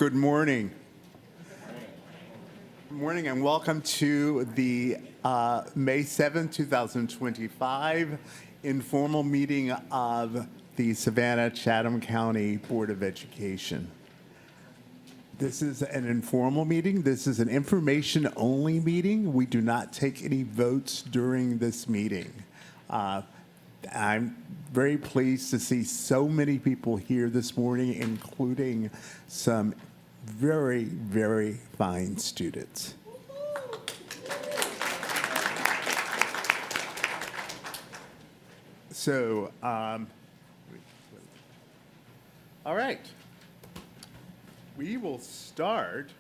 Good morning. Good morning and welcome to the May 7, 2025 informal meeting of the Savannah-Chatham County Board of Education. This is an informal meeting. This is an information-only meeting. We do not take any votes during this meeting. I'm very pleased to see so many people here this morning, including some very, very fine students. So, all right. We will start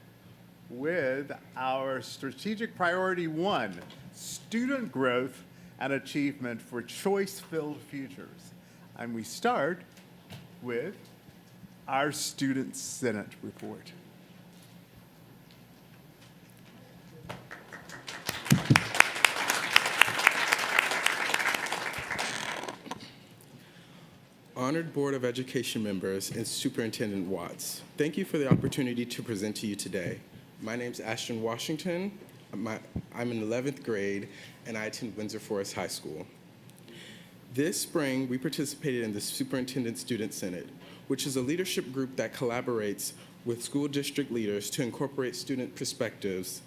with our strategic priority 1, student growth and achievement for choice-filled futures. And we start with our Student Senate report. Honored Board of Education members and Superintendent Watts, thank you for the opportunity to present to you today. My name is Ashton Washington. I'm in 11th grade and I attend Windsor Forest High School. This spring, we participated in the Superintendent Student Senate, which is a leadership group that collaborates with school district leaders to incorporate student perspectives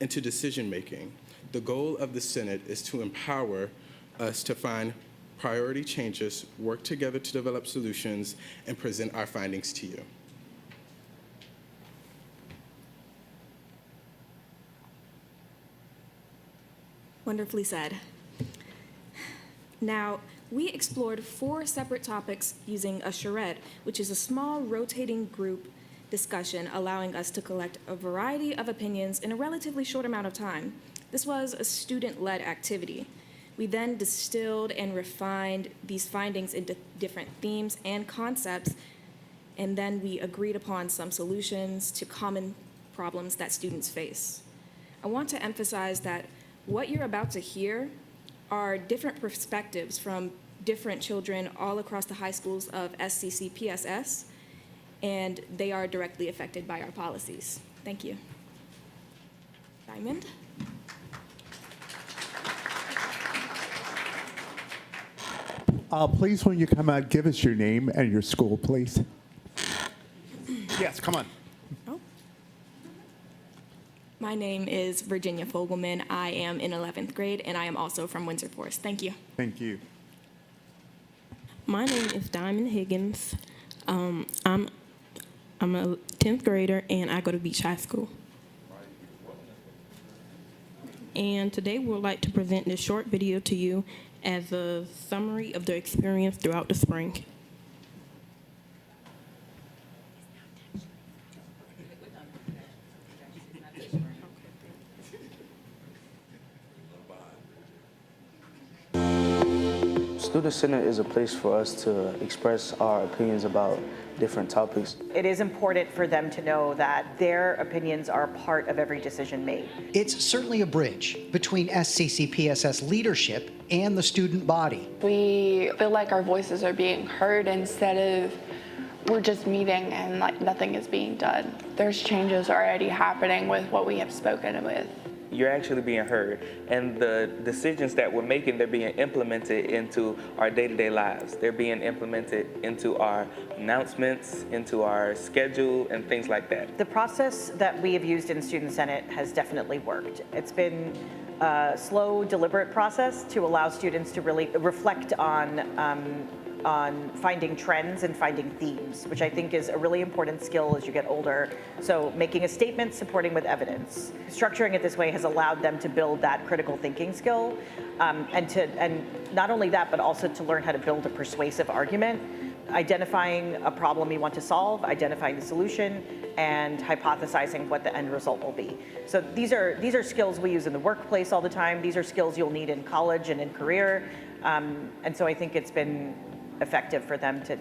into decision-making. The goal of the Senate is to empower us to find priority changes, work together to develop solutions, and present our findings to you. Wonderfully said. Now, we explored 4 separate topics using a charrette, which is a small rotating group discussion allowing us to collect a variety of opinions in a relatively short amount of time. This was a student-led activity. We then distilled and refined these findings into different themes and concepts, and then we agreed upon some solutions to common problems that students face. I want to emphasize that what you're about to hear are different perspectives from different children all across the high schools of SCC PSS, and they are directly affected by our policies. Thank you. Diamond? Please, when you come out, give us your name and your school, please. Yes, come on. Oh. My name is Virginia Fogelman. I am in 11th grade, and I am also from Windsor Forest. Thank you. Thank you. My name is Diamond Higgins. I'm a 10th grader, and I go to Beach High School. And today we would like to present this short video to you as a summary of their experience throughout the spring. Student Senate is a place for us to express our opinions about different topics. It is important for them to know that their opinions are part of every decision made. It's certainly a bridge between SCC PSS leadership and the student body. We feel like our voices are being heard instead of we're just meeting and like nothing is being done. There's changes already happening with what we have spoken with. You're actually being heard, and the decisions that we're making, they're being implemented into our day-to-day lives. They're being implemented into our announcements, into our schedule, and things like that. The process that we have used in Student Senate has definitely worked. It's been a slow, deliberate process to allow students to really reflect on finding trends and finding themes, which I think is a really important skill as you get older. So making a statement, supporting with evidence. Structuring it this way has allowed them to build that critical thinking skill, and not only that, but also to learn how to build a persuasive argument, identifying a problem you want to solve, identifying the solution, and hypothesizing what the end result will be. So these are skills we use in the workplace all the time. These are skills you'll need in college and in career. And so I think it's been effective for them to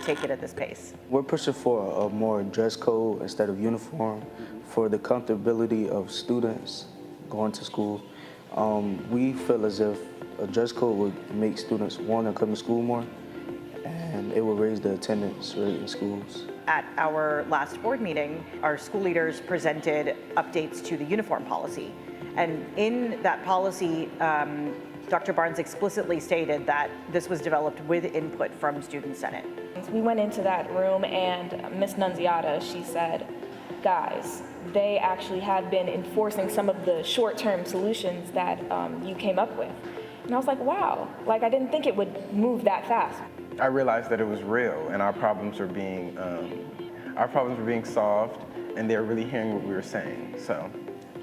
take it at this pace. We're pushing for a more dress code instead of uniform for the comfortability of students going to school. We feel as if a dress code would make students want to come to school more, and it will raise the attendance rate in schools. at our last board meeting, our school leaders presented updates to the uniform policy. And in that policy, Dr. Barnes explicitly stated that this was developed with input from Student Senate. We went into that room and Ms. Nunziata, she said, guys, they actually have been enforcing some of the short-term solutions that you came up with. And I was like, wow, like I didn't think it would move that fast. I realized that it was real, and our problems were being solved, and they were really hearing what we were saying. So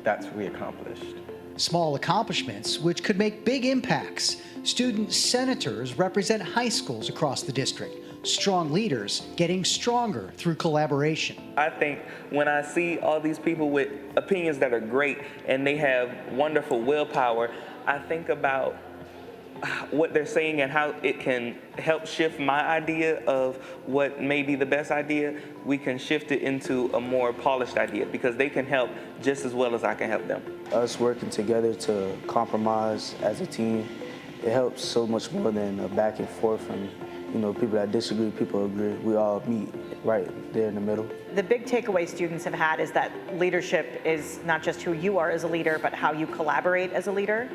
that's what we accomplished. Small accomplishments which could make big impacts. Student senators represent high schools across the district. Strong leaders getting stronger through collaboration. I think when I see all these people with opinions that are great and they have wonderful willpower, I think about what they're saying and how it can help shift my idea of what may be the best idea. We can shift it into a more polished idea because they can help just as well as I can help them. Us working together to compromise as a team, it helps so much more than a back and forth and people that disagree, people agree. We all meet right there in the middle. The big takeaway students have had is that leadership is not just who you are as a leader, but how you collaborate as a leader.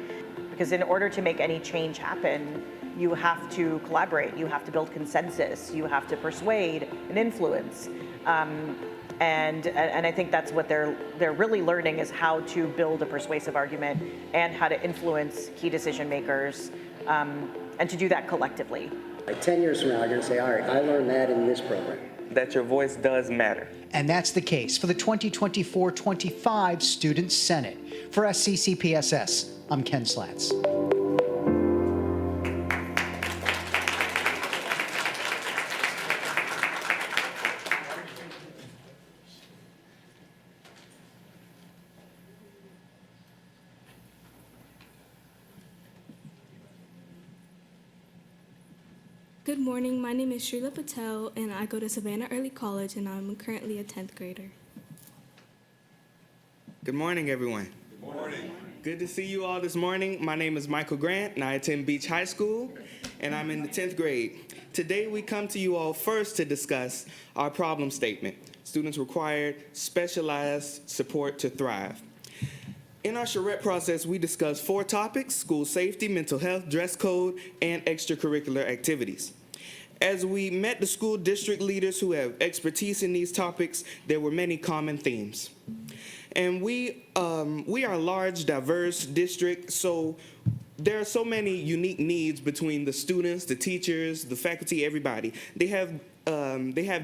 Because in order to make any change happen, you have to collaborate, you have to build consensus, you have to persuade and influence. And I think that's what they're really learning is how to build a persuasive argument and how to influence key decision makers and to do that collectively. Like 10 years from now, I'm going to say, all right, I learned that in this program. That your voice does matter. And that's the case for the 2024-25 Student Senate. For SCCPSS, I'm Ken Slatz. Good morning, my name is Shrila Patel and I go to Savannah Early College and I'm currently a 10th grader. Good morning, everyone. Good morning. Good to see you all this morning. My name is Michael Grant and I attend Beach High School and I'm in the 10th grade. Today we come to you all first to discuss our problem statement. Students require specialized support to thrive. In our charrette process, we discuss 4 topics: school safety, mental health, dress code, and extracurricular activities. As we met the school district leaders who have expertise in these topics, there were many common themes. And we are a large, diverse district, so there are so many unique needs between the students, the teachers, the faculty, everybody. They have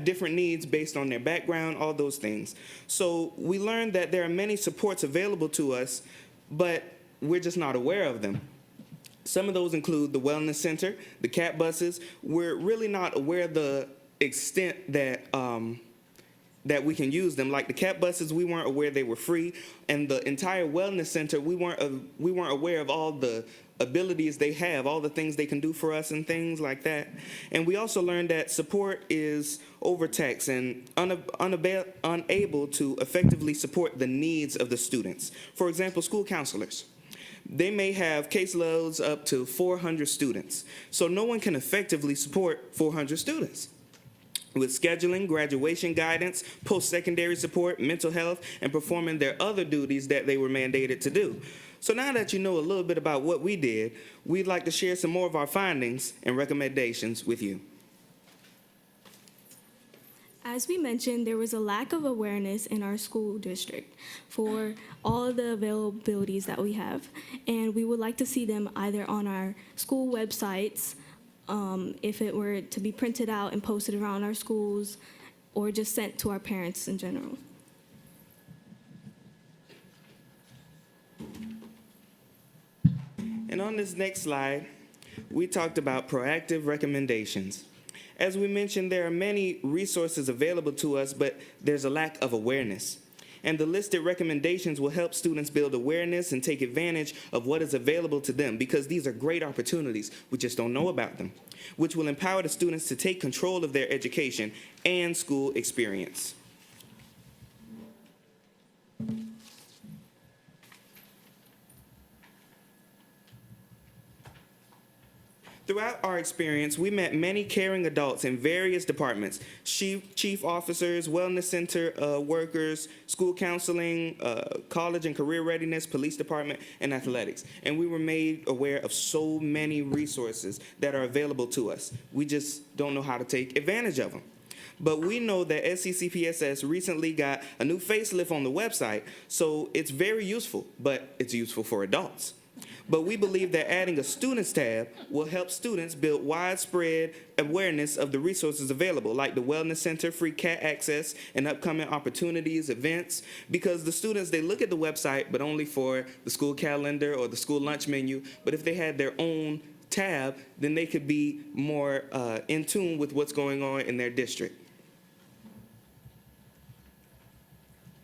different needs based on their background, all those things. So we learned that there are many supports available to us, but we're just not aware of them. Some of those include the Wellness Center, the CAT buses. We're really not aware of the extent that that we can use them. Like the CAT buses, we weren't aware they were free, and the entire Wellness Center, we weren't aware of all the abilities they have, all the things they can do for us and things like that. And we also learned that support is overtaxed and unable to effectively support the needs of the students. For example, school counselors. They may have caseloads up to 400 students, so no one can effectively support 400 students. With scheduling, graduation guidance, post-secondary support, mental health, and performing their other duties that they were mandated to do. So now that you know a little bit about what we did, we'd like to share some more of our findings and recommendations with you. As we mentioned, there was a lack of awareness in our school district for all of the availabilities that we have, and we would like to see them either on our school websites, if it were to be printed out and posted around our schools, or just sent to our parents in general. And on this next slide, we talked about proactive recommendations. As we mentioned, there are many resources available to us, but there's a lack of awareness. And the listed recommendations will help students build awareness and take advantage of what is available to them, because these are great opportunities. We just don't know about them, which will empower the students to take control of their education and school experience. Throughout our experience, we met many caring adults in various departments: chief officers, wellness center workers, school counseling, college and career readiness, police department, and athletics. And we were made aware of so many resources that are available to us. We just don't know how to take advantage of them. But we know that SCCPSS recently got a new facelift on the website, so it's very useful, but it's useful for adults. But we believe that adding a students tab will help students build widespread awareness of the resources available, like the Wellness Center, free CAT access, and upcoming opportunities, events, because the students, they look at the website, but only for the school calendar or the school lunch menu. But if they had their own tab, then they could be more in tune with what's going on in their district.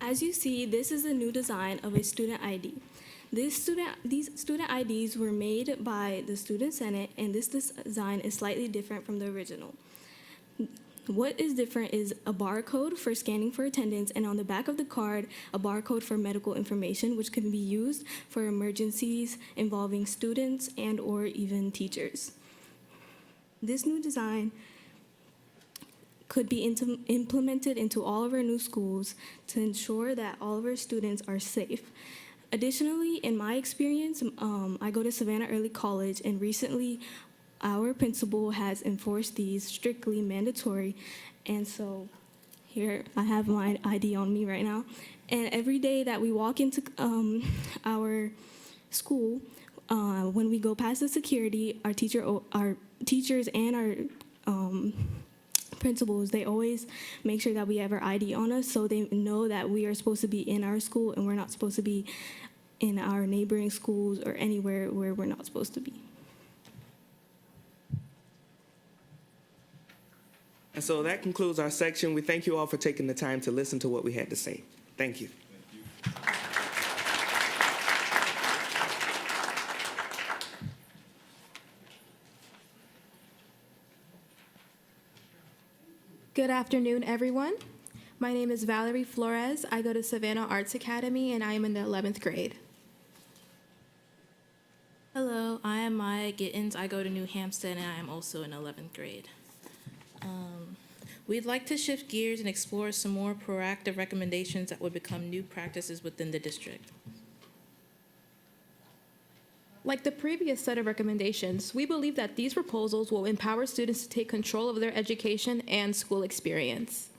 As you see, this is a new design of a student ID. These student IDs were made by the Student Senate, and this design is slightly different from the original. What is different is a barcode for scanning for attendance, and on the back of the card, a barcode for medical information, which can be used for emergencies involving students and or even teachers. This new design could be implemented into all of our new schools to ensure that all of our students are safe. Additionally, in my experience, I go to Savannah Early College, and recently our principal has enforced these strictly mandatory. And so here I have my ID on me right now. And every day that we walk into our school, when we go past the security, our teachers and our principals, they always make sure that we have our ID on us, so they know that we are supposed to be in our school and we're not supposed to be in our neighboring schools or anywhere where we're not supposed to be. And so that concludes our section. We thank you all for taking the time to listen to what we had to say. Thank you. Good afternoon, everyone. My name is Valerie Flores. I go to Savannah Arts Academy, and I am in the 11th grade. Hello, I am Maya Gittins. I go to New Hampstead, and I am also in 11th grade. We'd like to shift gears and explore some more proactive recommendations that would become new practices within the district. Like the previous set of recommendations, we believe that these proposals will empower students to take control of their education and school experience.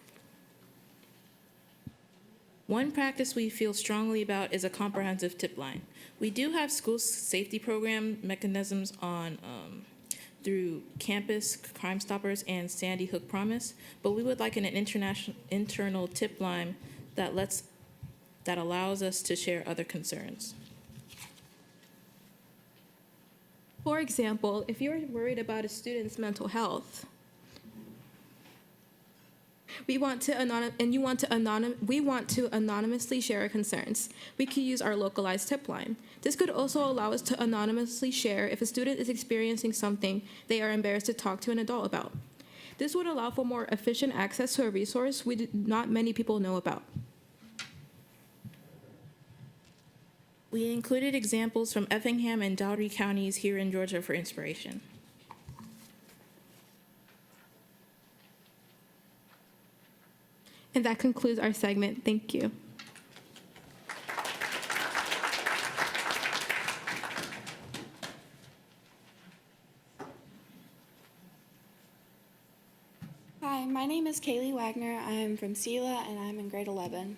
One practice we feel strongly about is a comprehensive tip line. We do have school safety program mechanisms on through Campus, Crime Stoppers, and Sandy Hook Promise, but we would like an internal tip line that allows us to share other concerns. For example, if you're worried about a student's mental health, we want to anonymously share our concerns, we could use our localized tip line. This could also allow us to anonymously share if a student is experiencing something they are embarrassed to talk to an adult about. This would allow for more efficient access to a resource not many people know about. We included examples from Effingham and Dougherty counties here in Georgia for inspiration. And that concludes our segment. Thank you. Hi, my name is Kaylee Wagner. I am from SELA, and I'm in grade 11.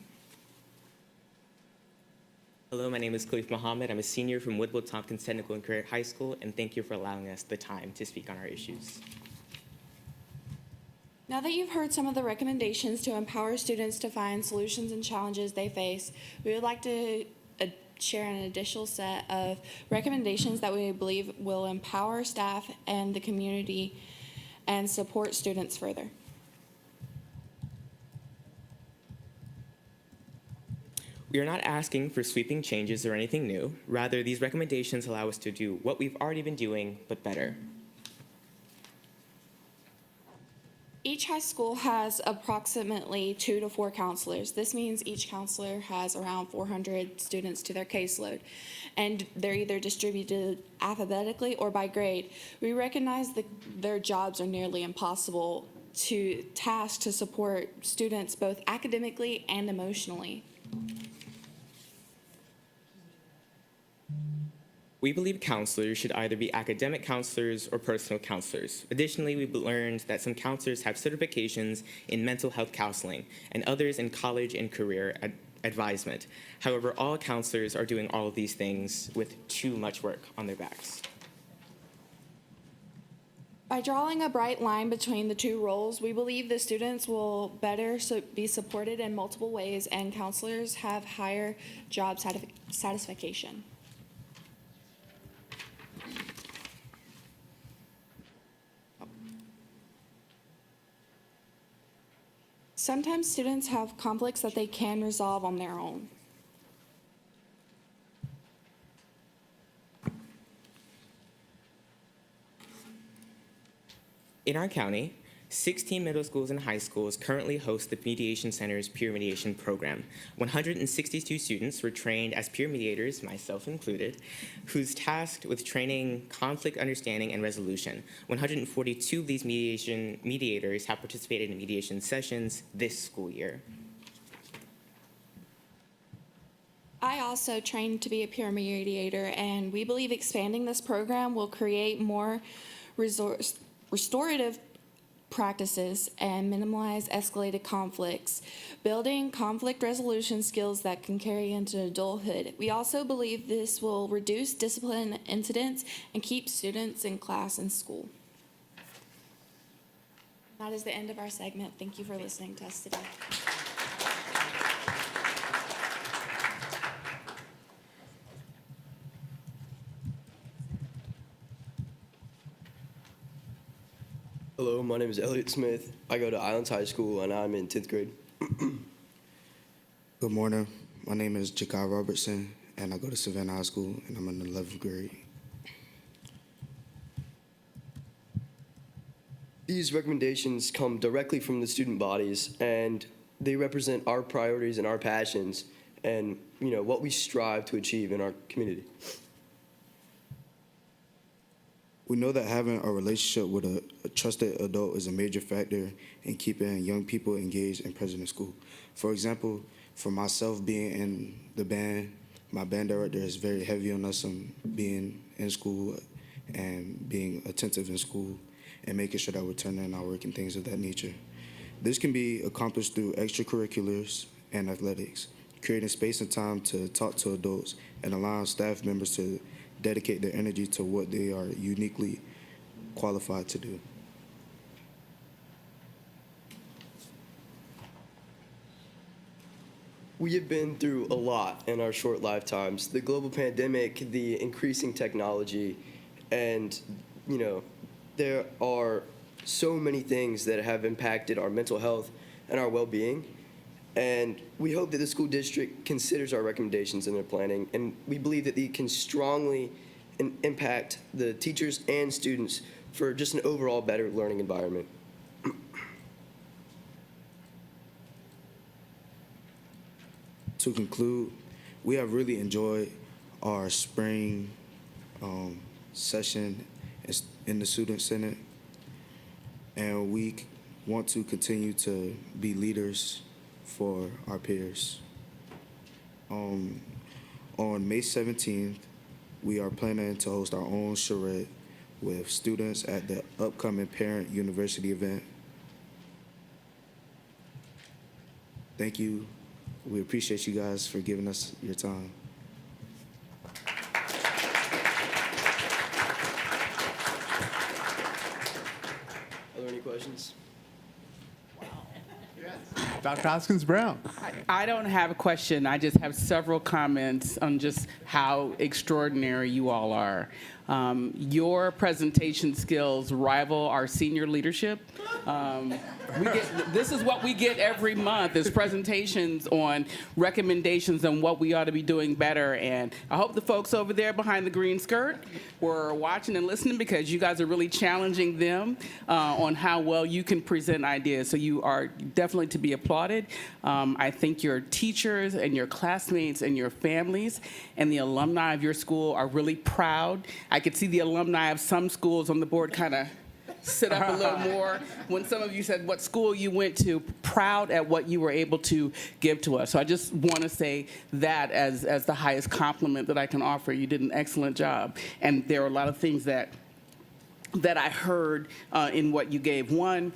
Hello, my name is Khalif Mohammed. I'm a senior from Woodville Tompkins Technical and Career High School, and thank you for allowing us the time to speak on our issues. Now that you've heard some of the recommendations to empower students to find solutions and challenges they face, we would like to share an additional set of recommendations that we believe will empower staff and the community and support students further. We are not asking for sweeping changes or anything new. Rather, these recommendations allow us to do what we've already been doing, but better. Each high school has approximately 2 to 4 counselors. This means each counselor has around 400 students to their caseload, and they're either distributed alphabetically or by grade. We recognize that their jobs are nearly impossible to task to support students both academically and emotionally. We believe counselors should either be academic counselors or personal counselors. Additionally, we've learned that some counselors have certifications in mental health counseling and others in college and career advisement. However, all counselors are doing all of these things with too much work on their backs. By drawing a bright line between the two roles, we believe the students will better be supported in multiple ways, and counselors have higher job satisfaction. Sometimes students have conflicts that they can resolve on their own. In our county, 16 middle schools and high schools currently host the Mediation Center's peer mediation program. 162 students were trained as peer mediators, myself included, who's tasked with training conflict understanding and resolution. 142 of these mediators have participated in mediation sessions this school year. I also trained to be a peer mediator, and we believe expanding this program will create more restorative practices and minimize escalated conflicts, building conflict resolution skills that can carry into adulthood. We also believe this will reduce discipline incidents and keep students in class and school. That is the end of our segment. Thank you for listening to us today. Hello, my name is Elliot Smith. I go to Islands High School, and I'm in 10th grade. Good morning. My name is Jakai Robertson, and I go to Savannah High School, and I'm in the 11th grade. These recommendations come directly from the student bodies, and they represent our priorities and our passions and, what we strive to achieve in our community. We know that having a relationship with a trusted adult is a major factor in keeping young people engaged and present in school. For example, for myself being in the band, my band director is very heavy on us on being in school and being attentive in school and making sure that we're turning in our work and things of that nature. This can be accomplished through extracurriculars and athletics, creating space and time to talk to adults and allowing staff members to dedicate their energy to what they are uniquely qualified to do. We have been through a lot in our short lifetimes. The global pandemic, the increasing technology, and, there are so many things that have impacted our mental health and our well-being. And we hope that the school district considers our recommendations in their planning, and we believe that they can strongly impact the teachers and students for just an overall better learning environment. To conclude, we have really enjoyed our spring session in the Student Senate, and we want to continue to be leaders for our peers. On May 17th, we are planning to host our own charrette with students at the upcoming Parent University event. Thank you. We appreciate you guys for giving us your time. Are there any questions? Dr. Hoskins Brown. I don't have a question. I just have several comments on just how extraordinary you all are. Your presentation skills rival our senior leadership. This is what we get every month, is presentations on recommendations on what we ought to be doing better. And I hope the folks over there behind the green skirt were watching and listening, because you guys are really challenging them on how well you can present ideas. So you are definitely to be applauded. I think your teachers and your classmates and your families and the alumni of your school are really proud. I could see the alumni of some schools on the board kind of sit up a little more when some of you said what school you went to, proud at what you were able to give to us. So I just want to say that as the highest compliment that I can offer. You did an excellent job. And there are a lot of things that I heard in what you gave. One,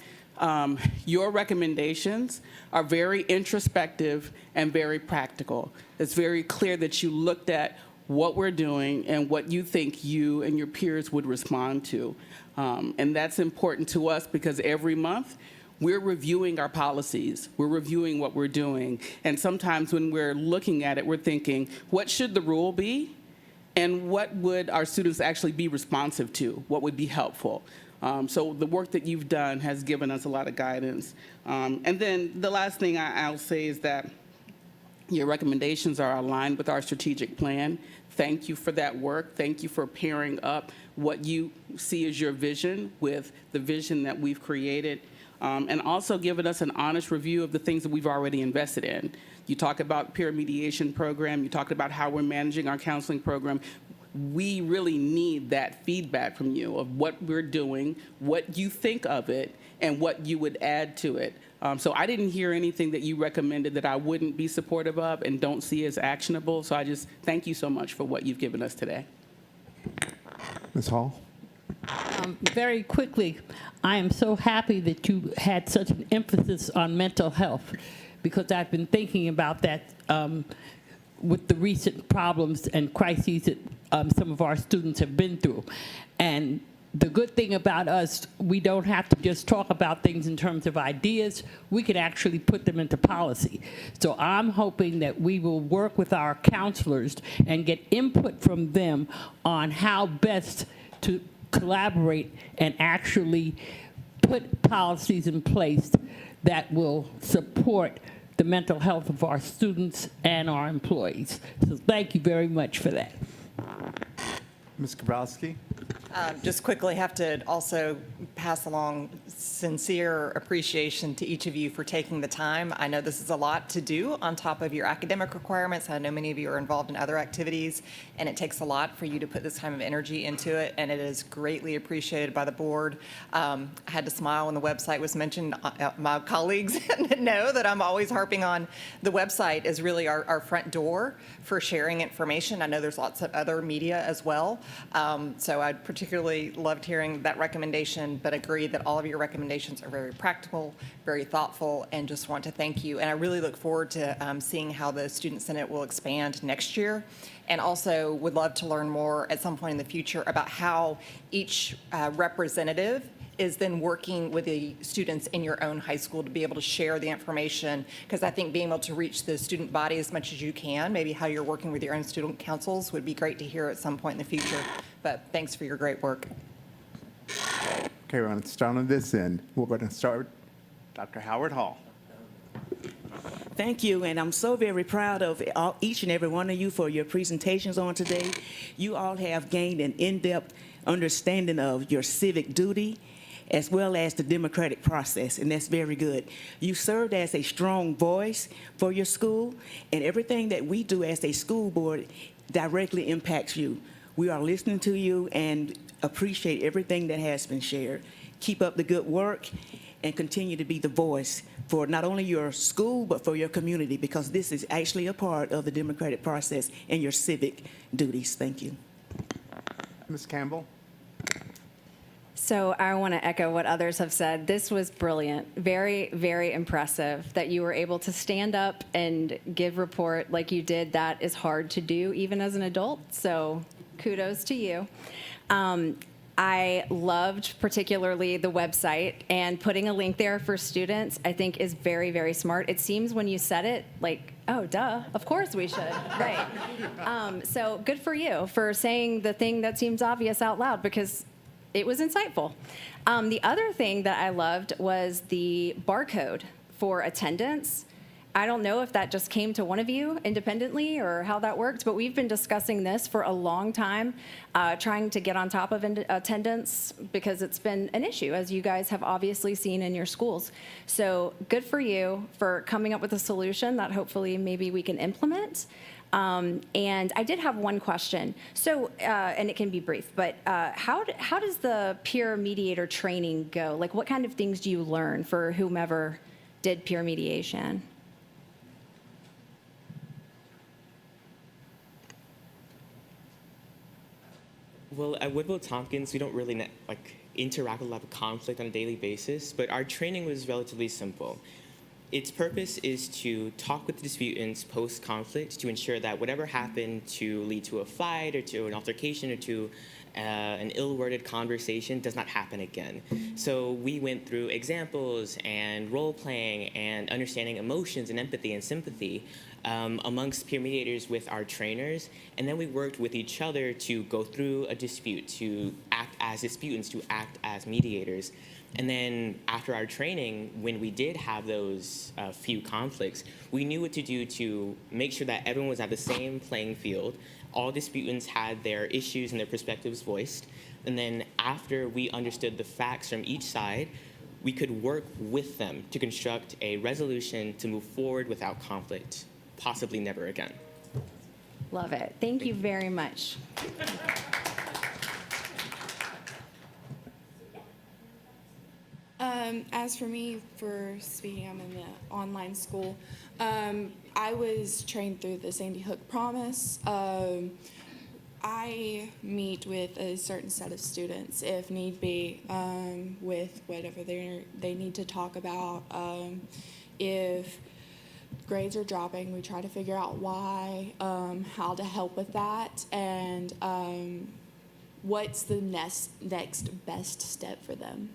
your recommendations are very introspective and very practical. It's very clear that you looked at what we're doing and what you think you and your peers would respond to. And that's important to us because every month we're reviewing our policies, we're reviewing what we're doing. And sometimes when we're looking at it, we're thinking, what should the rule be? And what would our students actually be responsive to? What would be helpful? So the work that you've done has given us a lot of guidance. And then the last thing I'll say is that your recommendations are aligned with our strategic plan. Thank you for that work. Thank you for pairing up what you see as your vision with the vision that we've created, and also giving us an honest review of the things that we've already invested in. You talk about peer mediation program. You talked about how we're managing our counseling program. We really need that feedback from you of what we're doing, what you think of it, and what you would add to it. So I didn't hear anything that you recommended that I wouldn't be supportive of and don't see as actionable. So I just thank you so much for what you've given us today. Ms. Hall? Very quickly, I am so happy that you had such an emphasis on mental health, because I've been thinking about that with the recent problems and crises that some of our students have been through. And the good thing about us, we don't have to just talk about things in terms of ideas. We can actually put them into policy. So I'm hoping that we will work with our counselors and get input from them on how best to collaborate and actually put policies in place that will support the mental health of our students and our employees. So thank you very much for that. Ms. Kabrowski? Just quickly have to also pass along sincere appreciation to each of you for taking the time. I know this is a lot to do on top of your academic requirements. I know many of you are involved in other activities, and it takes a lot for you to put this time of energy into it, and it is greatly appreciated by the board. I had to smile when the website was mentioned. My colleagues know that I'm always harping on the website is really our front door for sharing information. I know there's lots of other media as well, so I particularly loved hearing that recommendation, but agree that all of your recommendations are very practical, very thoughtful, and just want to thank you. And I really look forward to seeing how the Student Senate will expand next year, and also would love to learn more at some point in the future about how each representative is then working with the students in your own high school to be able to share the information, because I think being able to reach the student body as much as you can, maybe how you're working with your own student councils, would be great to hear at some point in the future. But thanks for your great work. Okay, we're going to start on this end. We're going to start with Dr. Howard Hall. Thank you, and I'm so very proud of each and every one of you for your presentations on today. You all have gained an in-depth understanding of your civic duty as well as the democratic process, and that's very good. You served as a strong voice for your school, and everything that we do as a school board directly impacts you. We are listening to you and appreciate everything that has been shared. Keep up the good work and continue to be the voice for not only your school, but for your community, because this is actually a part of the democratic process and your civic duties. Thank you. Ms. Campbell? So I want to echo what others have said. This was brilliant. Very, very impressive that you were able to stand up and give report like you did. That is hard to do even as an adult. So kudos to you. I loved particularly the website, and putting a link there for students, I think, is very, very smart. It seems when you said it, like, oh, duh, of course we should, right. So good for you for saying the thing that seems obvious out loud, because it was insightful. The other thing that I loved was the barcode for attendance. I don't know if that just came to one of you independently or how that worked, but we've been discussing this for a long time, trying to get on top of attendance, because it's been an issue, as you guys have obviously seen in your schools. So good for you for coming up with a solution that hopefully maybe we can implement. And I did have one question. So, and it can be brief, but how does the peer mediator training go? Like, what kind of things do you learn for whomever did peer mediation? Well, at Whitfield Tompkins, we don't really interact with a lot of conflict on a daily basis, but our training was relatively simple. Its purpose is to talk with the disputants post-conflict to ensure that whatever happened to lead to a fight or to an altercation or to an ill-worded conversation does not happen again. So we went through examples and role-playing and understanding emotions and empathy and sympathy amongst peer mediators with our trainers, and then we worked with each other to go through a dispute, to act as disputants, to act as mediators. And then after our training, when we did have those few conflicts, we knew what to do to make sure that everyone was at the same playing field. All disputants had their issues and their perspectives voiced. And then after we understood the facts from each side, we could work with them to construct a resolution to move forward without conflict, possibly never again. Love it. Thank you very much. As for me, for speaking, I'm in the online school. I was trained through the Sandy Hook Promise. I meet with a certain set of students, if need be, with whatever they need to talk about. If grades are dropping, we try to figure out why, how to help with that, and what's the next best step for them.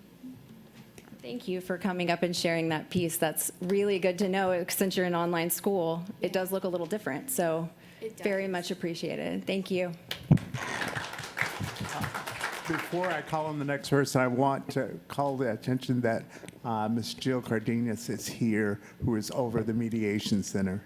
Thank you for coming up and sharing that piece. That's really good to know, since you're in online school. Yeah. It does look a little different, so very much appreciated. Thank you. Before I call on the next person, I want to call the attention that Ms. Jill Cardenas is here, who is over the Mediation Center.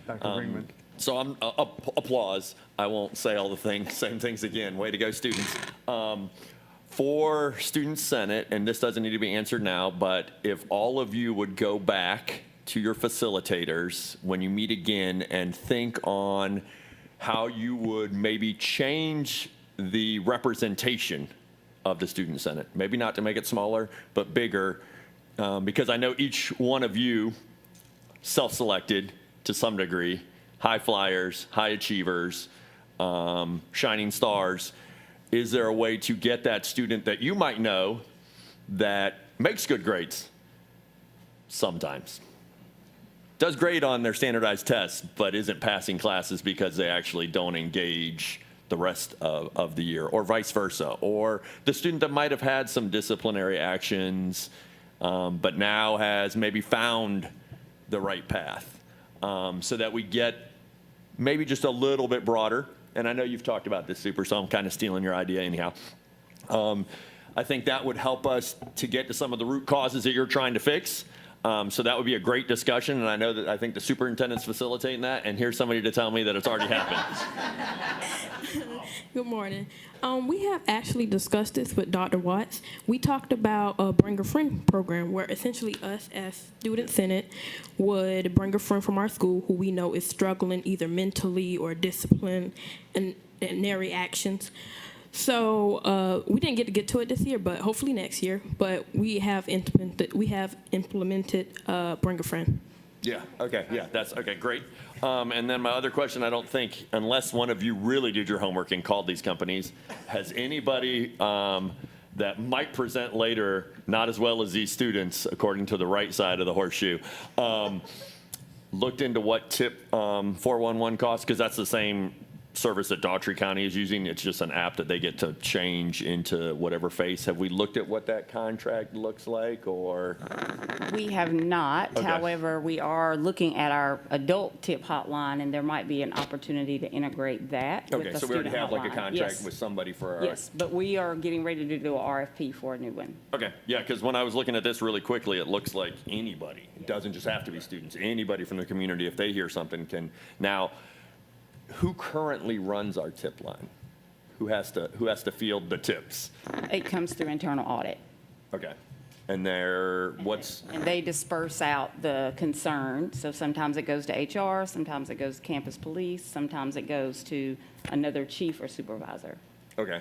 Dr. Ringman. So I'm applause. I won't say all the same things again. Way to go, students. For Student Senate, and this doesn't need to be answered now, but if all of you would go back to your facilitators when you meet again and think on how you would maybe change the representation of the Student Senate. Maybe not to make it smaller, but bigger, because I know each one of you self-selected to some degree, high flyers, high achievers, shining stars. Is there a way to get that student that you might know that makes good grades sometimes, does great on their standardized tests, but isn't passing classes because they actually don't engage the rest of the year, or vice versa, or the student that might have had some disciplinary actions, but now has maybe found the right path, so that we get maybe just a little bit broader. And I know you've talked about this, Super, so I'm kind of stealing your idea anyhow. I think that would help us to get to some of the root causes that you're trying to fix. So that would be a great discussion, and I think the superintendent's facilitating that, and here's somebody to tell me that it's already happened. Good morning. We have actually discussed this with Dr. Watts. We talked about a Bring a Friend program, where essentially us as Student Senate would bring a friend from our school who we know is struggling either mentally or discipline and their reactions. So we didn't get to it this year, but hopefully next year. But we have implemented Bring a Friend. Yeah, okay, yeah, that's okay, great. And then my other question, I don't think, unless one of you really did your homework and called these companies, has anybody that might present later not as well as these students, according to the right side of the horseshoe, looked into what tip 411 costs? Because that's the same service that Daughtry County is using. It's just an app that they get to change into whatever face. Have we looked at what that contract looks like, or? We have not. Okay. However, we are looking at our adult tip hotline, and there might be an opportunity to integrate that with Okay, the so we already student have like a hotline. contract Yes. with somebody for our. Yes, but we are getting ready to do an RFP for a new one. Okay, yeah, because when I was looking at this really quickly, it looks like anybody, it doesn't just have to be students, anybody from the community, if they hear something can. Now, who currently runs our tip line? Who has to field the tips? It comes through internal audit. Okay, and what's? And they disperse out the concern. So sometimes it goes to HR, sometimes it goes to campus police, sometimes it goes to another chief or supervisor. Okay.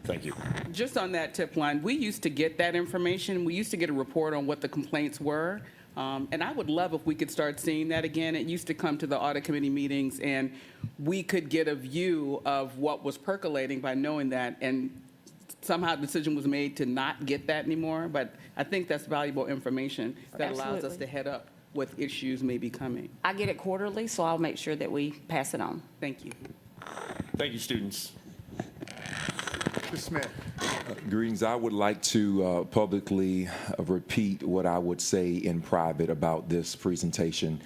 Thank you. Just on that tip line, we used to get that information. We used to get a report on what the complaints were. And I would love if we could start seeing that again. It used to come to the audit committee meetings, and we could get a view of what was percolating by knowing that. And somehow the decision was made to not get that anymore. But I think that's valuable information that allows us Absolutely. to head up what issues may be coming. I get it quarterly, so I'll make sure that we pass it on. Thank you. Thank you, students. Mr. Smith. Greetings. I would like to publicly repeat what I would say in private about this presentation.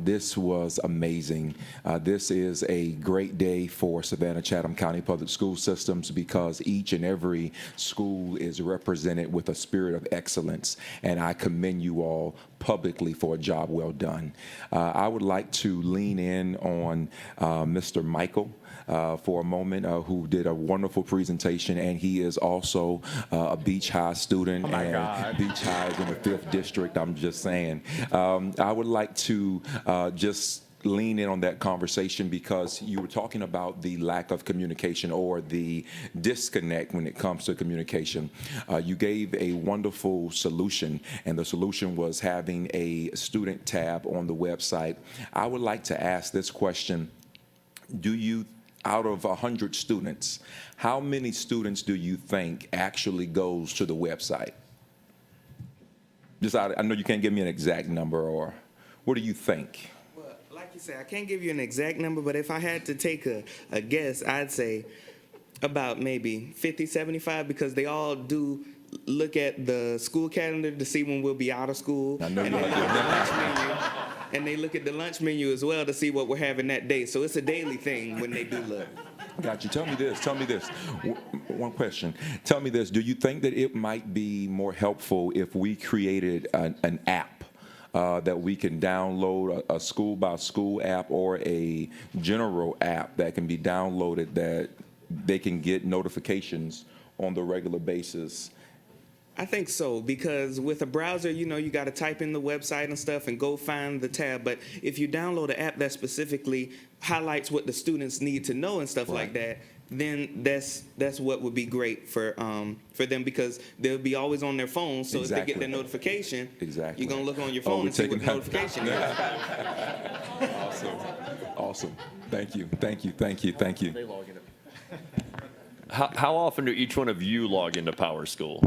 This was amazing. This is a great day for Savannah-Chatham County Public School Systems because each and every school is represented with a spirit of excellence, and I commend you all publicly for a job well done. I would like to lean in on Mr. Michael for a moment, who did a wonderful presentation, and he is also a Beach High student. Oh my and God. Beach High is in the 5th district, I'm just saying. I would like to just lean in on that conversation because you were talking about the lack of communication or the disconnect when it comes to communication. You gave a wonderful solution, and the solution was having a student tab on the website. I would like to ask this question. Out of 100 students, how many students do you think actually goes to the website? I know you can't give me an exact number, or what do you think? Well, like you said, I can't give you an exact number, but if I had to take a guess, I'd say about maybe 50, 75, because they all do look at the school calendar to see when we'll be out of school. I know and you they like look at the that. lunch menu, and they look at the lunch menu as well to see what we're having that day. So it's a daily thing when they do look. Got you. Tell me this. One question. Tell me this. Do you think that it might be more helpful if we created an app that we can download, a school-by-school app or a general app that can be downloaded that they can get notifications on the regular basis? I think so, because with a browser, you got to type in the website and stuff and go find the tab. But if you download an app that specifically highlights what the students need to know and stuff like that, then that's what would be great for them, because they'll be always on their phone. So if they get their notification, you're gonna look on your phone and see what the notification is. Awesome. Thank you. They log in. How often do each one of you log into Power School?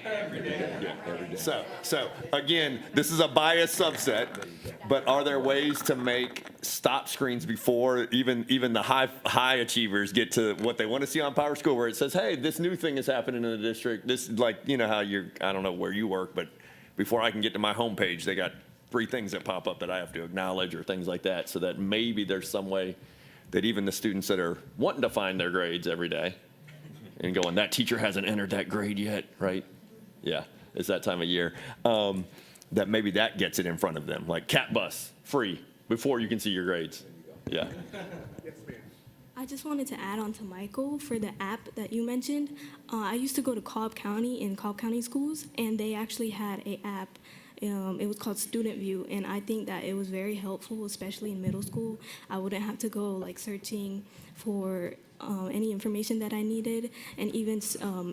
Every day. So again, this is a biased subset, but are there ways to make stop screens before even the high achievers get to what they want to see on Power School, where it says, hey, this new thing is happening in the district. This, like, how I don't know where you work, but before I can get to my homepage, they got 3 things that pop up that I have to acknowledge or things like that, so that maybe there's some way that even the students that are wanting to find their grades every day and going, that teacher hasn't entered that grade yet, right? Yeah, it's that time of year. That maybe that gets it in front of them, like Cat Bus, free, before you can see your grades. Yeah. I just wanted to add on to Michael for the app that you mentioned. I used to go to Cobb County in Cobb County schools, and they actually had an app. It was called Student View, and I think that it was very helpful, especially in middle school. I wouldn't have to go searching for any information that I needed, and even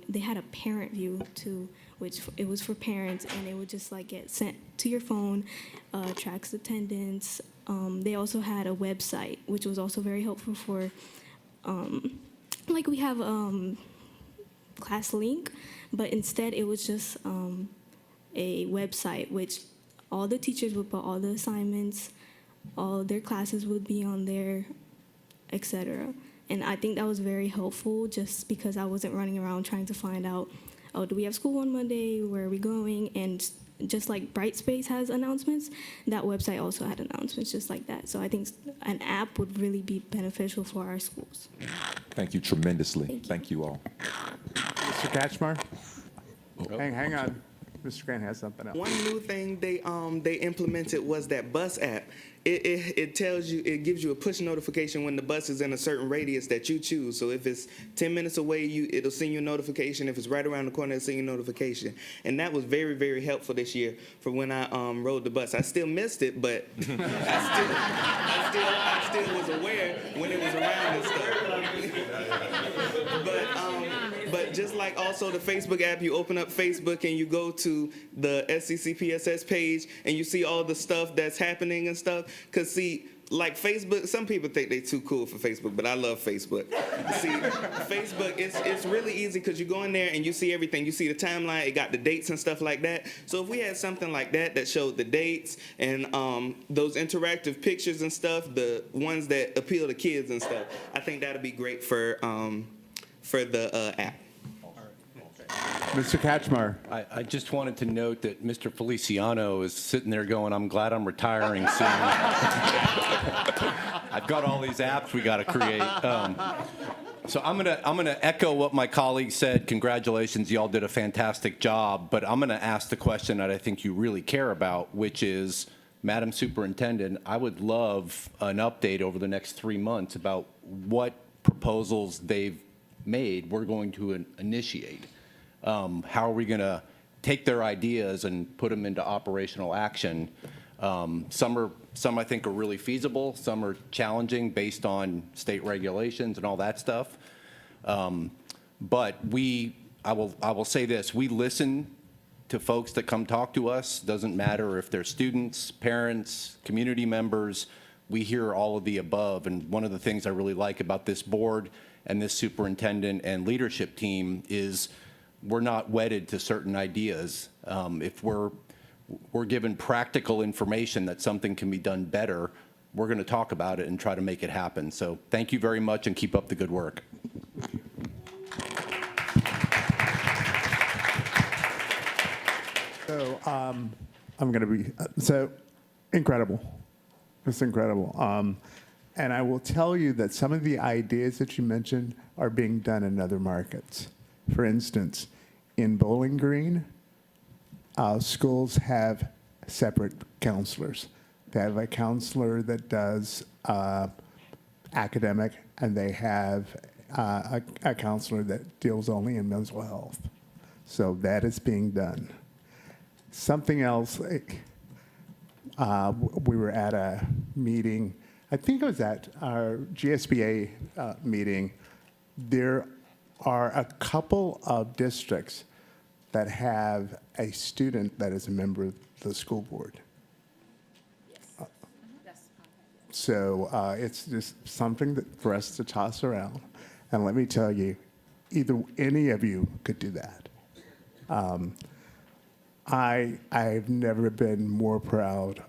they had a parent view too, which it was for parents, and it would just get sent to your phone, tracks attendance. They also had a website, which was also very helpful for, we have class link, but instead it was just a website which all the teachers would put all the assignments, all their classes would be on there, etc. And I think that was very helpful just because I wasn't running around trying to find out, oh, do we have school on Monday? Where are we going? And just like Brightspace has announcements, that website also had announcements just like that. So I think an app would really be beneficial for our schools. Thank you tremendously. Thank you all. Mr. Kachmar? Hang on. Mr. Grant has something else. One new thing they implemented was that bus app. It tells you, it gives you a push notification when the bus is in a certain radius that you choose. So if it's 10 minutes away, it'll send you a notification. If it's right around the corner, it'll send you a notification. And that was very, very helpful this year for when I rode the bus. I still missed it, but I still was aware when it was around and stuff. But just like also the Facebook app, you open up Facebook and you go to the SCCPSS page and you see all the stuff that's happening and stuff. Because see, like Facebook, some people think they're too cool for Facebook, but I love Facebook. See, Facebook, it's really easy because you go in there and you see everything. You see the timeline, it got the dates and stuff like that. So if we had something like that showed the dates and those interactive pictures and stuff, the ones that appeal to kids and stuff, I think that'd be great for the app. Mr. Kachmar. I just wanted to note that Mr. Feliciano is sitting there going, I'm glad I'm retiring soon. I've got all these apps we got to create. So I'm gonna echo what my colleague said. Congratulations, y'all did a fantastic job. But I'm gonna ask the question that I think you really care about, which is, Madam Superintendent, I would love an update over the next 3 months about what proposals they've made we're going to initiate. How are we going to take their ideas and put them into operational action? Some I think are really feasible. Some are challenging based on state regulations and all that stuff. But I will say this: we listen to folks that come talk to us. Doesn't matter if they're students, parents, community members. We hear all of the above. And one of the things I really like about this board and this superintendent and leadership team is we're not wedded to certain ideas. If we're given practical information that something can be done better, we're going to talk about it and try to make it happen. So thank you very much and keep up the good work. So I'm going to be, incredible. It's incredible. And I will tell you that some of the ideas that you mentioned are being done in other markets. For instance, in Bowling Green, schools have separate counselors. They have a counselor that does academic, and they have a counselor that deals only in mental health. So that is being done. Something else, we were at a meeting, I think it was at our GSBA meeting. There are a couple of districts that have a student that is a member of the school board. So it's just something that for us to toss around. And let me tell you, any of you could do that. I've never been more proud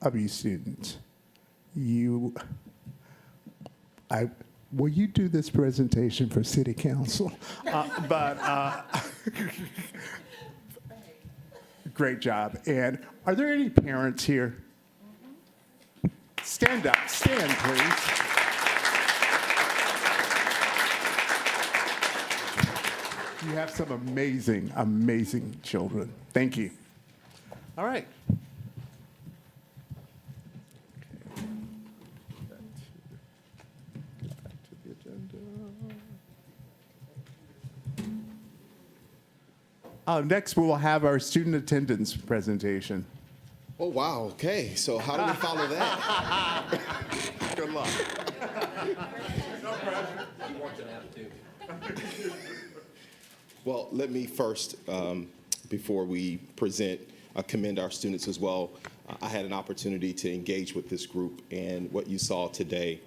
of you students. Will you do this presentation for City Council? Great job. And are there any parents here? Stand up. Stand, please. You have some amazing, amazing children. Thank you. All right. Next, we will have our student attendance presentation. Oh, wow. Okay. So how do we follow that? Good luck. No pressure. Well, let me first, before we present, commend our students as well. I had an opportunity to engage with this group, and what you saw today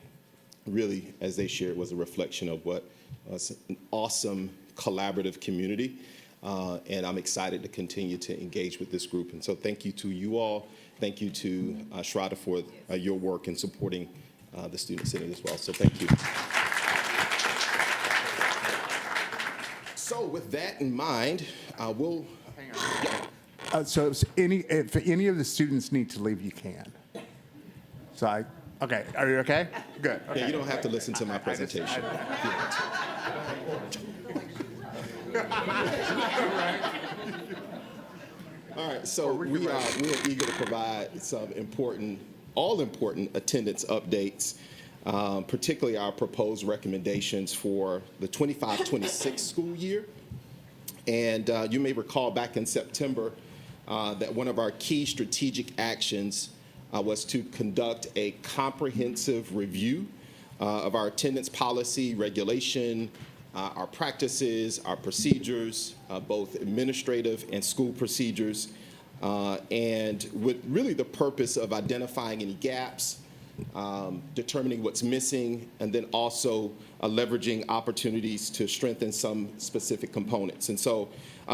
really, as they shared, was a reflection of what an awesome collaborative community. And I'm excited to continue to engage with this group. And so thank you to you all. Thank you to Shraddha for your work in supporting the Student Senate as well. So thank you. So with that in mind, we'll... So if any of the students need to leave, you can. So okay, are you okay? Good. Okay. Yeah, you don't have to listen to my presentation. All right, so we're eager to provide some all important attendance updates, particularly our proposed recommendations for the 25-26 school year. And you may recall back in September that one of our key strategic actions was to conduct a comprehensive review of our attendance policy, regulation, our practices, our procedures, both administrative and school procedures, and with really the purpose of identifying any gaps, determining what's missing, and then also leveraging opportunities to strengthen some specific components. And so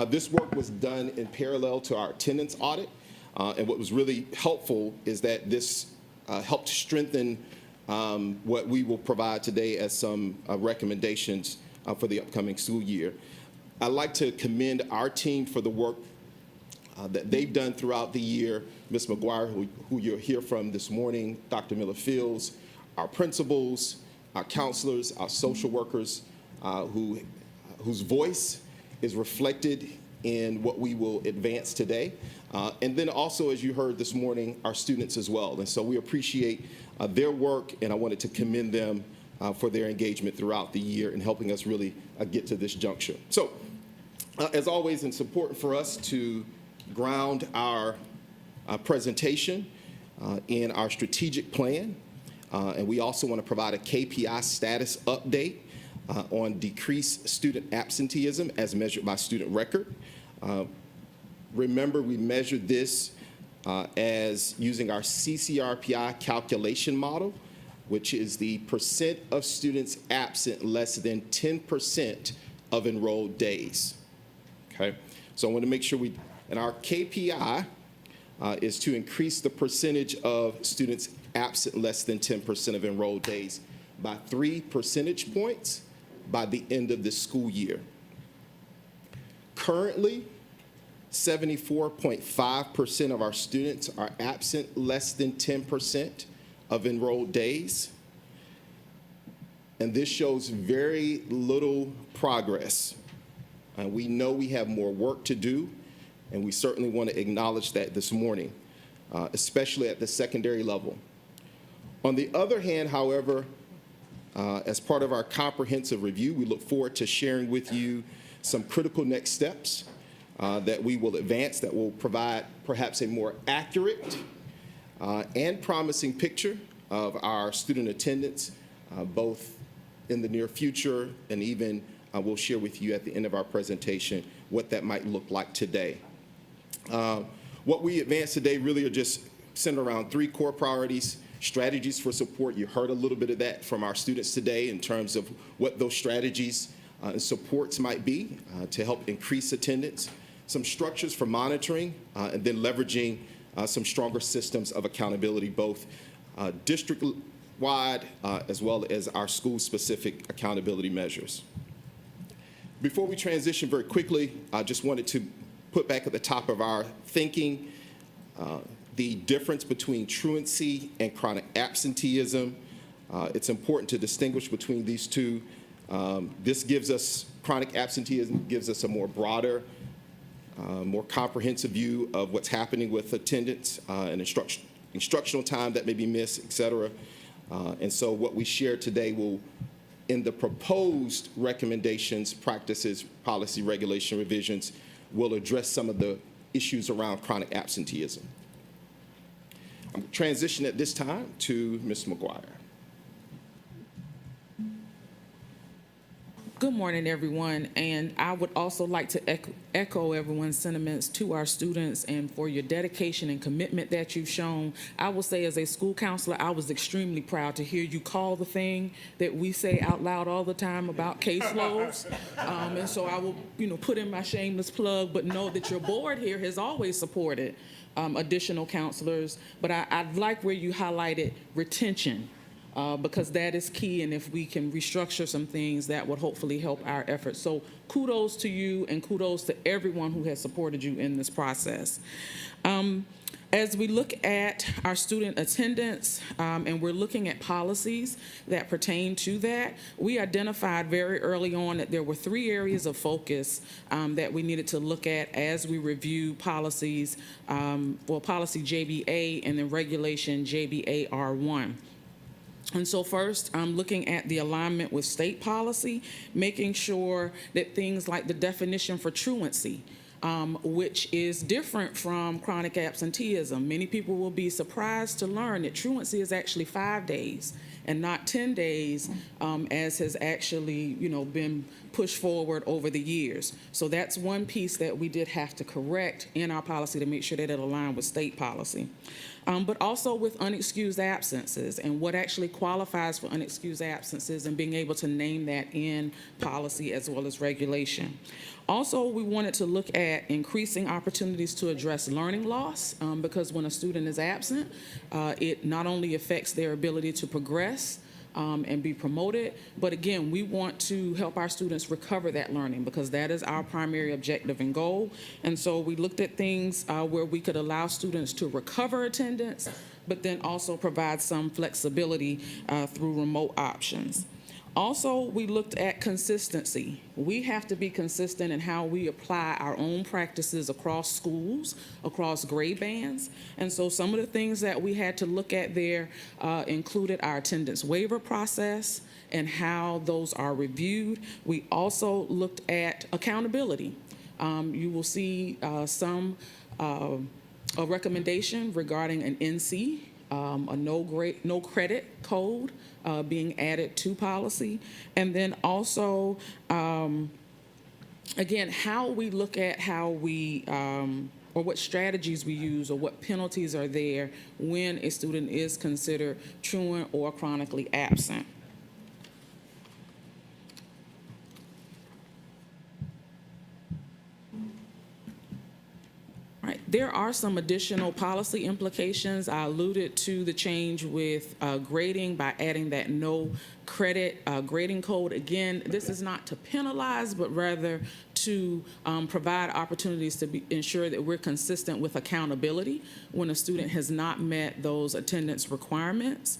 this work was done in parallel to our attendance audit. And what was really helpful is that this helped strengthen what we will provide today as some recommendations for the upcoming school year. I'd like to commend our team for the work that they've done throughout the year. Ms. McGuire, who you'll hear from this morning, Dr. Miller-Fields, our principals, our counselors, our social workers, whose voice is reflected in what we will advance today. And then also, as you heard this morning, our students as well. And so we appreciate their work, and I wanted to commend them for their engagement throughout the year in helping us really get to this juncture. So, as always, it's important for us to ground our presentation in our strategic plan. And we also want to provide a KPI status update on decreased student absenteeism as measured by student record. Remember, we measured this as using our CCRPI calculation model, which is the percent of students absent less than 10% of enrolled days. Okay, so I want to make sure and our KPI is to increase the percentage of students absent less than 10% of enrolled days by 3 percentage points by the end of the school year. Currently, 74.5% of our students are absent less than 10% of enrolled days. And this shows very little progress. And we know we have more work to do, and we certainly want to acknowledge that this morning, especially at the secondary level. On the other hand, however, as part of our comprehensive review, we look forward to sharing with you some critical next steps that we will advance that will provide perhaps a more accurate and promising picture of our student attendance, both in the near future and even we'll share with you at the end of our presentation what that might look like today. What we advance today really are just centered around 3 core priorities: strategies for support. You heard a little bit of that from our students today in terms of what those strategies and supports might be to help increase attendance, some structures for monitoring, and then leveraging some stronger systems of accountability, both district-wide as well as our school-specific accountability measures. Before we transition very quickly, I just wanted to put back at the top of our thinking the difference between truancy and chronic absenteeism. It's important to distinguish between these two. This gives us, chronic absenteeism gives us a more broader, more comprehensive view of what's happening with attendance and instructional time that may be missed, et cetera. And so what we share today will, in the proposed recommendations, practices, policy, regulation revisions, will address some of the issues around chronic absenteeism. I'm transitioning at this time to Ms. McGuire. Good morning, everyone, and I would also like to echo everyone's sentiments to our students and for your dedication and commitment that you've shown. I will say, as a school counselor, I was extremely proud to hear you call the thing that we say out loud all the time about caseloads. And so I will, put in my shameless plug, but know that your board here has always supported additional counselors. But I like where you highlighted retention. Because that is key, and if we can restructure some things, that would hopefully help our efforts. So kudos to you, and kudos to everyone who has supported you in this process. As we look at our student attendance, and we're looking at policies that pertain to that, we identified very early on that there were 3 areas of focus that we needed to look at as we review policies, policy JBA and then regulation JBA R1. And so first, I'm looking at the alignment with state policy, making sure that things like the definition for truancy, which is different from chronic absenteeism. Many people will be surprised to learn that truancy is actually 5 days and not 10 days, as has actually, been pushed forward over the years. So that's one piece that we did have to correct in our policy to make sure that it aligned with state policy. But also with unexcused absences and what actually qualifies for unexcused absences and being able to name that in policy as well as regulation. Also, we wanted to look at increasing opportunities to address learning loss because when a student is absent, it not only affects their ability to progress and be promoted, but again, we want to help our students recover that learning because that is our primary objective and goal. And so we looked at things where we could allow students to recover attendance, but then also provide some flexibility through remote options. Also, we looked at consistency. We have to be consistent in how we apply our own practices across schools, across grade bands. And so some of the things that we had to look at there included our attendance waiver process and how those are reviewed. We also looked at accountability. You will see a recommendation regarding an NC, a no credit code being added to policy. And then also, again, how we look at how we, or what strategies we use or what penalties are there when a student is considered truant or chronically absent. Right. There are some additional policy implications. I alluded to the change with grading by adding that no credit grading code. Again, this is not to penalize, but rather to provide opportunities to ensure that we're consistent with accountability when a student has not met those attendance requirements.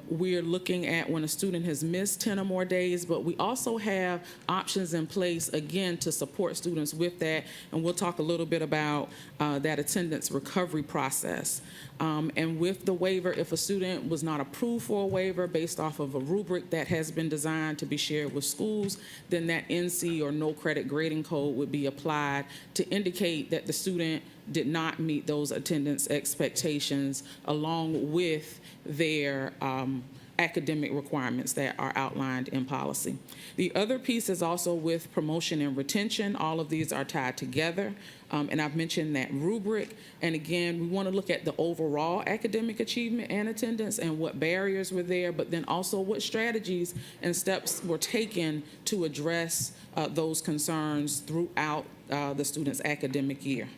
We're looking at when a student has missed 10 or more days, but we also have options in place, again, to support students with that. And we'll talk a little bit about that attendance recovery process. And with the waiver, if a student was not approved for a waiver based off of a rubric that has been designed to be shared with schools, then that NC or no credit grading code would be applied to indicate that the student did not meet those attendance expectations along with their academic requirements that are outlined in policy. The other piece is also with promotion and retention. All of these are tied together, and I've mentioned that rubric. And again, we want to look at the overall academic achievement and attendance and what barriers were there, but then also what strategies and steps were taken to address those concerns throughout the student's academic year.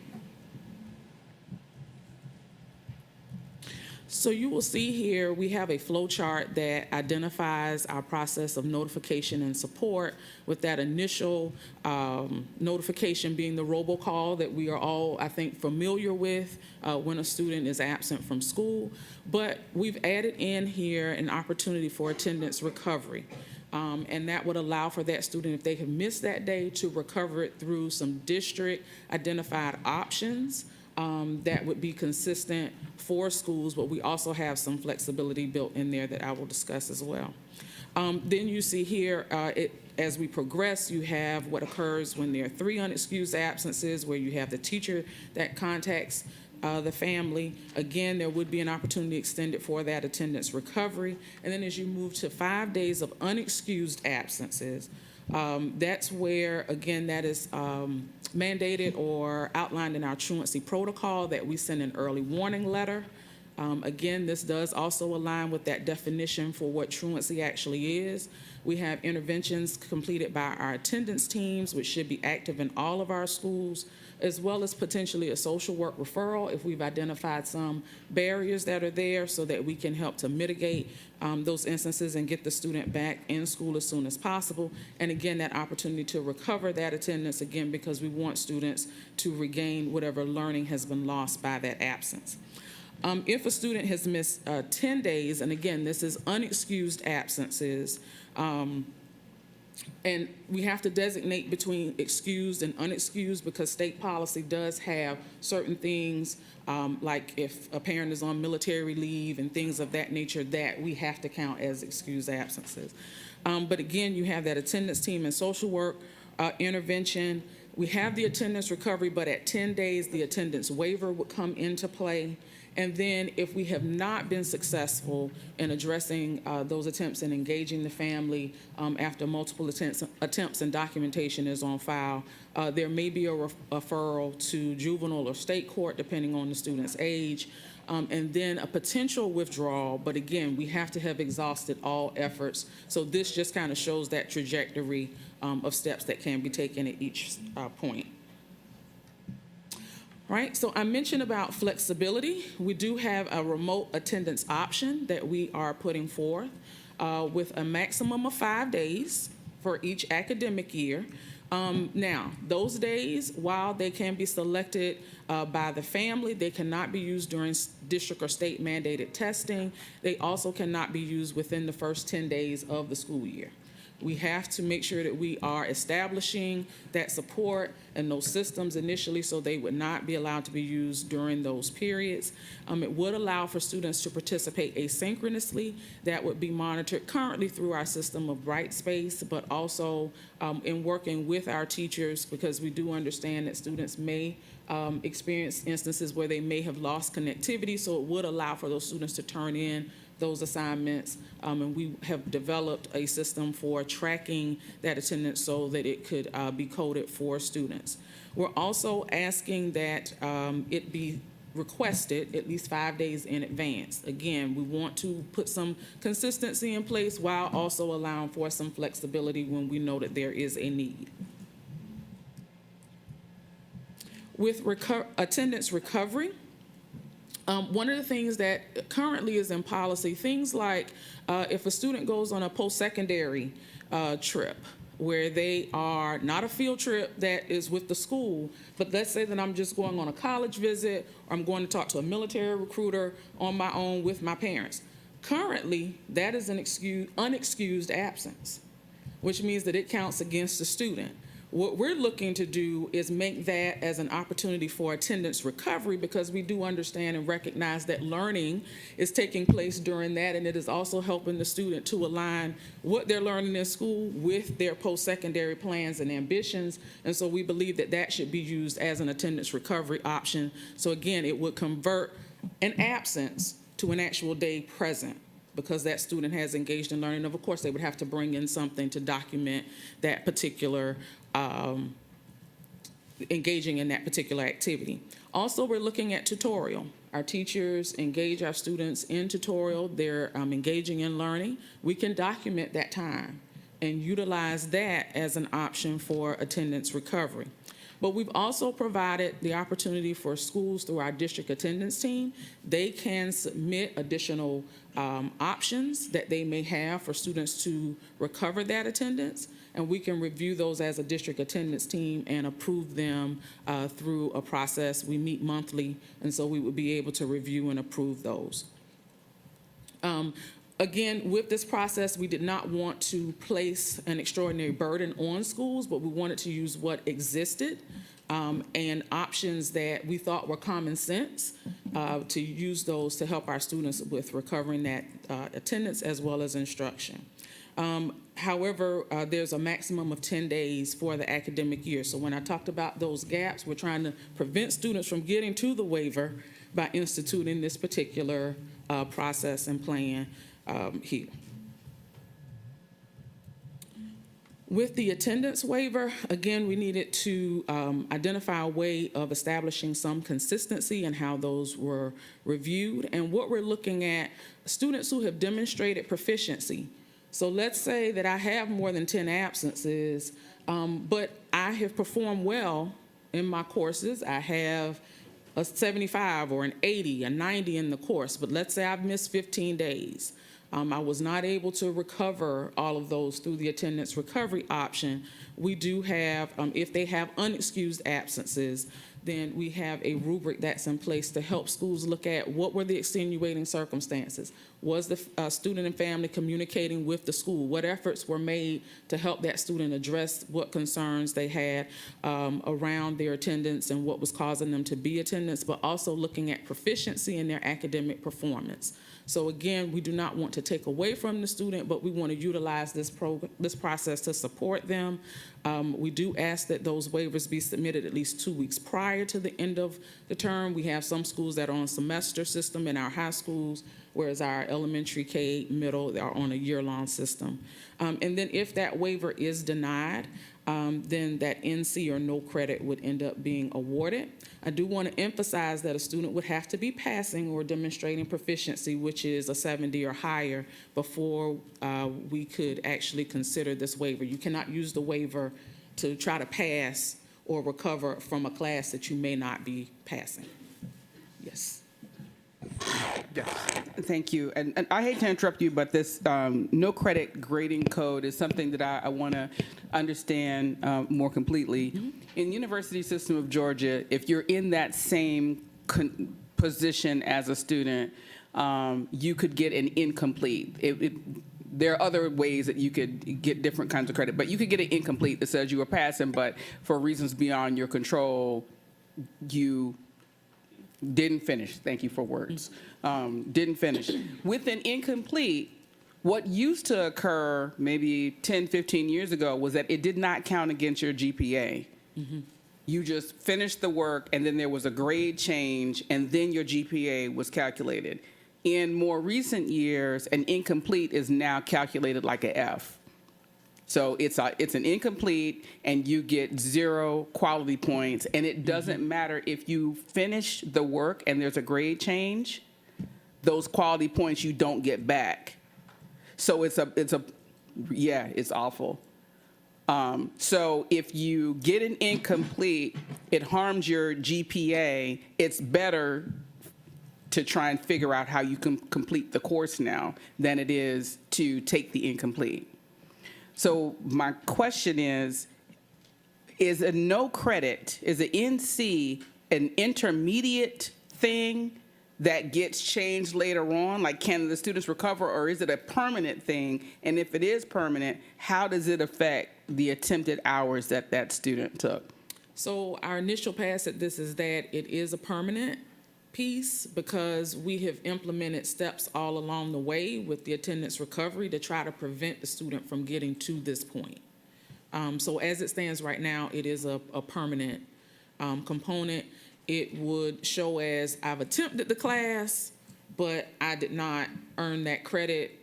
So you will see here we have a flow chart that identifies our process of notification and support, with that initial notification being the robocall that we are all, I think, familiar with when a student is absent from school. But we've added in here an opportunity for attendance recovery. And that would allow for that student, if they have missed that day, to recover it through some district identified options that would be consistent for schools, but we also have some flexibility built in there that I will discuss as well. Then you see here, as we progress, you have what occurs when there are 3 unexcused absences, where you have the teacher that contacts the family. Again, there would be an opportunity extended for that attendance recovery. And then as you move to 5 days of unexcused absences, That's where, again, that is mandated or outlined in our truancy protocol that we send an early warning letter. Again, this does also align with that definition for what truancy actually is. We have interventions completed by our attendance teams, which should be active in all of our schools, as well as potentially a social work referral if we've identified some barriers that are there so that we can help to mitigate those instances and get the student back in school as soon as possible. And again, that opportunity to recover that attendance, again, because we want students to regain whatever learning has been lost by that absence. If a student has missed 10 days, and again, this is unexcused absences, and we have to designate between excused and unexcused because state policy does have certain things, like if a parent is on military leave and things of that nature, that we have to count as excused absences. But again, you have that attendance team and social work intervention. We have the attendance recovery, but at 10 days, the attendance waiver would come into play. And then if we have not been successful in addressing those attempts and engaging the family after multiple attempts and documentation is on file, there may be a referral to juvenile or state court, depending on the student's age, and then a potential withdrawal. But again, we have to have exhausted all efforts. So this just kind of shows that trajectory of steps that can be taken at each point. Right, so I mentioned about flexibility. We do have a remote attendance option that we are putting forth with a maximum of 5 days for each academic year. Now, those days, while they can be selected by the family, they cannot be used during district or state mandated testing. They also cannot be used within the first 10 days of the school year. We have to make sure that we are establishing that support and those systems initially so they would not be allowed to be used during those periods. It would allow for students to participate asynchronously. That would be monitored currently through our system of Brightspace, but also in working with our teachers, because we do understand that students may experience instances where they may have lost connectivity, so it would allow for those students to turn in those assignments, and we have developed a system for tracking that attendance so that it could be coded for students. We're also asking that it be requested at least 5 days in advance. Again, we want to put some consistency in place while also allowing for some flexibility when we know that there is a need. With attendance recovery, one of the things that currently is in policy, things like if a student goes on a post-secondary trip where they are not a field trip that is with the school, but let's say that I'm just going on a college visit or I'm going to talk to a military recruiter on my own with my parents. Currently, that is an unexcused absence, which means that it counts against the student. What we're looking to do is make that as an opportunity for attendance recovery, because we do understand and recognize that learning is taking place during that, and it is also helping the student to align what they're learning in school with their post-secondary plans and ambitions. And so we believe that that should be used as an attendance recovery option. So again, it would convert an absence to an actual day present, because that student has engaged in learning. Of course, they would have to bring in something to document that particular engaging in that particular activity. Also, we're looking at tutorial. Our teachers engage our students in tutorial. They're engaging in learning. We can document that time and utilize that as an option for attendance recovery. But we've also provided the opportunity for schools through our district attendance team. They can submit additional options that they may have for students to recover that attendance, and we can review those as a district attendance team and approve them through a process. We meet monthly, and so we would be able to review and approve those. Again, with this process, we did not want to place an extraordinary burden on schools, but we wanted to use what existed and options that we thought were common sense to use those to help our students with recovering that attendance as well as instruction. However, there's a maximum of 10 days for the academic year. So when I talked about those gaps, we're trying to prevent students from getting to the waiver by instituting this particular process and plan here. With the attendance waiver, again, we needed to identify a way of establishing some consistency in how those were reviewed. And what we're looking at, students who have demonstrated proficiency. So let's say that I have more than 10 absences, but I have performed well in my courses. I have a 75 or an 80, a 90 in the course, but let's say I've missed 15 days. I was not able to recover all of those through the attendance recovery option. We do have, if they have unexcused absences, then we have a rubric that's in place to help schools look at what were the extenuating circumstances. Was the student and family communicating with the school? What efforts were made to help that student address what concerns they had around their attendance and what was causing them to be attendance, but also looking at proficiency in their academic performance. So again, we do not want to take away from the student, but we want to utilize this process to support them. We do ask that those waivers be submitted at least 2 weeks prior to the end of the term. We have some schools that are on a semester system in our high schools, whereas our elementary, K, middle are on a year-long system. And then if that waiver is denied, then that NC or no credit would end up being awarded. I do want to emphasize that a student would have to be passing or demonstrating proficiency, which is a 70 or higher, before we could actually consider this waiver. You cannot use the waiver to try to pass or recover from a class that you may not be passing. Yes. Yes. Thank you. And I hate to interrupt you, but this no credit grading code is something that I want to understand more completely. Mm-hmm. In the University System of Georgia, if you're in that same position as a student, you could get an incomplete. There are other ways that you could get different kinds of credit, but you could get an incomplete that says you were passing, but for reasons beyond your control, you didn't finish. Thank you for words. Didn't finish. With an incomplete, what used to occur maybe 10, 15 years ago was that it did not count against your GPA. Mm-hmm. You just finished the work, and then there was a grade change, and then your GPA was calculated. In more recent years, an incomplete is now calculated like an F. So it's an incomplete, and you get 0 quality points, and it doesn't matter if you finish the work and there's a grade change, those quality points you don't get back. So it's awful. So if you get an incomplete, it harms your GPA. It's better to try and figure out how you can complete the course now than it is to take the incomplete. So my question is a no credit, is an NC an intermediate thing that gets changed later on? Like, can the students recover, or is it a permanent thing? And if it is permanent, how does it affect the attempted hours that that student took? So our initial pass at this is that it is a permanent piece, because we have implemented steps all along the way with the attendance recovery to try to prevent the student from getting to this point. So as it stands right now, it is a permanent component. It would show as I've attempted the class, but I did not earn that credit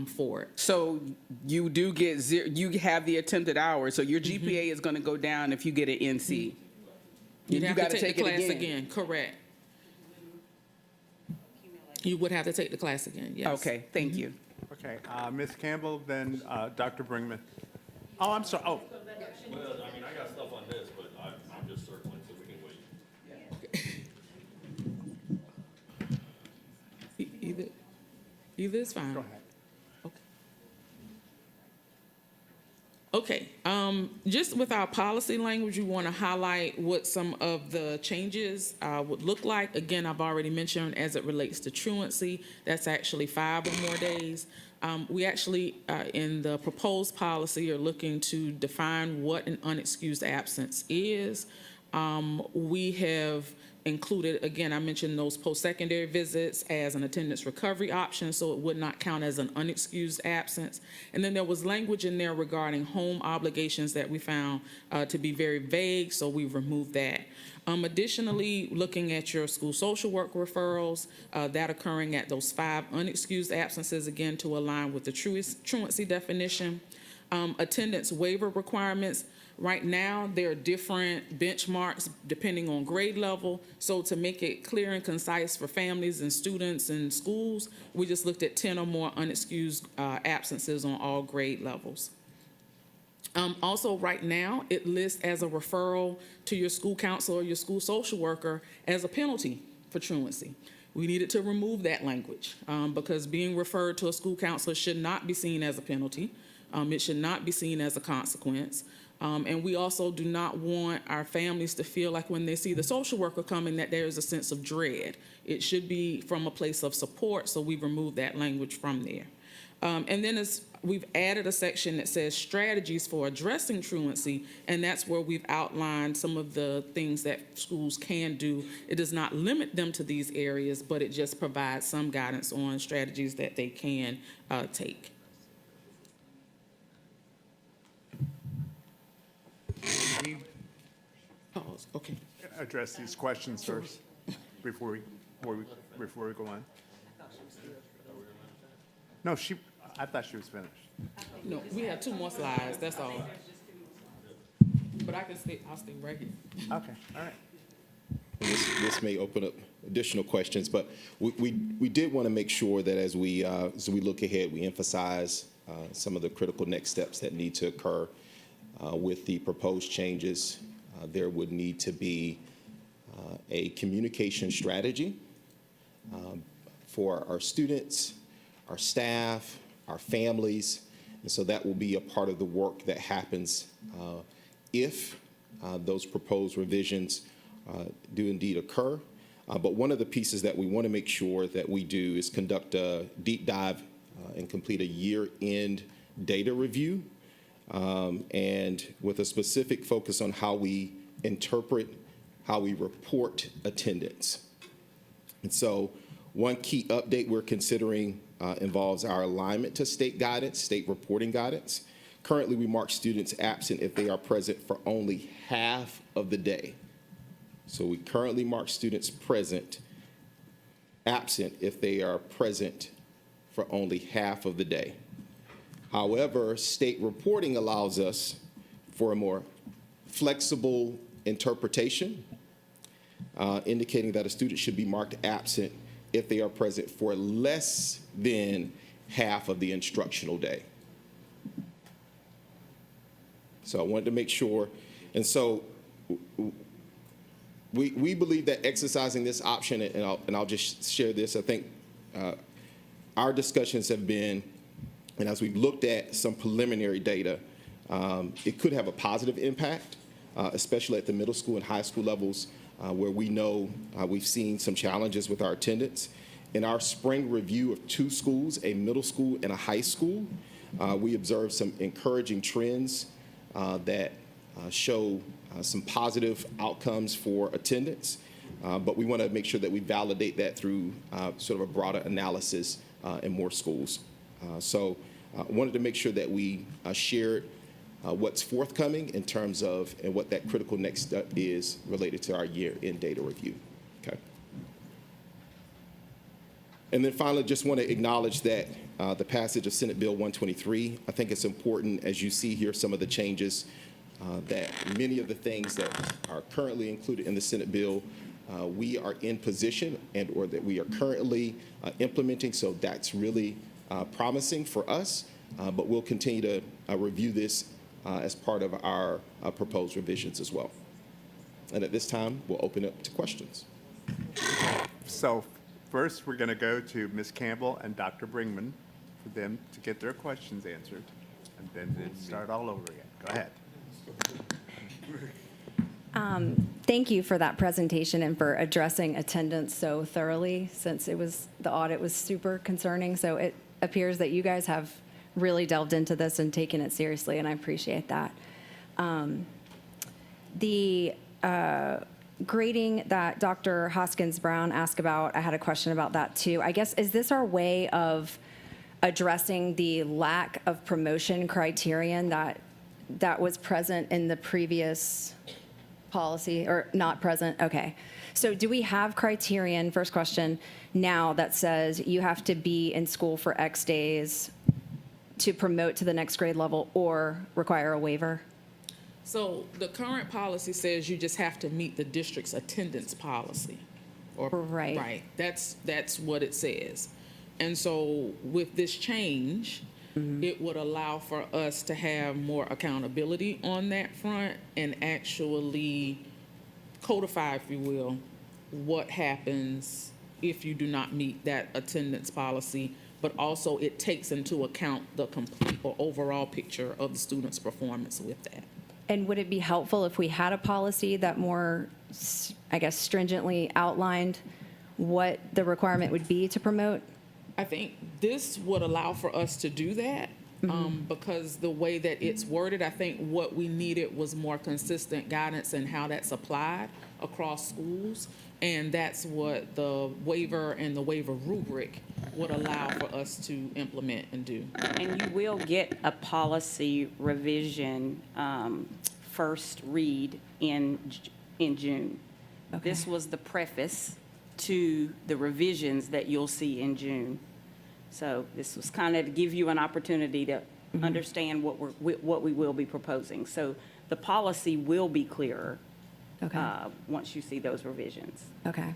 for it. So you do get zero, you have the attempted hours, so your GPA is going to go down if you get an NC. You'd have gotta to take the it class again, correct. You would have to take the class again, yes. Okay, thank you. Okay, Ms. Campbell, then Dr. Brinkman. Oh, I'm sorry. Oh. Well, I mean, I got stuff on this, but I'm just circling so we can wait. Either is fine. Go ahead. Okay, just with our policy language, we want to highlight what some of the changes would look like. Again, I've already mentioned as it relates to truancy, that's actually 5 or more days. We actually, in the proposed policy, are looking to define what an unexcused absence is. We have included, again, I mentioned those post-secondary visits as an attendance recovery option, so it would not count as an unexcused absence. And then there was language in there regarding home obligations that we found to be very vague, so we removed that. Additionally, looking at your school social work referrals, that occurring at those 5 unexcused absences, again, to align with the truancy definition. Attendance waiver requirements. Right now, there are different benchmarks depending on grade level. So to make it clear and concise for families and students and schools, we just looked at 10 or more unexcused absences on all grade levels. Also, right now, it lists as a referral to your school counselor or your school social worker as a penalty for truancy. We needed to remove that language because being referred to a school counselor should not be seen as a penalty. It should not be seen as a consequence. And we also do not want our families to feel like when they see the social worker coming that there is a sense of dread. It should be from a place of support, so we've removed that language from there. And then we've added a section that says strategies for addressing truancy, and that's where we've outlined some of the things that schools can do. It does not limit them to these areas, but it just provides some guidance on strategies that they can take. Pause. Okay. Address these questions first before we go on. No, I thought she was finished. No, we have 2 more slides, that's all. But I'll stay right here. Okay, all right. This may open up additional questions, but we did want to make sure that as we look ahead, we emphasize some of the critical next steps that need to occur with the proposed changes. There would need to be a communication strategy for our students, our staff, our families, and so that will be a part of the work that happens if those proposed revisions do indeed occur. But one of the pieces that we want to make sure that we do is conduct a deep dive and complete a year-end data review, and with a specific focus on how we interpret, how we report attendance. And so one key update we're considering involves our alignment to state guidance, state reporting guidance. Currently, we mark students absent if they are present for only half of the day. So we currently mark students absent if they are present for only half of the day. However, state reporting allows us for a more flexible interpretation, indicating that a student should be marked absent if they are present for less than half of the instructional day. So I wanted to make sure, and so we believe that exercising this option, and I'll just share this, I think our discussions have been, and as we've looked at some preliminary data, it could have a positive impact, especially at the middle school and high school levels, where we know we've seen some challenges with our attendance. In our spring review of 2 schools, a middle school and a high school, we observed some encouraging trends that show some positive outcomes for attendance, but we want to make sure that we validate that through sort of a broader analysis in more schools. So I wanted to make sure that we shared what's forthcoming in terms of and what that critical next step is related to our year-end data review. Okay. And then finally, just want to acknowledge that the passage of Senate Bill 123, I think it's important, as you see here, some of the changes that many of the things that are currently included in the Senate bill, we are in position and or that we are currently implementing. So that's really promising for us, but we'll continue to review this as part of our proposed revisions as well. And at this time, we'll open up to questions. So first, we're going to go to Ms. Campbell and Dr. Bringman for them to get their questions answered, and then we'll start all over again. Go ahead. Thank you for that presentation and for addressing attendance so thoroughly, since the audit was super concerning. So it appears that you guys have really delved into this and taken it seriously, and I appreciate that. The grading that Dr. Hoskins-Brown asked about, I had a question about that too. I guess, is this our way of addressing the lack of promotion criterion that was present in the previous policy, or not present? Okay. So do we have criterion, first question, now that says you have to be in school for X days to promote to the next grade level or require a waiver? So the current policy says you just have to meet the district's attendance policy. Right. Right. That's what it says. And so with this change, it would allow for us to have more accountability on that front and actually codify, if you will, what happens if you do not meet that attendance policy, but also it takes into account the complete or overall picture of the student's performance with that. And would it be helpful if we had a policy that more, I guess, stringently outlined what the requirement would be to promote? I think this would allow for us to do that because the way that it's worded, I think what we needed was more consistent guidance in how that's applied across schools. And that's what the waiver and the waiver rubric would allow for us to implement and do. And you will get a policy revision first read in June. Okay. This was the preface to the revisions that you'll see in June. So this was kind of to give you an opportunity to understand what we will be proposing. So the policy will be clearer once you see those revisions. Okay.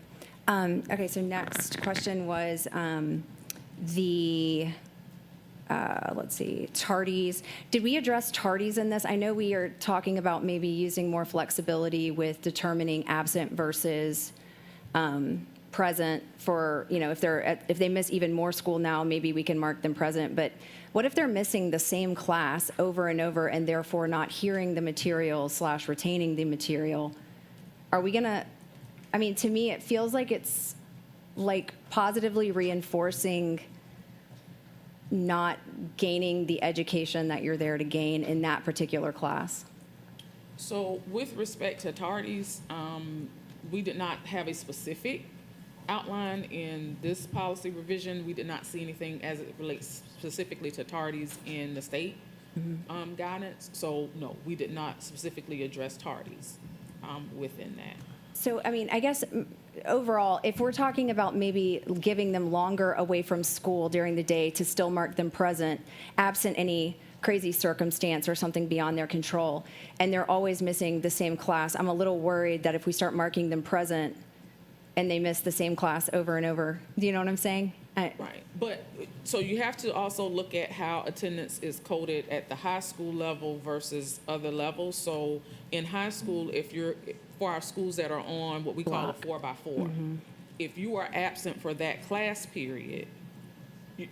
Okay, so next question was let's see, tardies. Did we address tardies in this? I know we are talking about maybe using more flexibility with determining absent versus present for, if they miss even more school now, maybe we can mark them present. But what if they're missing the same class over and over and therefore not hearing the material / retaining the material? Are we gonna, to me, it feels like it's like positively reinforcing not gaining the education that you're there to gain in that particular class. So with respect to tardies, we did not have a specific outline in this policy revision. We did not see anything as it relates specifically to tardies in the state guidance. So no, we did not specifically address tardies within that. So, I guess overall, if we're talking about maybe giving them longer away from school during the day to still mark them present, absent any crazy circumstance or something beyond their control, and they're always missing the same class, I'm a little worried that if we start marking them present and they miss the same class over and over, do you know what I'm saying? Right, but so you have to also look at how attendance is coded at the high school level versus other levels. So in high school, for our schools that are on what we call a 4x4, if you are absent for that class period,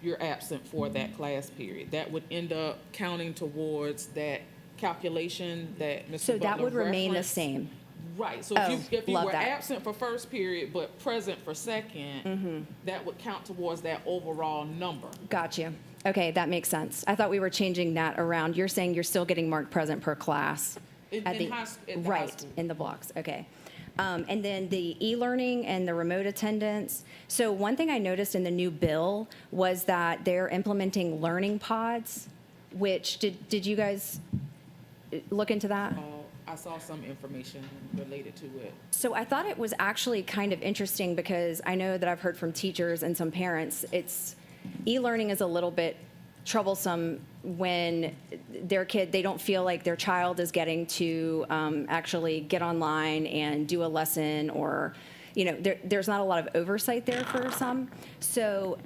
you're absent for that class period. That would end up counting towards that calculation that Mr. So Butler that would remain the referenced. same. Right, so if you were absent for first period but present for second, that would count towards that overall number. Got you. Okay, that makes sense. I thought we were changing that around. You're saying you're still getting marked present per class. In the high school. In the blocks, okay. And then the e-learning and the remote attendance. So one thing I noticed in the new bill was that they're implementing learning pods, which, did you guys look into that? I saw some information related to it. So I thought it was actually kind of interesting because I know that I've heard from teachers and some parents, e-learning is a little bit troublesome when they don't feel like their child is getting to actually get online and do a lesson, or, there's not a lot of oversight there for some. So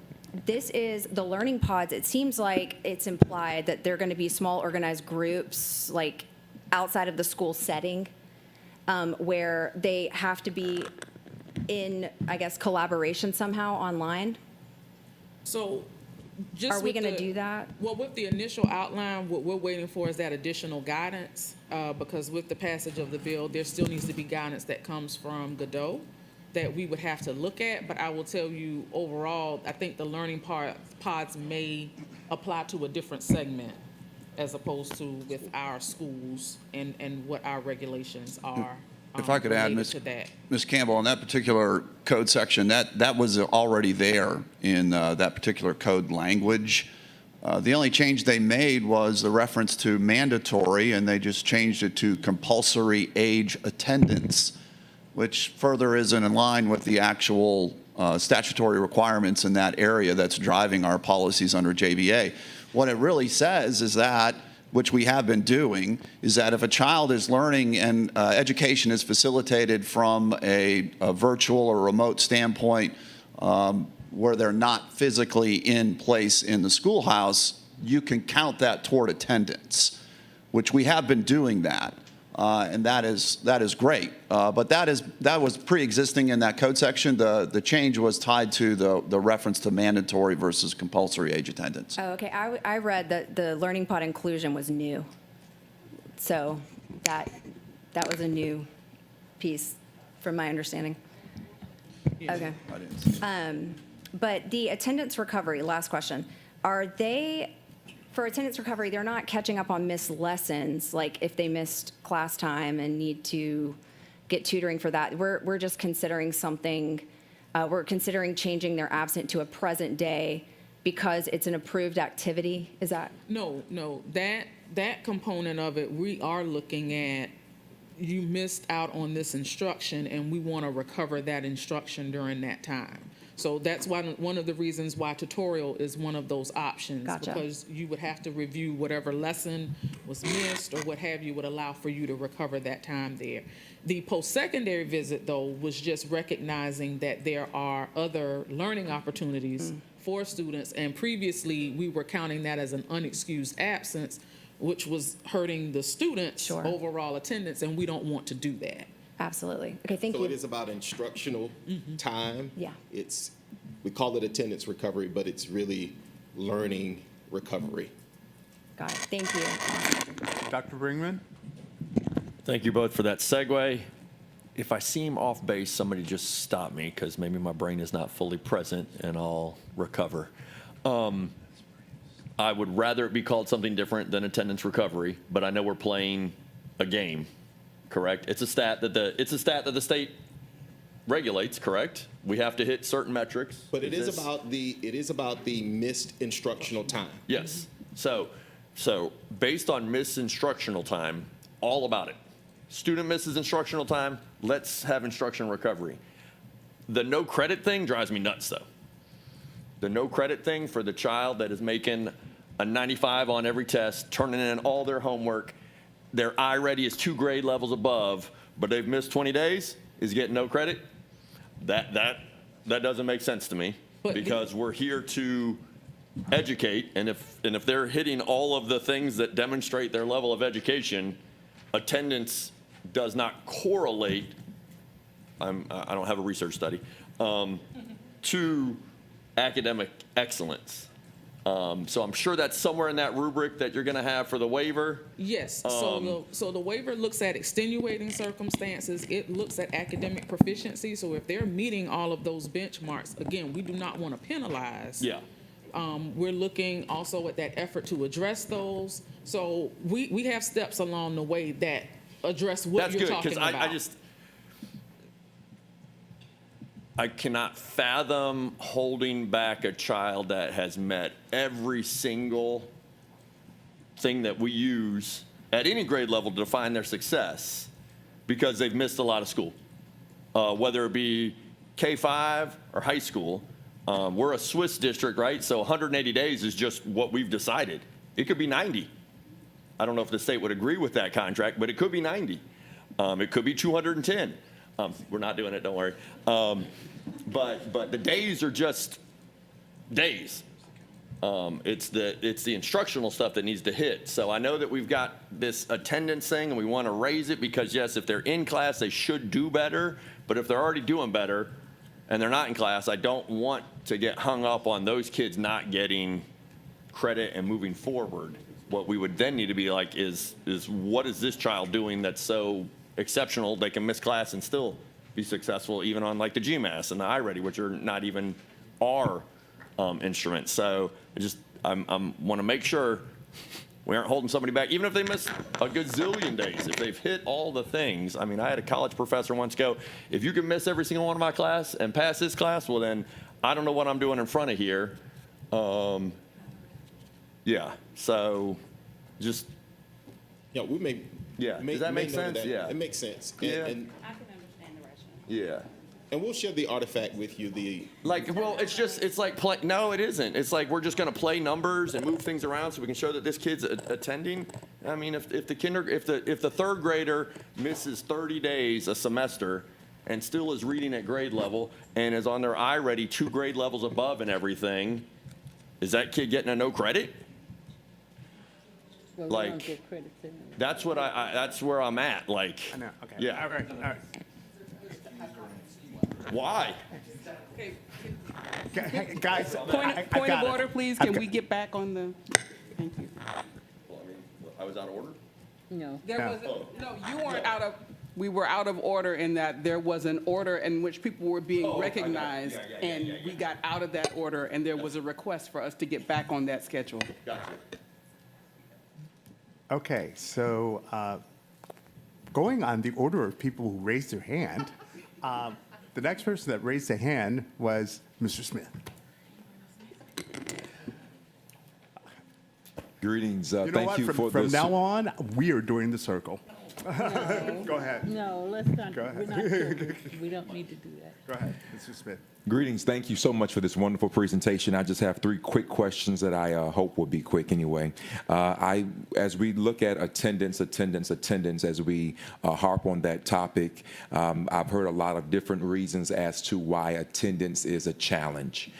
this is the learning pods. It seems like it's implied that they're going to be small organized groups, like outside of the school setting, where they have to be in, I guess, collaboration somehow online. So just are we going to do that? Well, with the initial outline, what we're waiting for is that additional guidance, because with the passage of the bill, there still needs to be guidance that comes from Godot that we would have to look at. But I will tell you, overall, I think the learning pods may apply to a different segment as opposed to with our schools and what our regulations are. If I could add, related Ms. Campbell, on that particular code section, that was already there in that particular code language. The only change they made was the reference to mandatory, and they just changed it to compulsory age attendance, which further isn't in line with the actual statutory requirements in that area that's driving our policies under JVA. What it really says is that, which we have been doing, is that if a child is learning and education is facilitated from a virtual or remote standpoint, where they're not physically in place in the schoolhouse, you can count that toward attendance, which we have been doing that. And that is great. But that was pre-existing in that code section. The change was tied to the reference to mandatory versus compulsory age attendance. Oh, okay. I read that the learning pod inclusion was new. So that was a new piece from my understanding. Okay. But the attendance recovery, last question, are they, for attendance recovery, they're not catching up on missed lessons, like if they missed class time and need to get tutoring for that. We're just considering something, we're considering changing their absent to a present day because it's an approved activity. Is that? No, that component of it, we are looking at, you missed out on this instruction and we want to recover that instruction during that time. So that's one of the reasons why tutorial is one of those options. Gotcha. Because you would have to review whatever lesson was missed or what have you would allow for you to recover that time there. The post-secondary visit, though, was just recognizing that there are other learning opportunities for students. And previously, we were counting that as an unexcused absence, which was hurting the students' overall attendance, and we don't want to do that. Absolutely. Okay, thank you. So it is about instructional time. Yeah. We call it attendance recovery, but it's really learning recovery. Got it. Thank you. Dr. Bringman? Thank you both for that segue. If I seem off base, somebody just stop me because maybe my brain is not fully present and I'll recover. I would rather it be called something different than attendance recovery, but I know we're playing a game, correct? It's a stat that the state regulates, correct? We have to hit certain metrics. But it is about the missed instructional time. Yes. So based on missed instructional time, all about it. Student misses instructional time, let's have instruction recovery. The no credit thing drives me nuts, though. The no credit thing for the child that is making a 95 on every test, turning in all their homework, their I-ready is 2 grade levels above, but they've missed 20 days, is getting no credit. That doesn't make sense to me, because we're here to educate, and if they're hitting all of the things that demonstrate their level of education, attendance does not correlate. I don't have a research study to academic excellence. So I'm sure that's somewhere in that rubric that you're going to have for the waiver. Yes, so the waiver looks at extenuating circumstances. It looks at academic proficiency. So if they're meeting all of those benchmarks, again, we do not want to penalize. Yeah. We're looking also at that effort to address those. So we have steps along the way that address what you're talking about. That's good, because I cannot fathom holding back a child that has met every single thing that we use at any grade level to define their success because they've missed a lot of school, whether it be K-5 or high school. We're a Swiss district, right? So 180 days is just what we've decided. It could be 90. I don't know if the state would agree with that contract, but it could be 90. It could be 210. We're not doing it, don't worry. But the days are just days. It's the instructional stuff that needs to hit. So I know that we've got this attendance thing and we want to raise it because, yes, if they're in class, they should do better. But if they're already doing better and they're not in class, I don't want to get hung up on those kids not getting credit and moving forward. What we would then need to be like is what is this child doing that's so exceptional they can miss class and still be successful even on like the GMAS and the I-ready, which are not even our instruments. So I want to make sure we aren't holding somebody back, even if they miss a gazillion days. If they've hit all the things. I mean, I had a college professor once go, if you can miss every single one of my class and pass this class, well then I don't know what I'm doing in front of here. Yeah, so just. Yeah, we may. Yeah, does that make sense? That. Yeah. It makes sense. Yeah. And I can understand the rationale. Yeah. And we'll share the artifact with you. Well, it's like play. No, it isn't. It's like we're just going to play numbers and move things around so we can show that this kid's attending. I mean, if the third grader misses 30 days a semester and still is reading at grade level and is on their iReady 2 grade levels above and everything, is that kid getting a no credit? Well, we don't get credits anyway. That's what that's where I'm at. Like, I know, okay. yeah. All right. Why? Okay, guys, Point of order, please. Can we get back on the? Thank you. Well, I mean, I was out of order. No. There was no. You weren't out of. We were out of order in that there was an order in which people were being recognized, and we got out of that order, and there was a request for us to get back on that schedule. Gotcha. Okay, so going on the order of people who raised their hand, the next person that raised a hand was Mr. Smith. Greetings. You know Thank what? you for From this. now on, we are doing the circle. No. Go ahead. No, let's not. Go ahead. We're not children. We don't need to do that. Go ahead, Mr. Smith. Greetings. Thank you so much for this wonderful presentation. I just have 3 quick questions that I hope will be quick anyway. As we look at attendance, as we harp on that topic, I've heard a lot of different reasons as to why attendance is a challenge.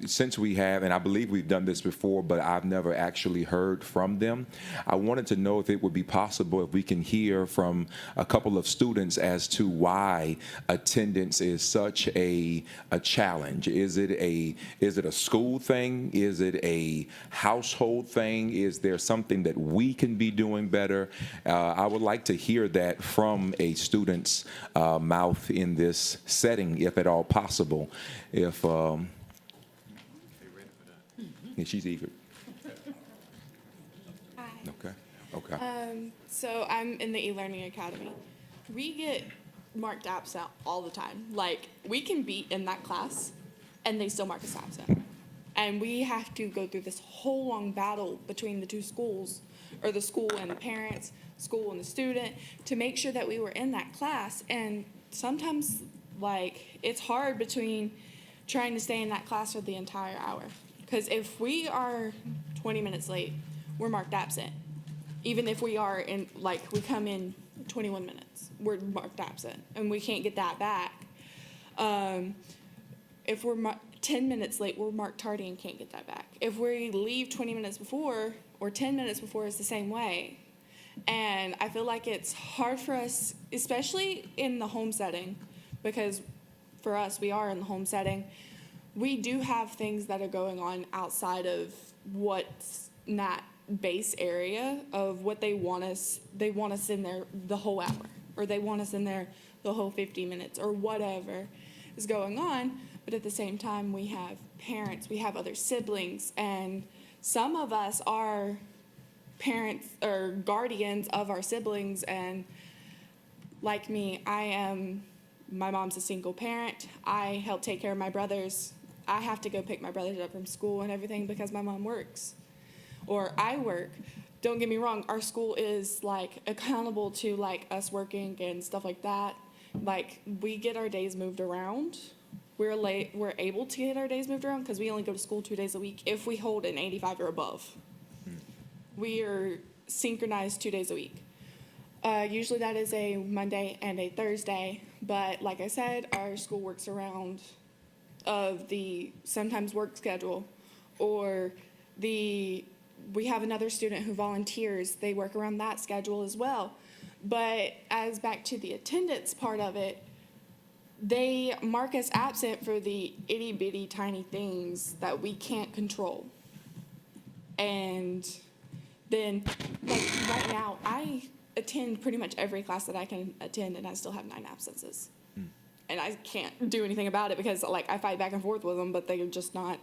Since we have, and I believe we've done this before, but I've never actually heard from them, I wanted to know if it would be possible if we can hear from a couple of students as to why attendance is such a challenge. Is it a school thing? Is it a household thing? Is there something that we can be doing better? I would like to hear that from a student's mouth in this setting, if at all possible. Yeah, she's eager. Hi. Okay. So I'm in the e-learning academy. We get marked absent all the time. Like, we can be in that class and they still mark us absent. And we have to go through this whole long battle between the 2 schools, or the school and the parents, school and the student, to make sure that we were in that class. And sometimes, like, it's hard between trying to stay in that class for the entire hour. Because if we are 20 minutes late, we're marked absent. Even if we are in, like, we come in 21 minutes, we're marked absent, and we can't get that back. If we're 10 minutes late, we're marked tardy and can't get that back. If we leave 20 minutes before or 10 minutes before, it's the same way. And I feel like it's hard for us, especially in the home setting, because for us, we are in the home setting. We do have things that are going on outside of what's not base area of what they want us in there the whole hour, or they want us in there the whole 50 minutes, or whatever is going on. But at the same time, we have parents, we have other siblings, and some of us are parents or guardians of our siblings. And like me, my mom's a single parent. I help take care of my brothers. I have to go pick my brothers up from school and everything because my mom works. Or I work. Don't get me wrong, our school is like accountable to like us working and stuff like that. Like, we get our days moved around. We're able to get our days moved around because we only go to school 2 days a week if we hold an 85 or above. We are synchronized 2 days a week. Usually that is a Monday and a Thursday, but like I said, our school works around of the sometimes work schedule, or we have another student who volunteers. They work around that schedule as well. But as back to the attendance part of it, they mark us absent for the itty bitty tiny things that we can't control. And then, like, right now, I attend pretty much every class that I can attend, and I still have 9 absences. And I can't do anything about it because, like, I fight back and forth with them, but they're just not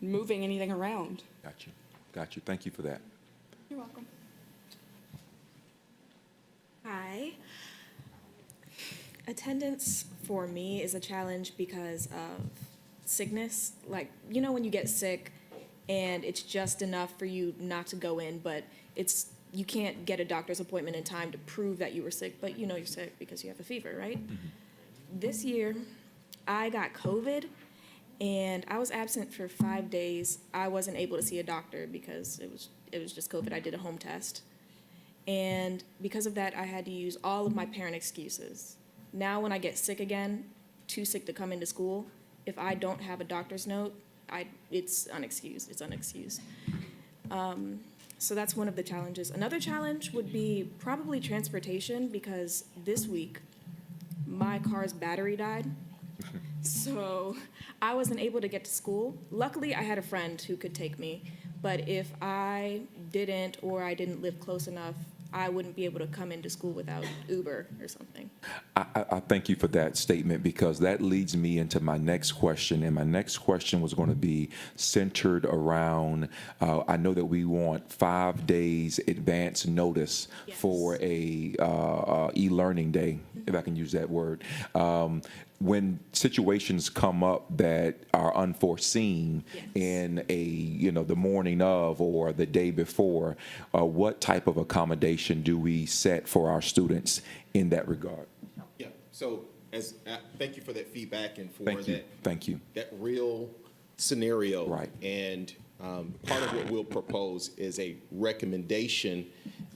moving anything around. Got you. Thank you for that. You're welcome. Hi. Attendance for me is a challenge because of sickness. Like, you know when you get sick and it's just enough for you not to go in, but you can't get a doctor's appointment in time to prove that you were sick, but you know you're sick because you have a fever, right? This year, I got COVID, and I was absent for 5 days. I wasn't able to see a doctor because it was just COVID. I did a home test. And because of that, I had to use all of my parent excuses. Now when I get sick again, too sick to come into school, if I don't have a doctor's note, it's unexcused. It's unexcused. So that's one of the challenges. Another challenge would be probably transportation, because this week my car's battery died. So I wasn't able to get to school. Luckily, I had a friend who could take me. But if I didn't, or I didn't live close enough, I wouldn't be able to come into school without Uber or something. I thank you for that statement, because that leads me into my next question. And my next question was going to be centered around, I know that we want 5 days advance notice for a e-learning day, if I can use that word. When situations come up that are unforeseen in the morning of or the day before, what type of accommodation do we set for our students in that regard? Yeah, so thank you for that feedback and for Thank you. that real scenario. Right. And part of what we'll propose is a recommendation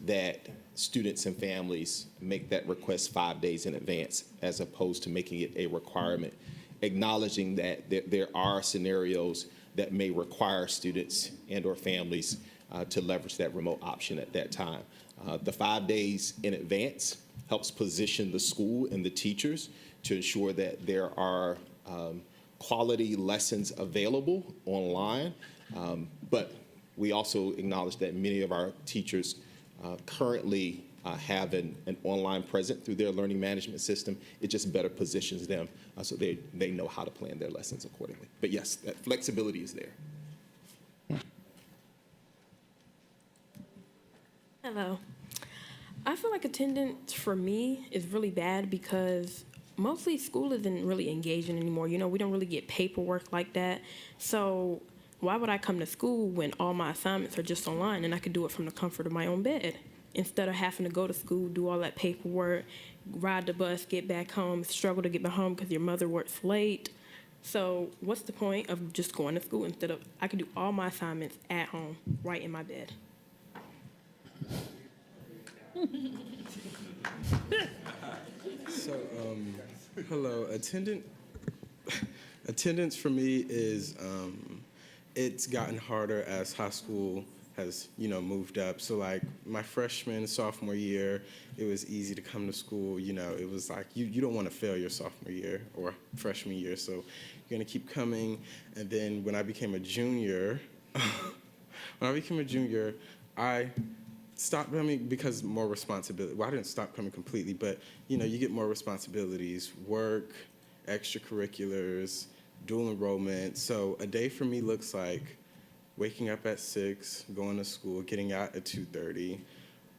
that students and families make that request 5 days in advance, as opposed to making it a requirement, acknowledging that there are scenarios that may require students and or families to leverage that remote option at that time. The 5 days in advance helps position the school and the teachers to ensure that there are quality lessons available online. But we also acknowledge that many of our teachers currently have an online presence through their learning management system. It just better positions them so they know how to plan their lessons accordingly. But yes, that flexibility is there. Hello. I feel like attendance for me is really bad because mostly school isn't really engaging anymore. We don't really get paperwork like that. So why would I come to school when all my assignments are just online and I could do it from the comfort of my own bed? Instead of having to go to school, do all that paperwork, ride the bus, get back home, struggle to get back home because your mother works late. So what's the point of just going to school instead of, I could do all my assignments at home, right in my bed? So, hello, attendance for me is, it's gotten harder as high school has, moved up. So like my freshman, sophomore year, it was easy to come to school. It was like, you don't want to fail your sophomore year or freshman year. So you're going to keep coming. And then when I became a junior, I stopped coming because more responsibility. Well, I didn't stop coming completely, but you get more responsibilities, work, extracurriculars, dual enrollment. So a day for me looks like waking up at 6, going to school, getting out at 2:30,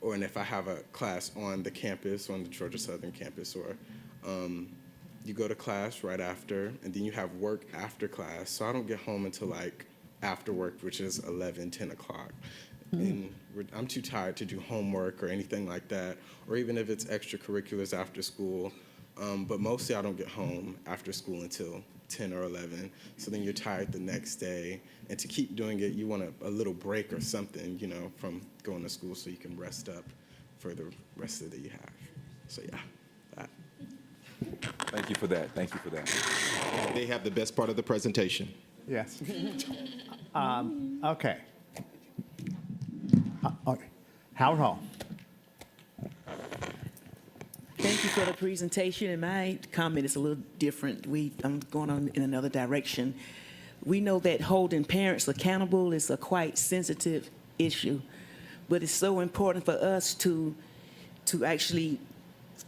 and if I have a class on the campus, on the Georgia Southern campus, or you go to class right after, and then you have work after class. So I don't get home until like after work, which is 11, 10 o'clock. And I'm too tired to do homework or anything like that, or even if it's extracurriculars after school. But mostly I don't get home after school until 10 or 11. So then you're tired the next day. And to keep doing it, you want a little break or something, from going to school so you can rest up for the rest of the day you have. So yeah, that. Thank you for that. Thank you for that. They have the best part of the presentation. Yes. Okay. Howard Hall. Thank you for the presentation, and my comment is a little different. I'm going on in another direction. We know that holding parents accountable is a quite sensitive issue, but it's so important for us to actually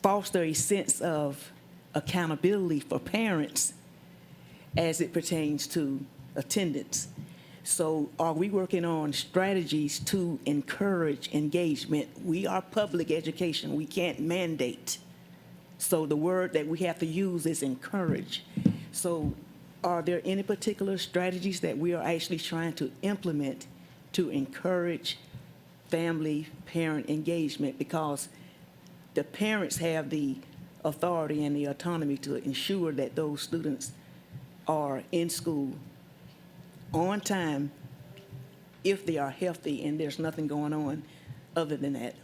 foster a sense of accountability for parents as it pertains to attendance. So are we working on strategies to encourage engagement? We are public education. We can't mandate. So the word that we have to use is encourage. So are there any particular strategies that we are actually trying to implement to encourage family-parent engagement? Because the parents have the authority and the autonomy to ensure that those students are in school on time if they are healthy and there's nothing going on other than that.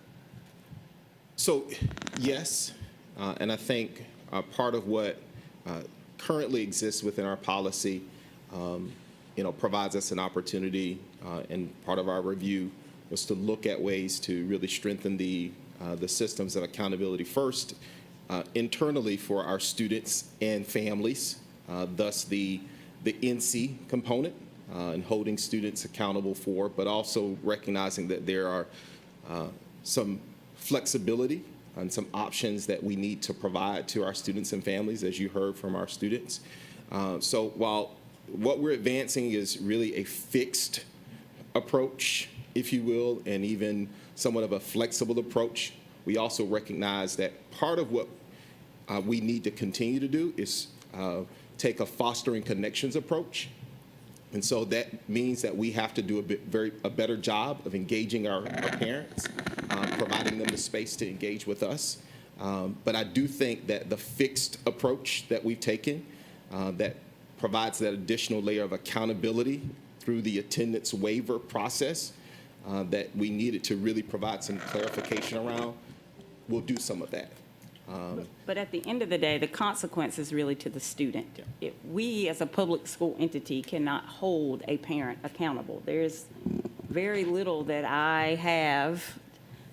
So, yes, and I think part of what currently exists within our policy, provides us an opportunity, and part of our review was to look at ways to really strengthen the systems of accountability first internally for our students and families, thus the NC component and holding students accountable for, but also recognizing that there are some flexibility and some options that we need to provide to our students and families, as you heard from our students. So while what we're advancing is really a fixed approach, if you will, and even somewhat of a flexible approach, we also recognize that part of what we need to continue to do is take a fostering connections approach. And so that means that we have to do a better job of engaging our parents, providing them the space to engage with us. But I do think that the fixed approach that we've taken that provides that additional layer of accountability through the attendance waiver process that we needed to really provide some clarification around, we'll do some of that. But at the end of the day, the consequence is really to the student. We, as a public school entity, cannot hold a parent accountable. There's very little that I have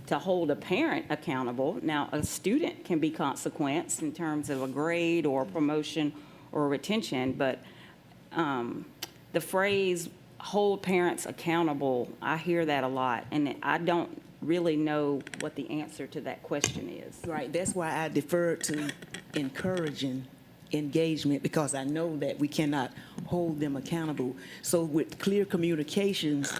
to hold a parent accountable. Now, a student can be consequenced in terms of a grade or a promotion or retention, but the phrase hold parents accountable, I hear that a lot, and I don't really know what the answer to that question is. Right, that's why I defer to encouraging engagement, because I know that we cannot hold them accountable. So with clear communications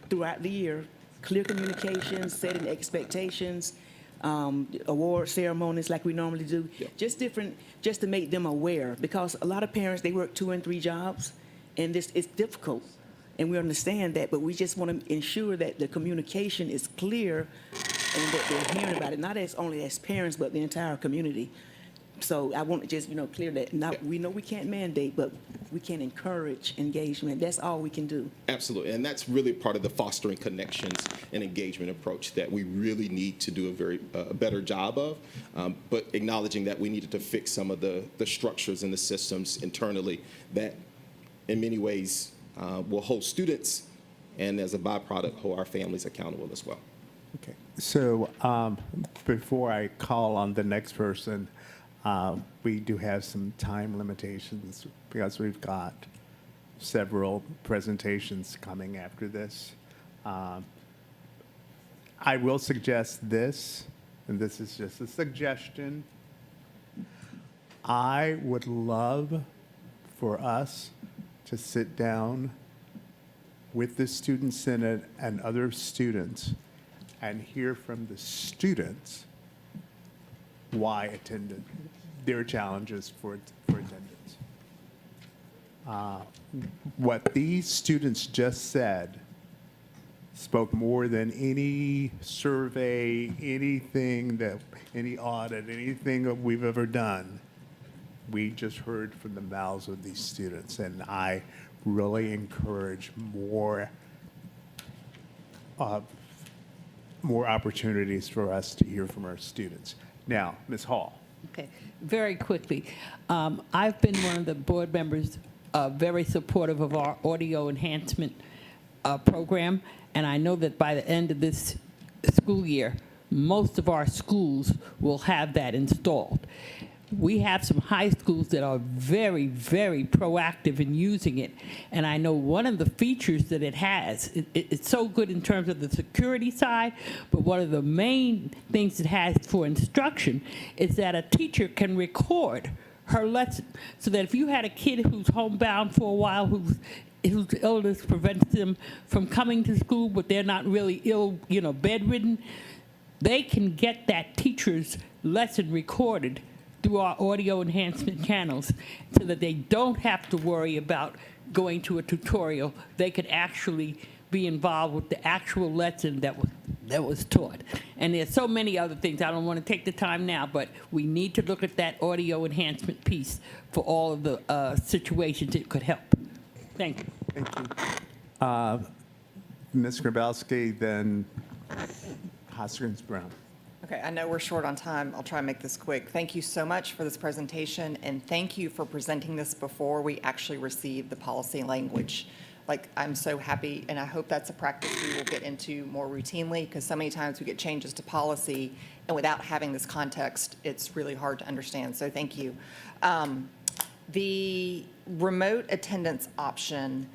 throughout the year, clear communications, setting expectations, award ceremonies like we normally do, just to make them aware, because a lot of parents, they work 2 and 3 jobs, and it's difficult. And we understand that, but we just want to ensure that the communication is clear and that they're hearing about it, not as only as parents, but the entire community. So I want to just, clear that. We know we can't mandate, but we can encourage engagement. That's all we can do. Absolutely, and that's really part of the fostering connections and engagement approach that we really need to do a better job of, but acknowledging that we needed to fix some of the structures and the systems internally that, in many ways, will hold students and, as a byproduct, hold our families accountable as well. Okay. So before I call on the next person, we do have some time limitations because we've got several presentations coming after this. I will suggest this, and this is just a suggestion. I would love for us to sit down with the Student Senate and other students and hear from the students why attended, their challenges for attendance. What these students just said spoke more than any survey, any audit, anything that we've ever done. We just heard from the mouths of these students, and I really encourage more opportunities for us to hear from our students. Now, Ms. Hall. Okay, very quickly. I've been one of the board members very supportive of our audio enhancement program, and I know that by the end of this school year, most of our schools will have that installed. We have some high schools that are very, very proactive in using it. And I know one of the features that it has, it's so good in terms of the security side, but one of the main things it has for instruction is that a teacher can record her lesson. So that if you had a kid who's homebound for a while, whose illness prevents them from coming to school, but they're not really ill, bedridden, they can get that teacher's lesson recorded through our audio enhancement channels so that they don't have to worry about going to a tutorial. They could actually be involved with the actual lesson that that was taught. And there's so many other things. I don't want to take the time now, but we need to look at that audio enhancement piece for all of the situations it could help. Thank you. Thank you. Ms. Grabowski, then Hoskins Brown. Okay, I know we're short on time. I'll try and make this quick. Thank you so much for this presentation, and thank you for presenting this before we actually received the policy language. Like, I'm so happy, and I hope that's a practice we will get into more routinely, because so many times we get changes to policy, and without having this context, it's really hard to understand, so thank you. The remote attendance option,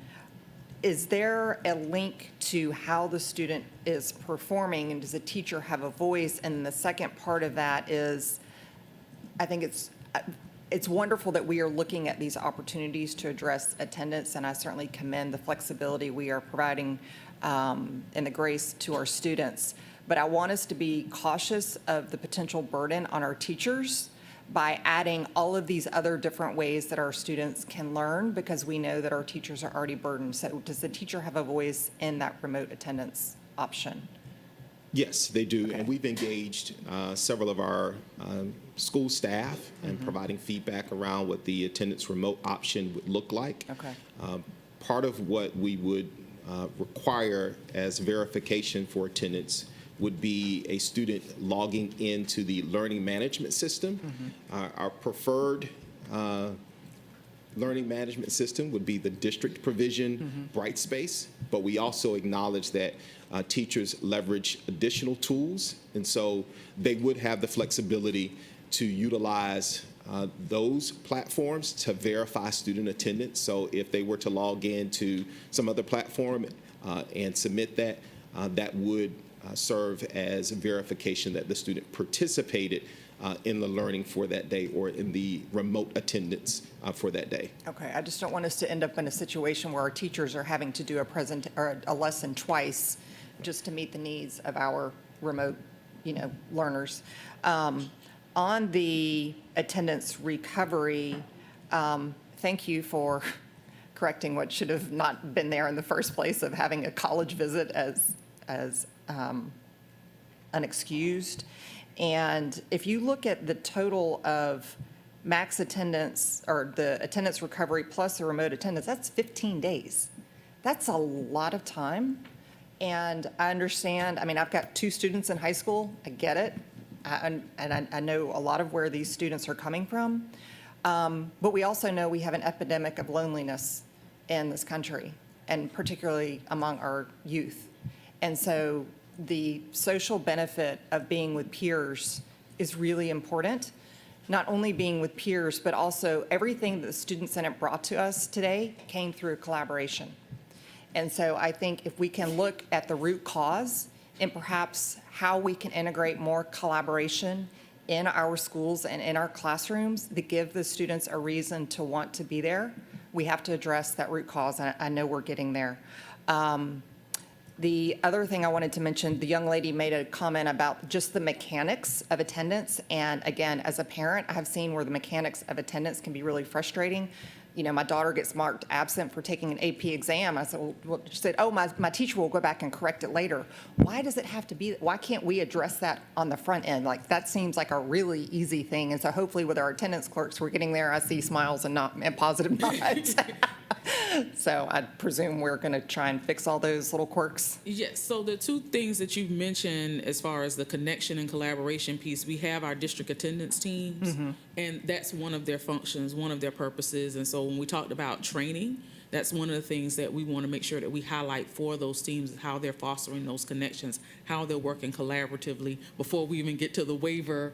is there a link to how the student is performing, and does the teacher have a voice? And the second part of that is, I think it's wonderful that we are looking at these opportunities to address attendance, and I certainly commend the flexibility we are providing and the grace to our students. But I want us to be cautious of the potential burden on our teachers by adding all of these other different ways that our students can learn, because we know that our teachers are already burdened. So does the teacher have a voice in that remote attendance option? Yes, they do. And we've engaged several of our school staff in providing feedback around what the attendance remote option would look like. Okay. Part of what we would require as verification for attendance would be a student logging into the learning management system. Our preferred learning management system would be the district provision Brightspace, but we also acknowledge that teachers leverage additional tools, and so they would have the flexibility to utilize those platforms to verify student attendance. So if they were to log in to some other platform and submit that, that would serve as verification that the student participated in the learning for that day or in the remote attendance for that day. Okay, I just don't want us to end up in a situation where our teachers are having to do a lesson twice just to meet the needs of our remote, learners. On the attendance recovery, thank you for correcting what should have not been there in the first place of having a college visit as unexcused. And if you look at the total of max attendance or the attendance recovery plus the remote attendance, that's 15 days. That's a lot of time. And I understand, I've got 2 students in high school. I get it. And I know a lot of where these students are coming from. But we also know we have an epidemic of loneliness in this country, and particularly among our youth. And so the social benefit of being with peers is really important. Not only being with peers, but also everything that the Student Senate brought to us today came through collaboration. And so I think if we can look at the root cause and perhaps how we can integrate more collaboration in our schools and in our classrooms that give the students a reason to want to be there, we have to address that root cause, and I know we're getting there. The other thing I wanted to mention, the young lady made a comment about just the mechanics of attendance. And again, as a parent, I have seen where the mechanics of attendance can be really frustrating. My daughter gets marked absent for taking an AP exam. I said, well, she said, oh, my teacher will go back and correct it later. Why does it have to be, why can't we address that on the front end? Like, that seems like a really easy thing. And so hopefully with our attendance clerks, we're getting there. I see smiles and positive nods. So I presume we're going to try and fix all those little quirks. Yes, so the 2 things that you've mentioned as far as the connection and collaboration piece, we have our district attendance teams, and that's one of their functions, one of their purposes. And so when we talked about training, that's one of the things that we want to make sure that we highlight for those teams, how they're fostering those connections, how they're working collaboratively before we even get to the waiver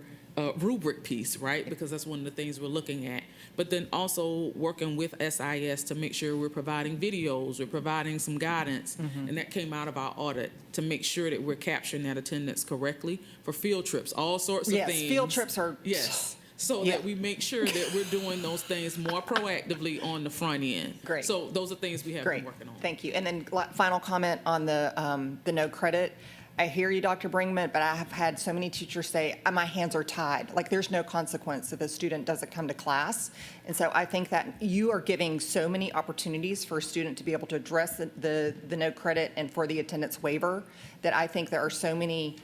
rubric piece, right? Because that's one of the things we're looking at. But then also working with SIS to make sure we're providing videos, we're providing some guidance, and that came out of our audit to make sure that we're capturing that attendance correctly for field trips, all sorts of things. Yes, field trips are... Yes. So that we make sure that we're doing those things more proactively on the front end. Great. So those are things we have been working on. Thank you. And then final comment on the no credit. I hear you, Dr. Bringman, but I have had so many teachers say, my hands are tied. Like, there's no consequence if a student doesn't come to class. And so I think that you are giving so many opportunities for a student to be able to address the no credit and for the attendance waiver, that I think there are so many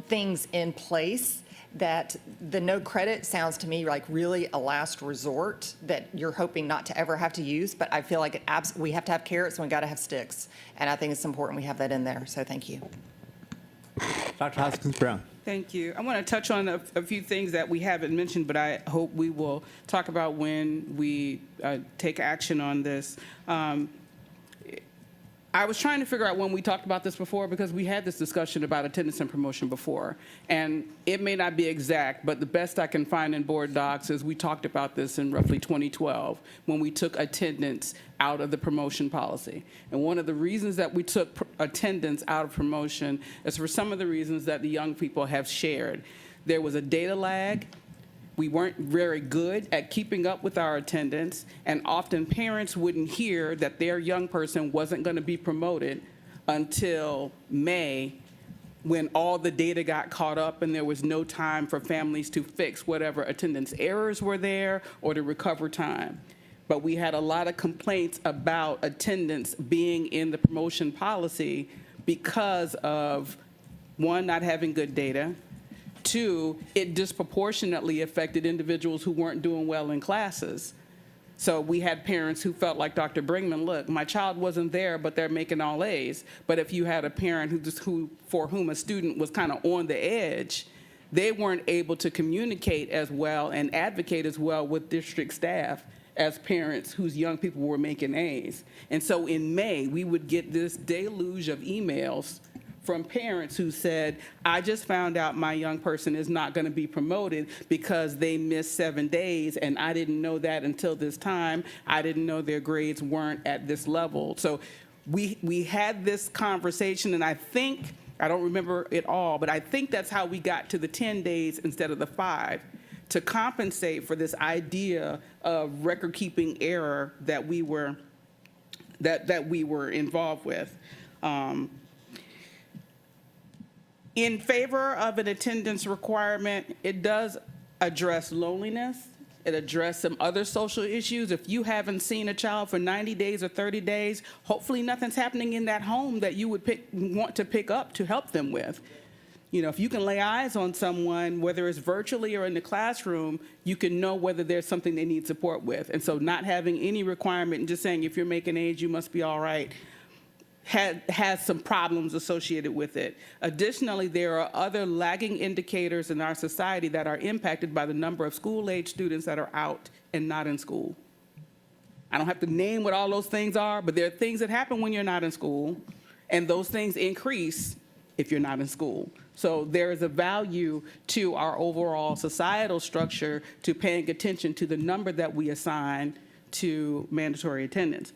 things in place that the no credit sounds to me like really a last resort that you're hoping not to ever have to use. But I feel like we have to have carrots and we got to have sticks. And I think it's important we have that in there. So thank you. Dr. Hoskins-Brown. Thank you. I want to touch on a few things that we haven't mentioned, but I hope we will talk about when we take action on this. I was trying to figure out when we talked about this before, because we had this discussion about attendance and promotion before. And it may not be exact, but the best I can find in board docs is we talked about this in roughly 2012 when we took attendance out of the promotion policy. And one of the reasons that we took attendance out of promotion is for some of the reasons that the young people have shared. There was a data lag. We weren't very good at keeping up with our attendance, and often parents wouldn't hear that their young person wasn't going to be promoted until May, when all the data got caught up and there was no time for families to fix whatever attendance errors were there or to recover time. But we had a lot of complaints about attendance being in the promotion policy because of, one, not having good data. Two, it disproportionately affected individuals who weren't doing well in classes. So we had parents who felt like Dr. Bringman, look, my child wasn't there, but they're making all A's. But if you had a parent for whom a student was kind of on the edge, they weren't able to communicate as well and advocate as well with district staff as parents whose young people were making A's. And so in May, we would get this deluge of emails from parents who said, I just found out my young person is not going to be promoted because they missed 7 days, and I didn't know that until this time. I didn't know their grades weren't at this level. So we had this conversation, and I think, I don't remember it all, but I think that's how we got to the 10 days instead of the 5, to compensate for this idea of record-keeping error that we were involved with. In favor of an attendance requirement, it does address loneliness. It addresses some other social issues. If you haven't seen a child for 90 days or 30 days, hopefully nothing's happening in that home that you would want to pick up to help them with. You know, if you can lay eyes on someone, whether it's virtually or in the classroom, you can know whether there's something they need support with. And so not having any requirement and just saying if you're making A's, you must be all right, has some problems associated with it. Additionally, there are other lagging indicators in our society that are impacted by the number of school-age students that are out and not in school. I don't have to name what all those things are, but there are things that happen when you're not in school, and those things increase if you're not in school. So there is a value to our overall societal structure to paying attention to the number that we assign to mandatory attendance.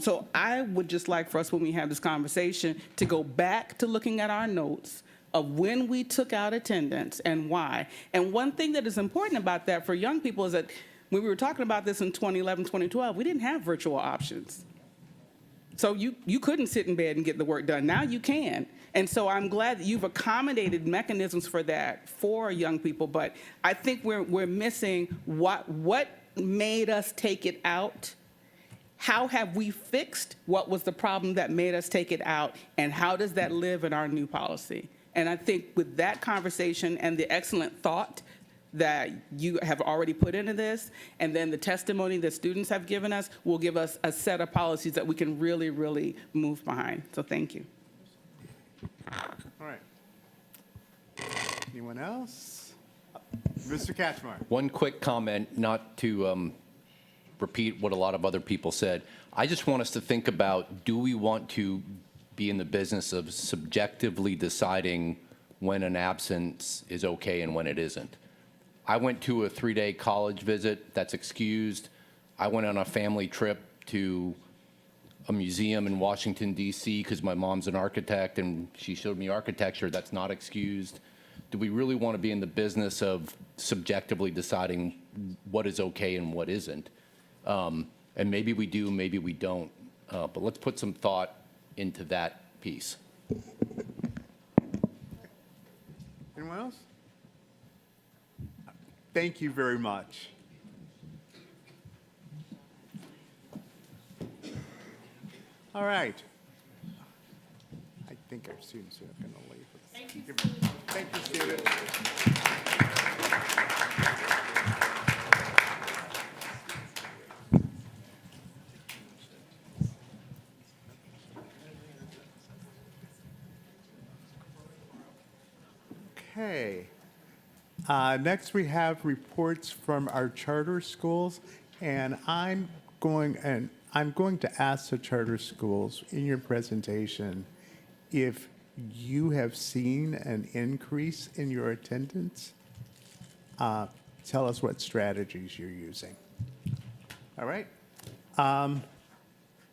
So I would just like for us, when we have this conversation, to go back to looking at our notes of when we took out attendance and why. And one thing that is important about that for young people is that when we were talking about this in 2011, 2012, we didn't have virtual options. So you couldn't sit in bed and get the work done. Now you can. And so I'm glad that you've accommodated mechanisms for that for young people. But I think we're missing what made us take it out. How have we fixed what was the problem that made us take it out, and how does that live in our new policy? And I think with that conversation and the excellent thought that you have already put into this, and then the testimony that students have given us, will give us a set of policies that we can really, really move behind. So thank you. All right. Anyone else? Mr. Kachmar. One quick comment, not to repeat what a lot of other people said. I just want us to think about, do we want to be in the business of subjectively deciding when an absence is okay and when it isn't? I went to a 3-day college visit, that's excused. I went on a family trip to a museum in Washington, D.C., because my mom's an architect and she showed me architecture, that's not excused. Do we really want to be in the business of subjectively deciding what is okay and what isn't? And maybe we do, maybe we don't. But let's put some thought into that piece. Thank you very much. All right. I think our students are going to leave us. Thank you. Thank you, students. Okay. Next, we have reports from our charter schools, and I'm going to ask the charter schools in your presentation if you have seen an increase in your attendance. Tell us what strategies you're using. All right.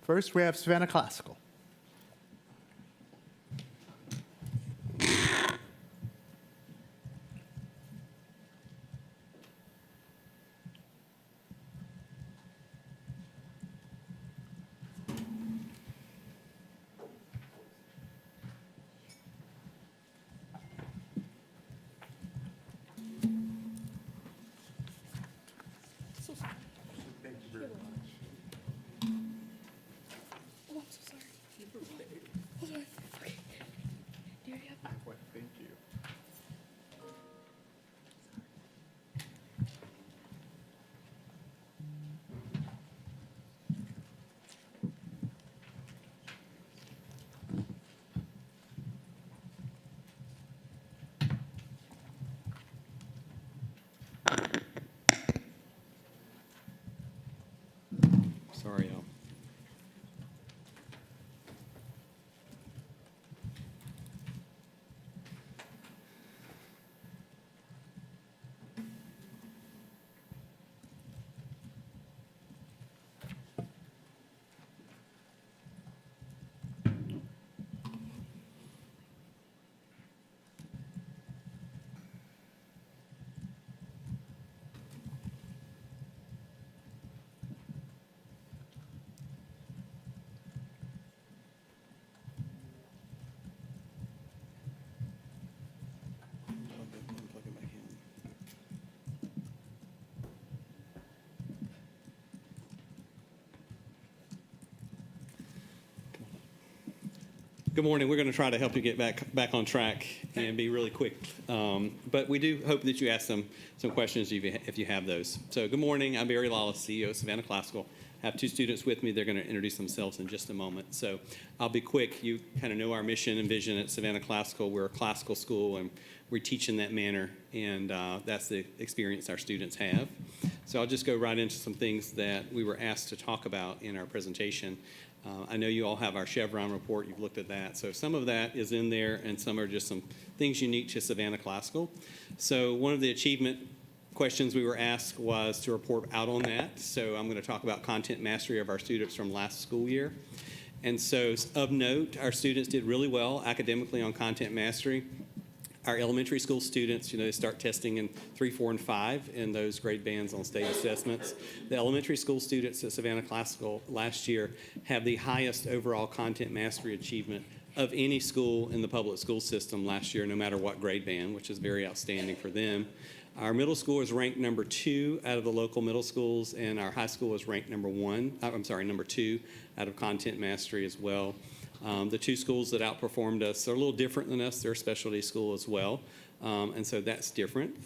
First, we have Savannah Classical. Thank you. Sorry, y'all. Good morning. We're going to try to help you get back on track and be really quick. But we do hope that you ask some questions if you have those. So good morning. I'm Barry Lawless, CEO of Savannah Classical. I have two students with me. They're going to introduce themselves in just a moment. So I'll be quick. You kind of know our mission and vision at Savannah Classical. We're a classical school, and we teach in that manner, and that's the experience our students have. So I'll just go right into some things that we were asked to talk about in our presentation. I know you all have our Chevron report. You've looked at that. So some of that is in there, and some are just some things unique to Savannah Classical. So one of the achievement questions we were asked was to report out on that. So I'm going to talk about content mastery of our students from last school year. And so of note, our students did really well academically on content mastery. Our elementary school students, they start testing in 3, 4, and 5 in those grade bands on state assessments. The elementary school students at Savannah Classical last year have the highest overall content mastery achievement of any school in the public school system last year, no matter what grade band, which is very outstanding for them. Our middle school is ranked number 2 out of the local middle schools, and our high school is ranked number 2 out of content mastery as well. The two schools that outperformed us are a little different than us. They're a specialty school as well, and so that's different.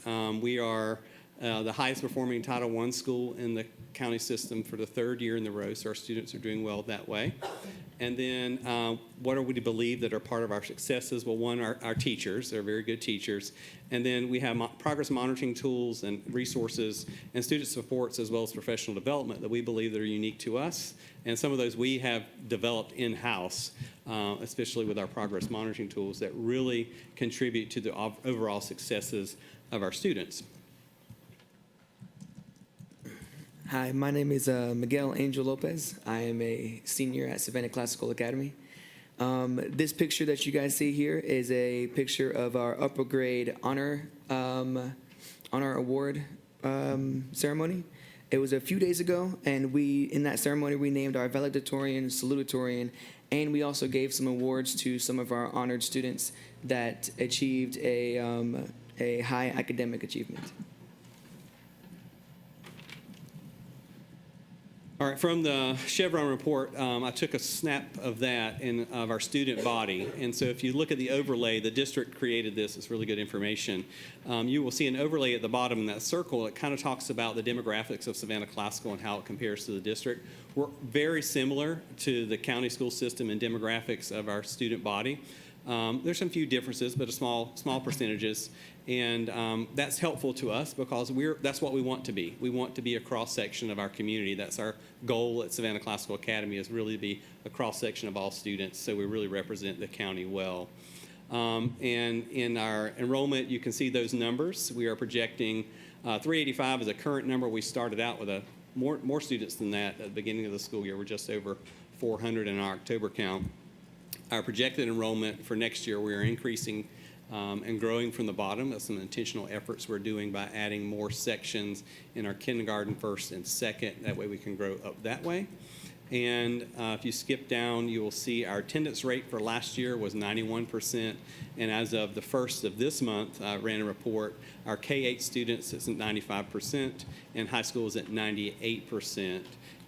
We are the highest performing Title I school in the county system for the 3rd year in a row, so our students are doing well that way. And then what are we to believe that are part of our successes? Well, one, our teachers. They're very good teachers. And then we have progress monitoring tools and resources and student supports as well as professional development that we believe that are unique to us. And some of those we have developed in-house, especially with our progress monitoring tools that really contribute to the overall successes of our students. Hi, my name is Miguel Angel Lopez. I am a senior at Savannah Classical Academy. This picture that you guys see here is a picture of our upper grade honor award ceremony. It was a few days ago, and in that ceremony, we named our valedictorian, salutatorian, and we also gave some awards to some of our honored students that achieved a high academic achievement. All right, from the Chevron report, I took a snap of that of our student body. And so if you look at the overlay, the district created this. It's really good information. You will see an overlay at the bottom in that circle. It kind of talks about the demographics of Savannah Classical and how it compares to the district. We're very similar to the county school system and demographics of our student body. There's some few differences, but small percentages. And that's helpful to us because that's what we want to be. We want to be a cross-section of our community. That's our goal at Savannah Classical Academy, is really to be a cross-section of all students, so we really represent the county well. And in our enrollment, you can see those numbers. We are projecting 385 is a current number. We started out with more students than that at the beginning of the school year. We're just over 400 in our October count. Our projected enrollment for next year, we are increasing and growing from the bottom. That's some intentional efforts we're doing by adding more sections in our kindergarten, first and second. That way we can grow up that way. And if you skip down, you will see our attendance rate for last year was 91%. And as of the first of this month, I ran a report. Our K-8 students is at 95%, and high school is at 98%.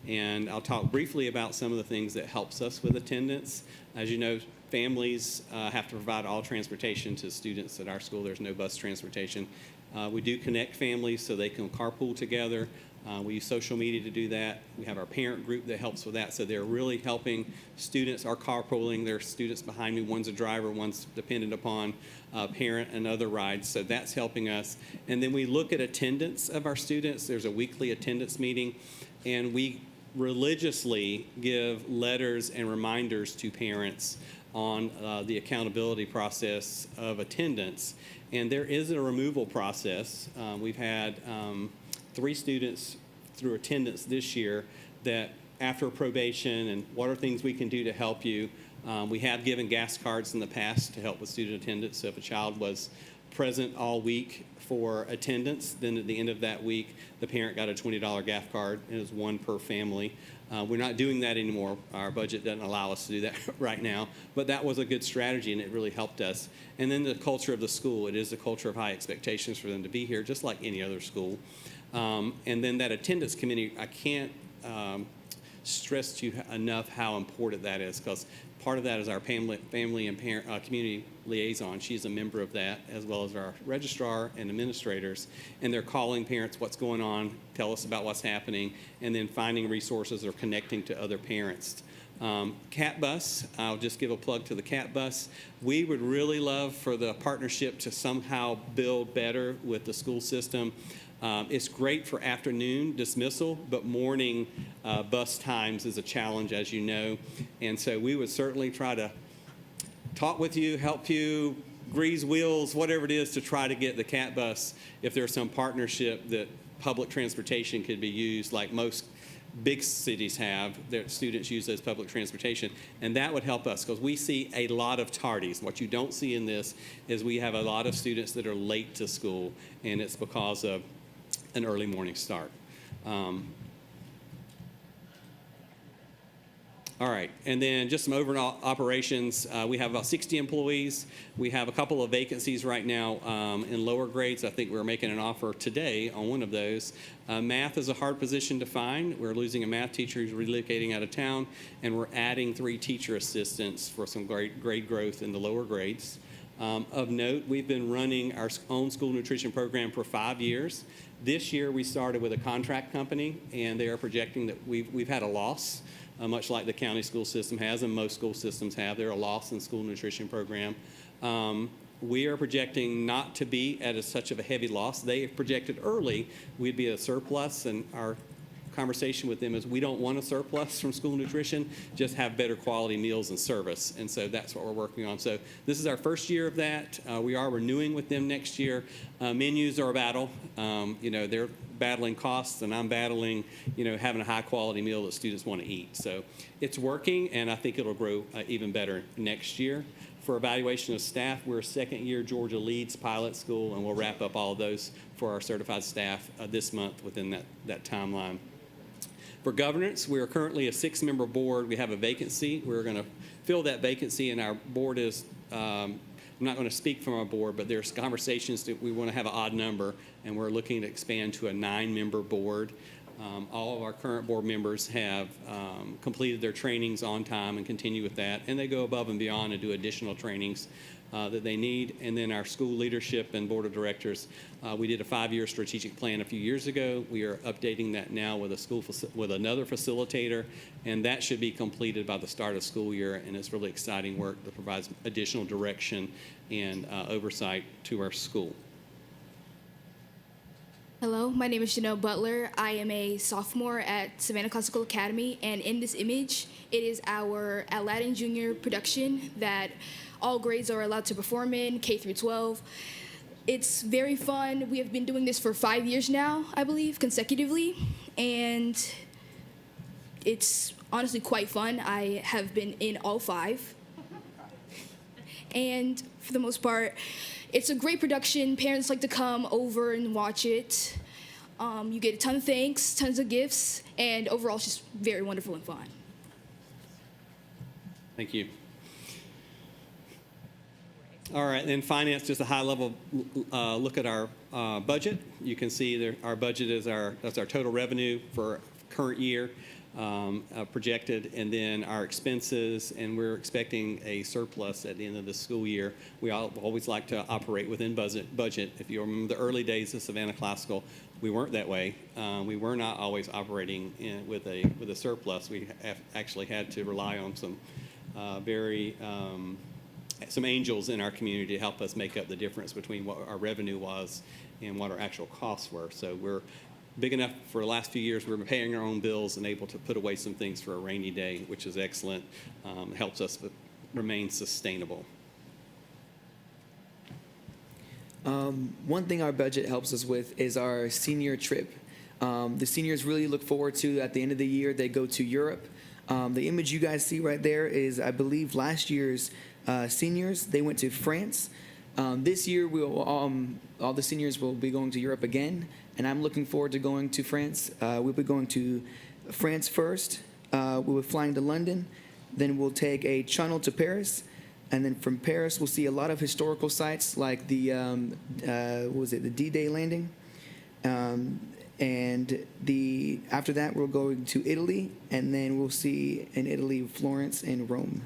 And I'll talk briefly about some of the things that helps us with attendance. As you know, families have to provide all transportation to students at our school. There's no bus transportation. We do connect families so they can carpool together. We use social media to do that. We have our parent group that helps with that. So they're really helping students. Our carpooling, there are students behind me. One's a driver, one's dependent upon a parent and other rides. So that's helping us. And then we look at attendance of our students. There's a weekly attendance meeting, and we religiously give letters and reminders to parents on the accountability process of attendance. And there is a removal process. We've had 3 students through attendance this year that after probation and what are things we can do to help you. We have given gas cards in the past to help with student attendance. So if a child was present all week for attendance, then at the end of that week, the parent got a $20 gas card, and it was one per family. We're not doing that anymore. Our budget doesn't allow us to do that right now, but that was a good strategy, and it really helped us. And then the culture of the school. It is a culture of high expectations for them to be here, just like any other school. And then that attendance committee, I can't stress to you enough how important that is, because part of that is our family and parent community liaison. She's a member of that, as well as our registrar and administrators. And they're calling parents what's going on, tell us about what's happening, and then finding resources or connecting to other parents. Cat Bus, I'll just give a plug to the Cat Bus. We would really love for the partnership to somehow build better with the school system. It's great for afternoon dismissal, but morning bus times is a challenge, as you know. And so we would certainly try to talk with you, help you, grease wheels, whatever it is, to try to get the Cat Bus, if there's some partnership that public transportation could be used, like most big cities have, their students use as public transportation, and that would help us, because we see a lot of tardies. What you don't see in this is we have a lot of students that are late to school, and it's because of an early morning start. All right, and then just some overall operations. We have about 60 employees. We have a couple of vacancies right now in lower grades. I think we're making an offer today on one of those. Math is a hard position to find. We're losing a math teacher who's relocating out of town, and we're adding 3 teacher assistants for some great grade growth in the lower grades. Of note, we've been running our own school nutrition program for 5 years. This year, we started with a contract company, and they are projecting that we've had a loss. Much like the county school system has, and most school systems have. They're a loss in school nutrition program. We are projecting not to be at such of a heavy loss. They have projected early we'd be at a surplus, and our conversation with them is we don't want a surplus from school nutrition, just have better quality meals and service. And so that's what we're working on. So this is our first year of that. We are renewing with them next year. Menus are a battle. They're battling costs, and I'm battling, having a high quality meal that students want to eat. So it's working, and I think it'll grow even better next year. For evaluation of staff, we're a second-year Georgia Leads pilot school, and we'll wrap up all of those for our certified staff this month within that timeline. For governance, we are currently a 6-member board. We have a vacancy. We're going to fill that vacancy, and our board is I'm not going to speak from our board, but there's conversations that we want to have an odd number, and we're looking to expand to a 9-member board. All of our current board members have completed their trainings on time and continue with that, and they go above and beyond and do additional trainings that they need. And then our school leadership and board of directors, we did a 5-year strategic plan a few years ago. We are updating that now with with another facilitator, and that should be completed by the start of school year. And it's really exciting work that provides additional direction and oversight to our school. Hello, my name is Janelle Butler. I am a sophomore at Savannah Classical Academy, and in this image, it is our Aladdin Junior production that all grades are allowed to perform in, K through 12. It's very fun. We have been doing this for 5 years now, I believe, consecutively, and it's honestly quite fun. I have been in all 5. And for the most part, it's a great production. Parents like to come over and watch it. You get a ton of thanks, tons of gifts, and overall it's just very wonderful and fun. Thank you. All right, and finance, just a high-level look at our budget. You can see there, our budget is that's our total revenue for current year. Projected, and then our expenses, and we're expecting a surplus at the end of the school year. We always like to operate within budget. If you remember the early days of Savannah Classical, we weren't that way. We were not always operating with a surplus. We actually had to rely on some some angels in our community to help us make up the difference between what our revenue was and what our actual costs were. So we're big enough for the last few years. We're paying our own bills and able to put away some things for a rainy day, which is excellent. It helps us remain sustainable. One thing our budget helps us with is our senior trip. The seniors really look forward to, at the end of the year, they go to Europe. The image you guys see right there is, I believe, last year's seniors. They went to France. This year, all the seniors will be going to Europe again, and I'm looking forward to going to France. We'll be going to France first. We'll be flying to London. Then we'll take a channel to Paris, and then from Paris, we'll see a lot of historical sites like the the D-Day landing. And after that, we're going to Italy, and then we'll see in Italy, Florence and Rome.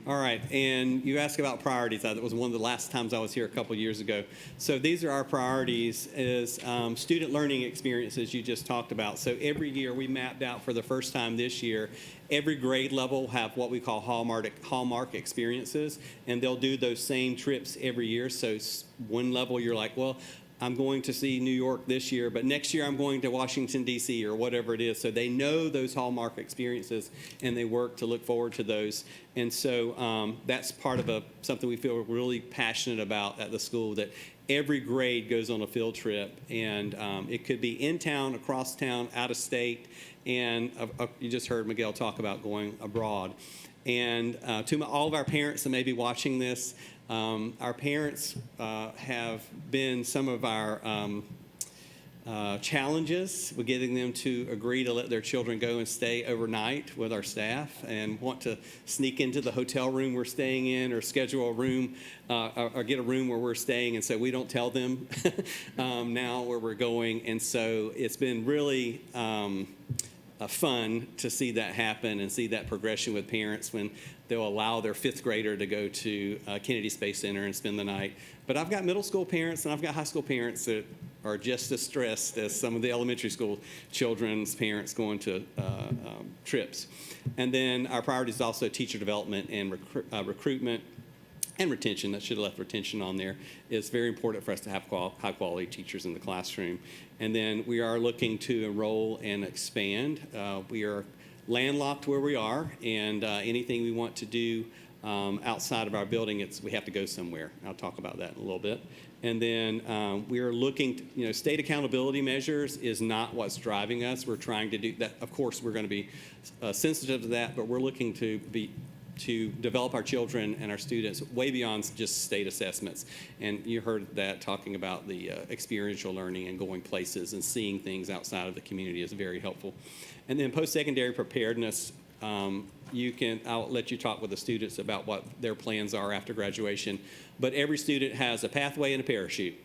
All right, and you asked about priorities. That was one of the last times I was here a couple years ago. So these are our priorities is student learning experiences you just talked about. So every year we mapped out for the first time this year, every grade level have what we call hallmark experiences, and they'll do those same trips every year. So one level you're like, well, I'm going to see New York this year, but next year I'm going to Washington, D.C. or whatever it is. So they know those hallmark experiences, and they work to look forward to those. And so that's part of something we feel really passionate about at the school, that every grade goes on a field trip. And it could be in town, across town, out of state. And you just heard Miguel talk about going abroad. And to all of our parents that may be watching this, our parents have been some of our challenges with getting them to agree to let their children go and stay overnight with our staff and want to sneak into the hotel room we're staying in or schedule a room or get a room where we're staying. And so we don't tell them now where we're going. And so it's been really fun to see that happen and see that progression with parents when they'll allow their 5th grader to go to Kennedy Space Center and spend the night. But I've got middle school parents and I've got high school parents that are just as stressed as some of the elementary school children's parents going to trips. And then our priority is also teacher development and recruitment and retention. That should have left retention on there. It's very important for us to have high quality teachers in the classroom. And then we are looking to enroll and expand. We are landlocked where we are, and anything we want to do outside of our building, we have to go somewhere. I'll talk about that in a little bit. And then we are looking, state accountability measures is not what's driving us. We're trying to do that. Of course, we're going to be sensitive to that, but we're looking to develop our children and our students way beyond just state assessments. And you heard that talking about the experiential learning and going places and seeing things outside of the community is very helpful. And then post-secondary preparedness, I'll let you talk with the students about what their plans are after graduation, but every student has a pathway and a parachute.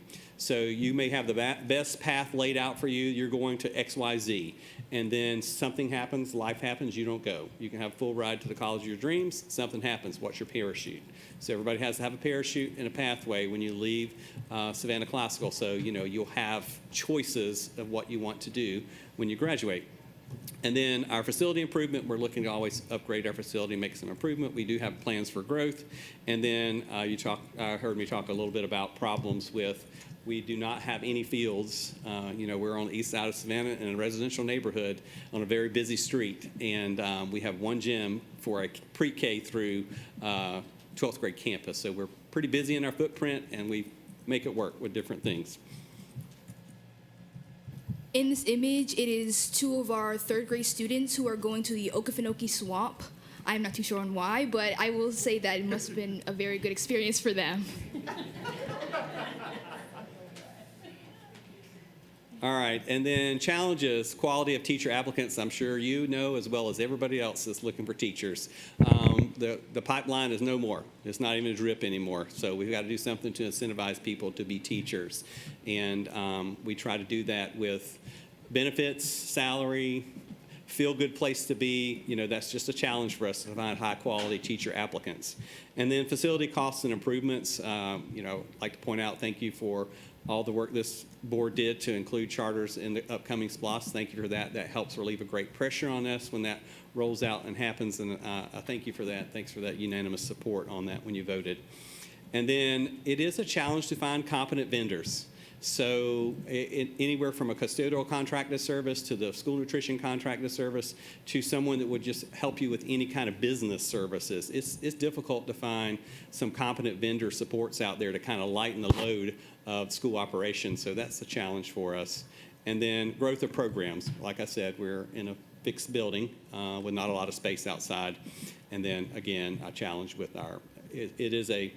So you may have the best path laid out for you. You're going to X, Y, Z. And then something happens, life happens, you don't go. You can have a full ride to the college of your dreams. Something happens. What's your parachute? So everybody has to have a parachute and a pathway when you leave Savannah Classical. So, you'll have choices of what you want to do when you graduate. And then our facility improvement, we're looking to always upgrade our facility, make some improvement. We do have plans for growth. And then heard me talk a little bit about problems with, we do not have any fields. We're on the east side of Savannah in a residential neighborhood on a very busy street. And we have one gym for a pre-K through 12th grade campus. So we're pretty busy in our footprint, and we make it work with different things. In this image, it is two of our third grade students who are going to the Okefenokee Swamp. I'm not too sure on why, but I will say that it must have been a very good experience for them. All right, and then challenges, quality of teacher applicants. I'm sure you know as well as everybody else that's looking for teachers. The pipeline is no more. It's not even a drip anymore. So we've got to do something to incentivize people to be teachers. And we try to do that with benefits, salary, feel-good place to be. That's just a challenge for us to find high-quality teacher applicants. And then facility costs and improvements. I'd like to point out, thank you for all the work this board did to include charters in the upcoming SPLOST. Thank you for that. That helps relieve a great pressure on us when that rolls out and happens, and I thank you for that. Thanks for that unanimous support on that when you voted. And then it is a challenge to find competent vendors. So anywhere from a custodial contracted service to the school nutrition contracted service to someone that would just help you with any kind of business services. It's difficult to find some competent vendor supports out there to kind of lighten the load of school operations. So that's a challenge for us. And then growth of programs. Like I said, we're in a fixed building with not a lot of space outside. And then again, a challenge with it is a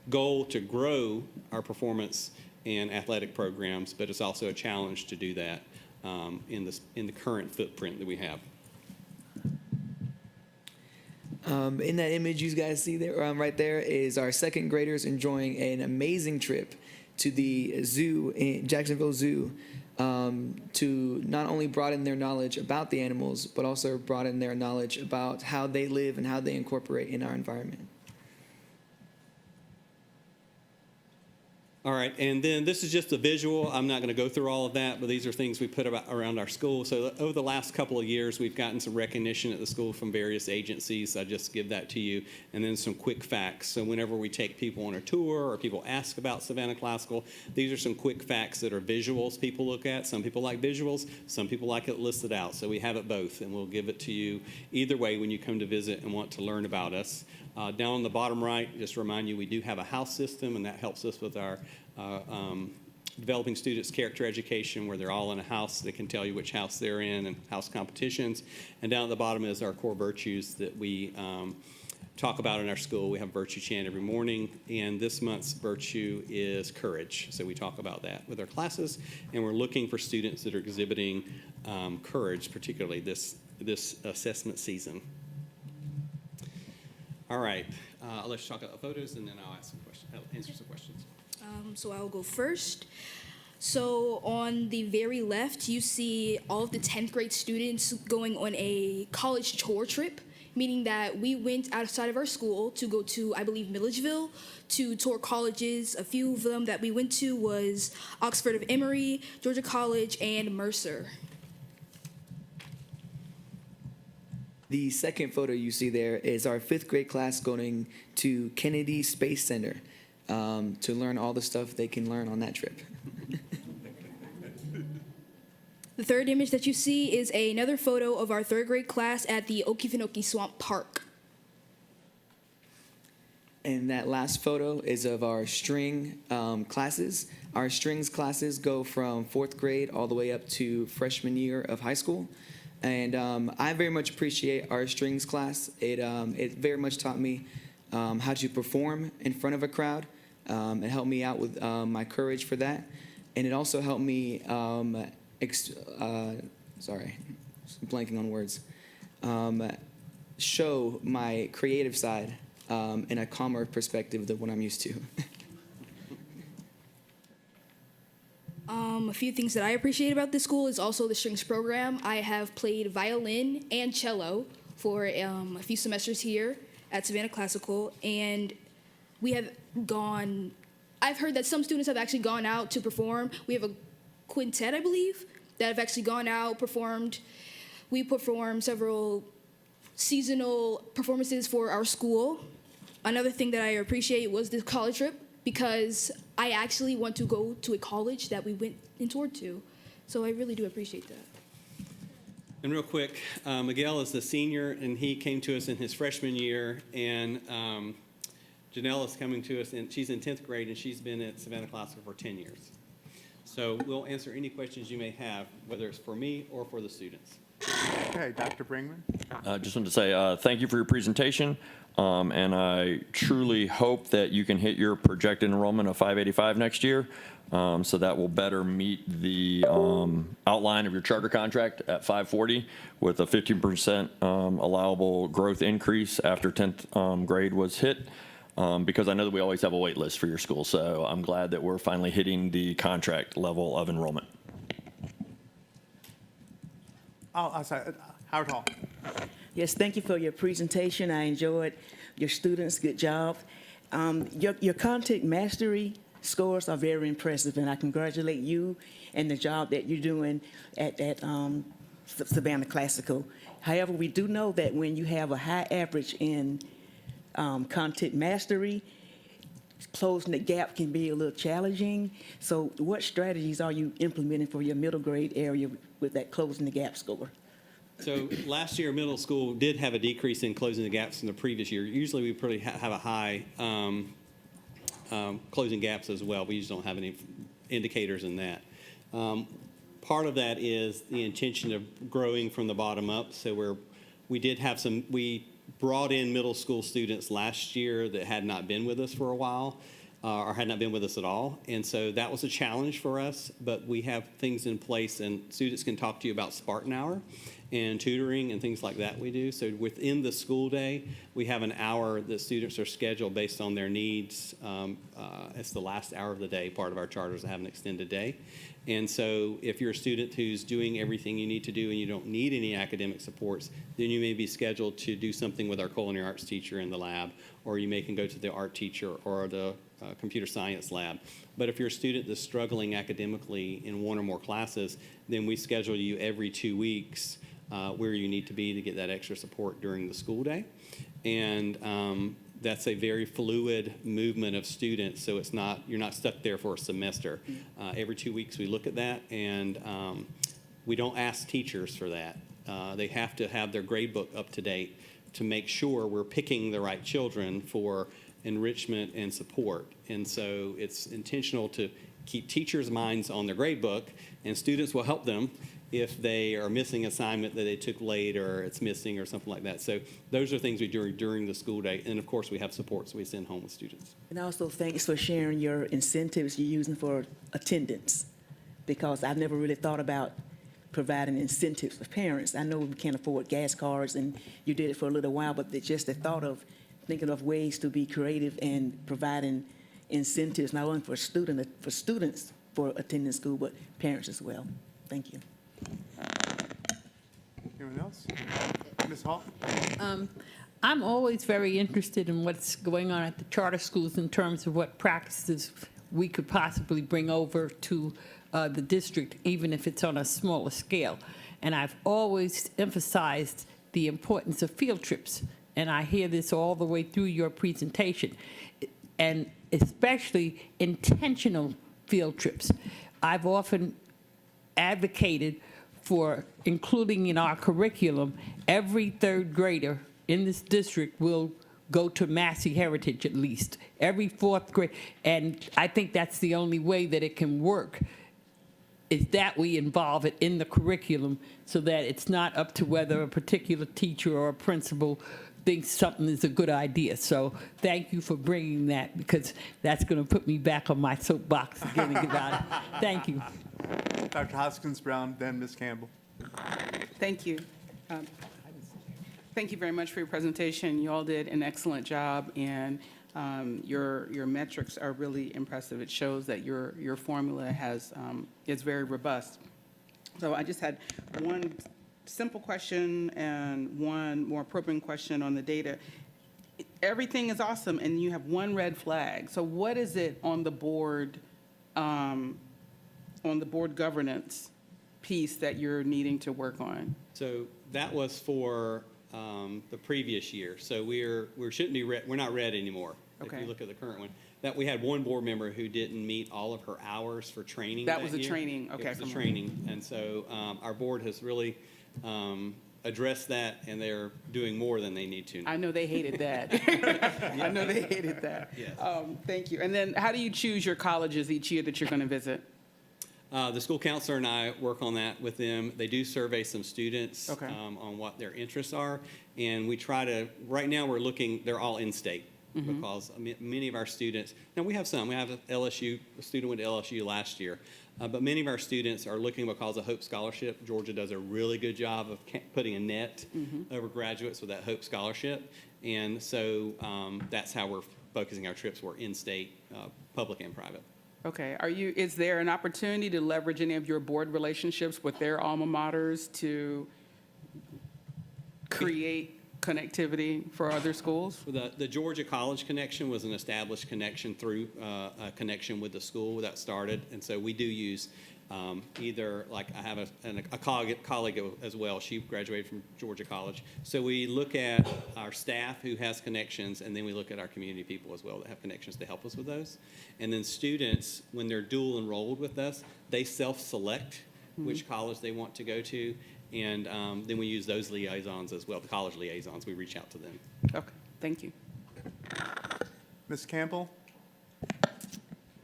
goal to grow our performance and athletic programs, but it's also a challenge to do that in the current footprint that we have. In that image you guys see there, right there, is our second graders enjoying an amazing trip to the zoo, Jacksonville Zoo, to not only broaden their knowledge about the animals, but also broaden their knowledge about how they live and how they incorporate in our environment. All right, and then this is just a visual. I'm not going to go through all of that, but these are things we put around our school. So over the last couple of years, we've gotten some recognition at the school from various agencies. I just give that to you. And then some quick facts. So whenever we take people on a tour or people ask about Savannah Classical, these are some quick facts that are visuals people look at. Some people like visuals. Some people like it listed out. So we have it both, and we'll give it to you either way when you come to visit and want to learn about us. Down on the bottom right, just to remind you, we do have a house system, and that helps us with our developing students' character education, where they're all in a house. They can tell you which house they're in and house competitions. And down at the bottom is our core virtues that we talk about in our school. We have virtue chant every morning, and this month's virtue is courage. So we talk about that with our classes, and we're looking for students that are exhibiting courage, particularly this assessment season. All right, let's talk about photos, and then I'll answer some questions. So I'll go first. So on the very left, you see all of the 10th grade students going on a college tour trip, meaning that we went outside of our school to go to, I believe, Milledgeville to tour colleges. A few of them that we went to was Oxford of Emory, Georgia College, and Mercer. The second photo you see there is our 5th grade class going to Kennedy Space Center to learn all the stuff they can learn on that trip. The third image that you see is another photo of our 3rd grade class at the Okefenokee Swamp Park. And that last photo is of our string classes. Our strings classes go from 4th grade all the way up to freshman year of high school. And I very much appreciate our strings class. It very much taught me how to perform in front of a crowd. It helped me out with my courage for that. And it also helped me, sorry, I'm blanking on words, show my creative side in a calmer perspective than what I'm used to. A few things that I appreciate about this school is also the strings program. I have played violin and cello for a few semesters here at Savannah Classical, and we have gone, I've heard that some students have actually gone out to perform. We have a quintet, I believe, that have actually gone out, performed. We performed several seasonal performances for our school. Another thing that I appreciate was the college trip, because I actually want to go to a college that we went and toured to. So I really do appreciate that. And real quick, Miguel is the senior, and he came to us in his freshman year, and Janelle is coming to us, and she's in 10th grade, and she's been at Savannah Classical for 10 years. So we'll answer any questions you may have, whether it's for me or for the students. Okay, Dr. Brinkman? I just wanted to say thank you for your presentation, and I truly hope that you can hit your projected enrollment of 585 next year, so that will better meet the outline of your charter contract at 540 with a 15% allowable growth increase after 10th grade was hit, because I know that we always have a wait list for your school, so I'm glad that we're finally hitting the contract level of enrollment. Oh, I'm sorry, Howard Hall. Yes, thank you for your presentation. I enjoyed your students. Good job. Your content mastery scores are very impressive, and I congratulate you and the job that you're doing at Savannah Classical. However, we do know that when you have a high average in content mastery, closing the gap can be a little challenging. So what strategies are you implementing for your middle grade area with that closing the gap score? So last year, middle school did have a decrease in closing the gaps from the previous year. Usually, we pretty have a high closing gaps as well. We just don't have any indicators in that. Part of that is the intention of growing from the bottom up. So we brought in middle school students last year that had not been with us for a while, or had not been with us at all. And so that was a challenge for us, but we have things in place, and students can talk to you about Spartan Hour and tutoring and things like that we do. So within the school day, we have an hour that students are scheduled based on their needs. It's the last hour of the day. Part of our charters have an extended day. And so if you're a student who's doing everything you need to do and you don't need any academic supports, then you may be scheduled to do something with our culinary arts teacher in the lab, or you may can go to the art teacher or the computer science lab. But if you're a student that's struggling academically in one or more classes, then we schedule you every 2 weeks where you need to be to get that extra support during the school day. And that's a very fluid movement of students, so you're not stuck there for a semester. Every 2 weeks we look at that, and we don't ask teachers for that. They have to have their grade book up to date to make sure we're picking the right children for enrichment and support. And so it's intentional to keep teachers' minds on their grade book, and students will help them if they are missing assignment that they took late or it's missing or something like that. So those are things we do during the school day. And of course, we have supports we send home with students. And also, thanks for sharing your incentives you're using for attendance, because I've never really thought about providing incentives for parents. I know we can't afford gas cards, and you did it for a little while, but just the thought of thinking of ways to be creative and providing incentives, not only for students for attending school, but parents as well. Thank you. Anyone else? Ms. Hall? I'm always very interested in what's going on at the charter schools in terms of what practices we could possibly bring over to the district, even if it's on a smaller scale. And I've always emphasized the importance of field trips, and I hear this all the way through your presentation, and especially intentional field trips. I've often advocated for including in our curriculum, every third grader in this district will go to Massey Heritage at least, every fourth grade. And I think that's the only way that it can work, is that we involve it in the curriculum so that it's not up to whether a particular teacher or a principal thinks something is a good idea. So thank you for bringing that, because that's going to put me back on my soapbox again about it. Thank you. Dr. Hoskins-Brown, then Ms. Campbell. Thank you. Thank you very much for your presentation. You all did an excellent job, and Your metrics are really impressive. It shows that your formula is very robust. So I just had one simple question and one more probing question on the data. Everything is awesome, and you have one red flag. So what is it on the board governance piece that you're needing to work on? So that was for the previous year. So we're not red anymore. Okay. If you look at the current one, that we had one board member who didn't meet all of her hours for training. That was a year. training, okay. It was a training, and so our board has really addressed that, and they're doing more than they need to. I know they hated that. I know they hated that. Yes. Thank you. And then how do you choose your colleges each year that you're going to visit? The school counselor and I work on that with them. They do survey some students Okay. On what their interests are, and we try to, right now we're looking, they're all in-state because many of our students, now we have some, we have a student went to LSU last year, but many of our students are looking because of Hope Scholarship. Georgia does a really good job of putting a net over graduates with that Hope Scholarship, and so that's how we're focusing our trips. We're in-state, public and private. Okay. Is there an opportunity to leverage any of your board relationships with their alma maters to create connectivity for other schools? The Georgia College connection was an established connection through a connection with the school that started, and so we do use either, like I have a colleague as well. She graduated from Georgia College. So we look at our staff who has connections, and then we look at our community people as well that have connections to help us with those. And then students, when they're dual enrolled with us, they self-select which college they want to go to, and then we use those liaisons as well, the college liaisons. We reach out to them. Okay. Thank you. Ms. Campbell?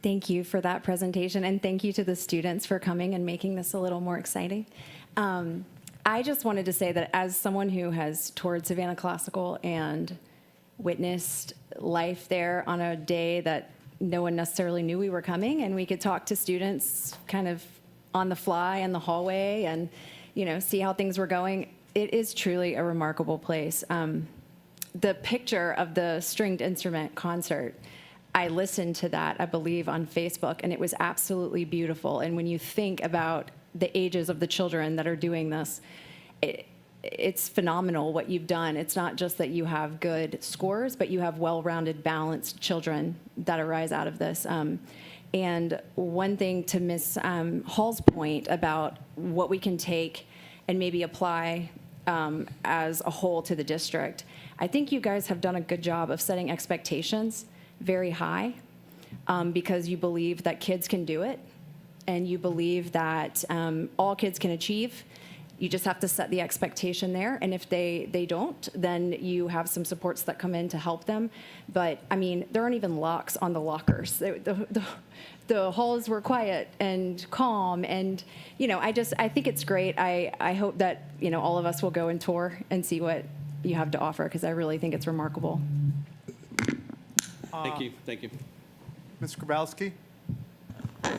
Thank you for that presentation, and thank you to the students for coming and making this a little more exciting. I just wanted to say that as someone who has toured Savannah Classical and witnessed life there on a day that no one necessarily knew we were coming, and we could talk to students kind of on the fly in the hallway and, see how things were going, it is truly a remarkable place. The picture of the stringed instrument concert, I listened to that, I believe, on Facebook, and it was absolutely beautiful. And when you think about the ages of the children that are doing this, it's phenomenal what you've done. It's not just that you have good scores, but you have well-rounded, balanced children that arise out of this. And one thing to Ms. Hall's point about what we can take and maybe apply as a whole to the district, I think you guys have done a good job of setting expectations very high because you believe that kids can do it and you believe that all kids can achieve. You just have to set the expectation there, and if they don't, then you have some supports that come in to help them. But I mean, there aren't even locks on the lockers. The halls were quiet and calm, and I think it's great. I hope that all of us will go and tour and see what you have to offer, because I really think it's remarkable. Thank you. Thank you. Ms. Grabowski?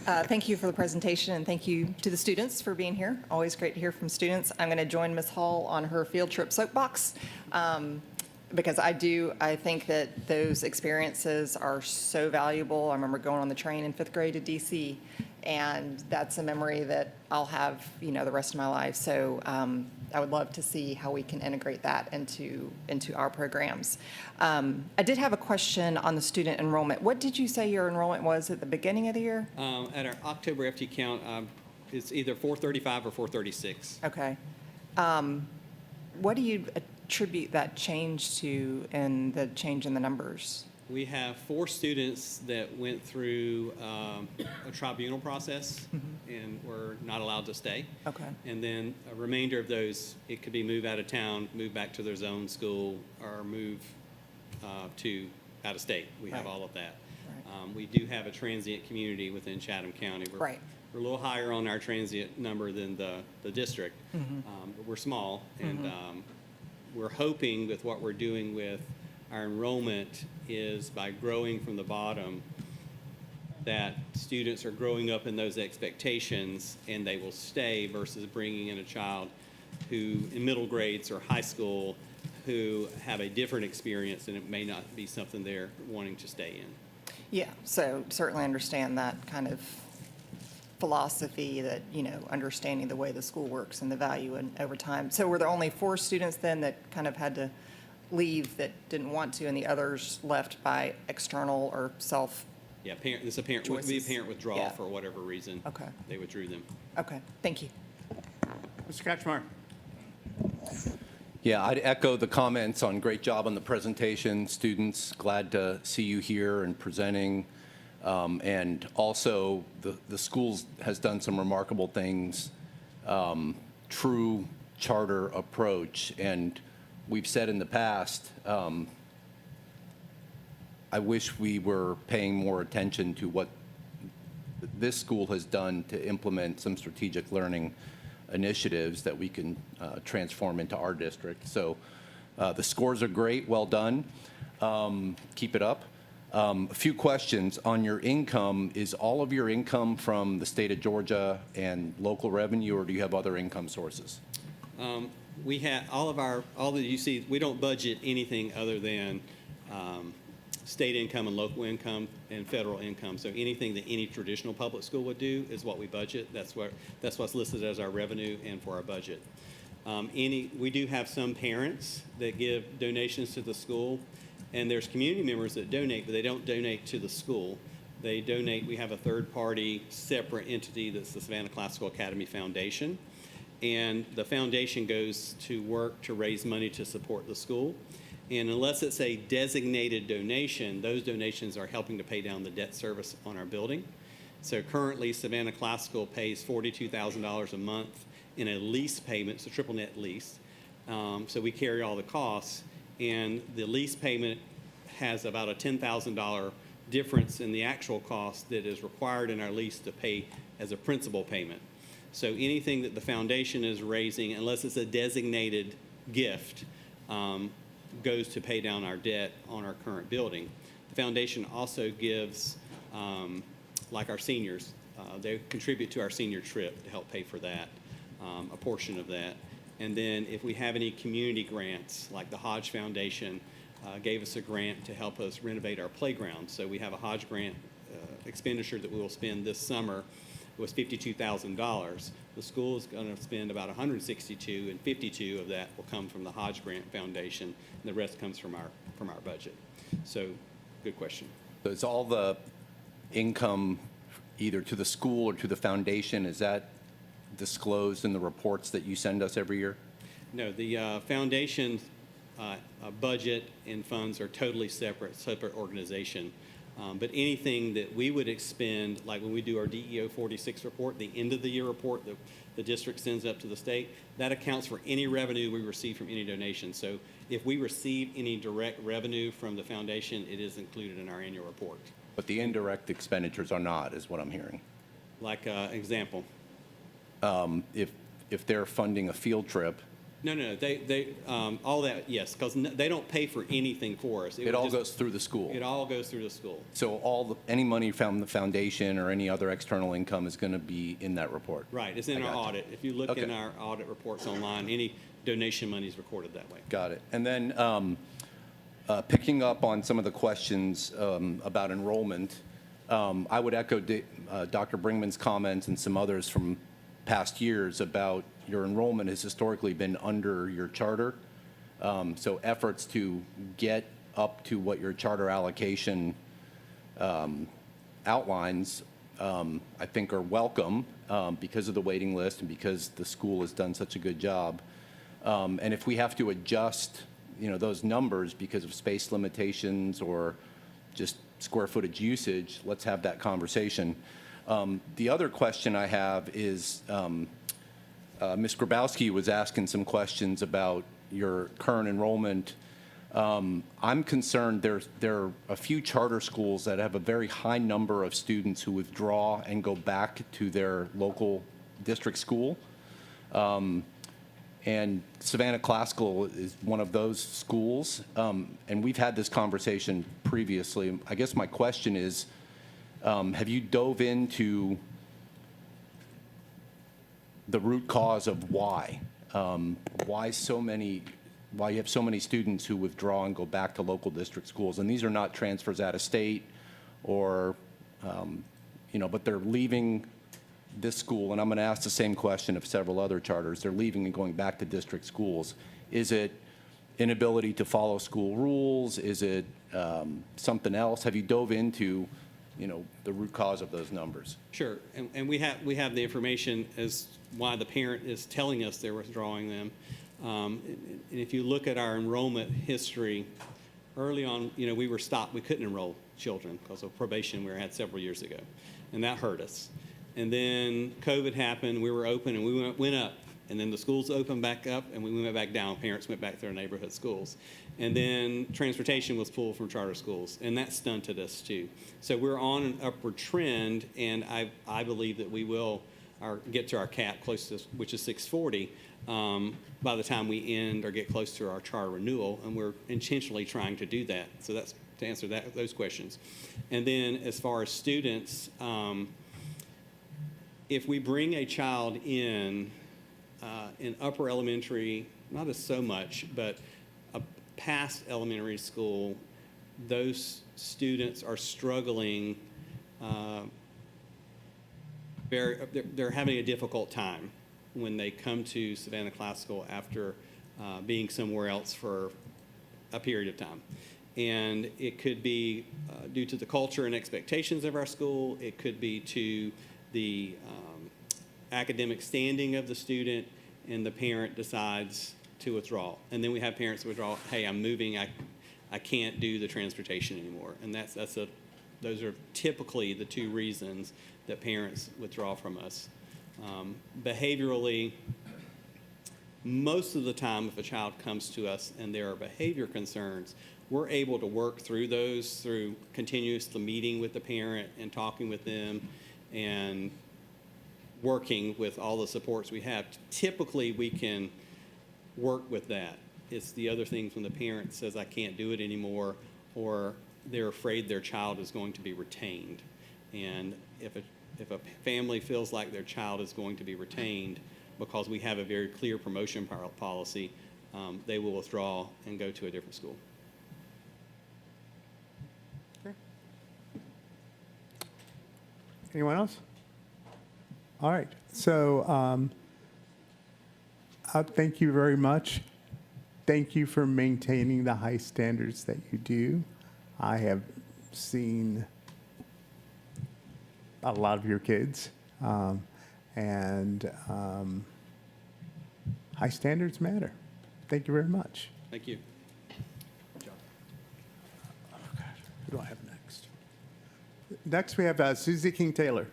Thank you for the presentation, and thank you to the students for being here. Always great to hear from students. I'm going to join Ms. Hall on her field trip soapbox because I think that those experiences are so valuable. I remember going on the train in 5th grade to DC, and that's a memory that I'll have, the rest of my life. So I would love to see how we can integrate that into our programs. I did have a question on the student enrollment. What did you say your enrollment was at the beginning of the year? At our October FT count, it's either 435 or 436. Okay. What do you attribute that change to and the change in the numbers? We have 4 students that went through a tribunal process and were not allowed to stay. Okay. And then a remainder of those, it could be move out of town, move back to their zone school, or move to out of state. We have all of that. Right. We do have a transient community within Chatham County. We're a little higher on our transient number than the district, but we're small, and we're hoping with what we're doing with our enrollment is by growing from the bottom, that students are growing up in those expectations and they will stay versus bringing in a child who in middle grades or high school who have a different experience, and it may not be something they're wanting to stay in. Yeah, so certainly understand that kind of philosophy that, understanding the way the school works and the value and over time. So were there only 4 students then that kind of had to leave that didn't want to, and the others left by external or self? Yeah, this would be a Choices. parent withdrawal Yeah. for whatever reason. Okay. They withdrew them. Okay, thank you. Mr. Kachmar. Yeah, I'd echo the comments on great job on the presentation. Students, glad to see you here and presenting. And also, the schools has done some remarkable things, true charter approach. And we've said in the past, I wish we were paying more attention to what this school has done to implement some strategic learning initiatives that we can transform into our district. So the scores are great, well done. Keep it up. A few questions on your income. Is all of your income from the state of Georgia and local revenue, or do you have other income sources? We have all that you see, we don't budget anything other than state income and local income and federal income. So anything that any traditional public school would do is what we budget. That's what's listed as our revenue and for our budget. We do have some parents that give donations to the school, and there's community members that donate, but they don't donate to the school. They donate. We have a third-party separate entity that's the Savannah Classical Academy Foundation, and the foundation goes to work to raise money to support the school. And unless it's a designated donation, those donations are helping to pay down the debt service on our building. So currently, Savannah Classical pays $42,000 a month in a lease payment. It's a triple net lease. So we carry all the costs, and the lease payment has about a $10,000 difference in the actual cost that is required in our lease to pay as a principal payment. So anything that the foundation is raising, unless it's a designated gift, goes to pay down our debt on our current building. The foundation also gives, like our seniors, they contribute to our senior trip to help pay for that, a portion of that. And then if we have any community grants, like the Hodge Foundation gave us a grant to help us renovate our playground. So we have a Hodge grant expenditure that we will spend this summer. It was $52,000. The school is going to spend about $162,000, and $52,000 of that will come from the Hodge Grant Foundation, and the rest comes from our budget. So, good question. So is all the income either to the school or to the foundation, is that disclosed in the reports that you send us every year? No, the foundation budget and funds are totally separate organization. But anything that we would expend, like when we do our DEO 46 report, the end of the year report that the district sends up to the state, that accounts for any revenue we receive from any donation. So if we receive any direct revenue from the foundation, it is included in our annual report. But the indirect expenditures are not, is what I'm hearing. Like example. If they're funding a field trip. No, they all that, yes, because they don't pay for anything for us. It all goes through the school. It all goes through the school. So any money from the foundation or any other external income is going to be in that report? Right, it's in our audit. If you look in our audit reports online, any donation money is recorded that way. Got it. And then picking up on some of the questions about enrollment, I would echo Dr. Bringman's comments and some others from past years about your enrollment has historically been under your charter. So efforts to get up to what your charter allocation outlines, I think are welcome because of the waiting list and because the school has done such a good job. And if we have to adjust, those numbers because of space limitations or just square footage usage, let's have that conversation. The other question I have is, Ms. Grabowski was asking some questions about your current enrollment. I'm concerned there are a few charter schools that have a very high number of students who withdraw and go back to their local district school. And Savannah Classical is one of those schools. And we've had this conversation previously. I guess my question is, have you dove into the root cause of why? Why so many why you have so many students who withdraw and go back to local district schools. And these are not transfers out of state or, but they're leaving this school. And I'm going to ask the same question of several other charters. They're leaving and going back to district schools. Is it inability to follow school rules? Is it something else? Have you dove into, the root cause of those numbers? Sure, and we have the information as why the parent is telling us they're withdrawing them. And if you look at our enrollment history, early on, we were stopped. We couldn't enroll children because of probation we had several years ago, and that hurt us. And then COVID happened. We were open, and we went up. And then the schools opened back up, and we went back down. Parents went back to their neighborhood schools. And then transportation was pulled from charter schools, and that stunted us too. So we're on an upward trend, and I believe that we will get to our cap close to, which is 640, by the time we end or get close to our charter renewal, and we're intentionally trying to do that. So that's to answer those questions. And then as far as students, if we bring a child in upper elementary, not as so much, but past elementary school, those students are struggling. They're having a difficult time when they come to Savannah Classical after being somewhere else for a period of time. And it could be due to the culture and expectations of our school. It could be to the academic standing of the student, and the parent decides to withdraw. And then we have parents withdraw, hey, I'm moving, I can't do the transportation anymore. And those are typically the two reasons that parents withdraw from us. Behaviorally, most of the time if a child comes to us and there are behavior concerns, we're able to work through those through continuously meeting with the parent and talking with them and working with all the supports we have. Typically, we can work with that. It's the other things when the parent says, I can't do it anymore, or they're afraid their child is going to be retained. And if a family feels like their child is going to be retained because we have a very clear promotion policy, they will withdraw and go to a different school. Okay. Anyone else? All right, so thank you very much. Thank you for maintaining the high standards that you do. I have seen a lot of your kids, and high standards matter. Thank you very much. Thank you. Who do I have next? Next, we have Susie King Taylor.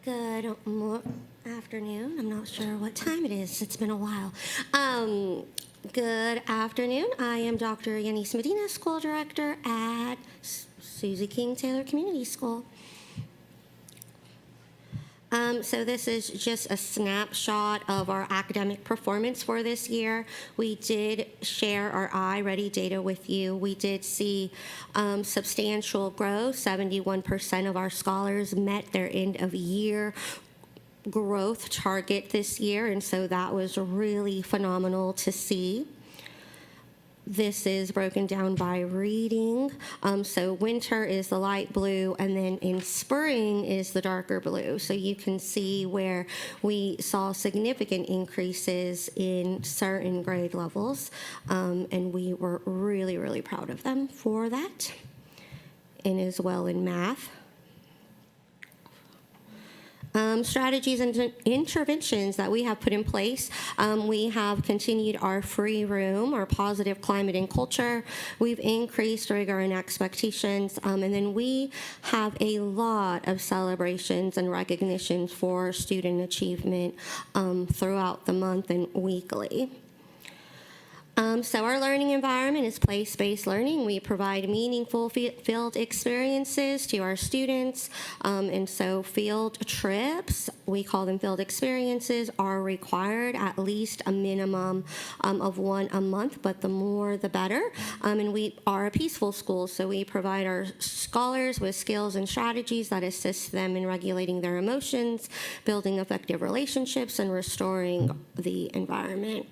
Good afternoon. I'm not sure what time it is. It's been a while. Good afternoon. I am Dr. Yanis Medina, School Director at Susie King Taylor Community School. So this is just a snapshot of our academic performance for this year. We did share our iReady data with you. We did see substantial growth. 71% of our scholars met their end of year growth target this year, and so that was really phenomenal to see. This is broken down by reading. So winter is the light blue, and then in spring is the darker blue. So you can see where we saw significant increases in certain grade levels, and we were really, really proud of them for that, and as well in math. Strategies and interventions that we have put in place. We have continued our free room, our positive climate and culture. We've increased rigor and expectations. And then we have a lot of celebrations and recognitions for student achievement throughout the month and weekly. So our learning environment is place-based learning. We provide meaningful field experiences to our students. And so field trips, we call them field experiences, are required at least a minimum of one a month, but the more the better. And we are a peaceful school, so we provide our scholars with skills and strategies that assist them in regulating their emotions, building effective relationships, and restoring the environment.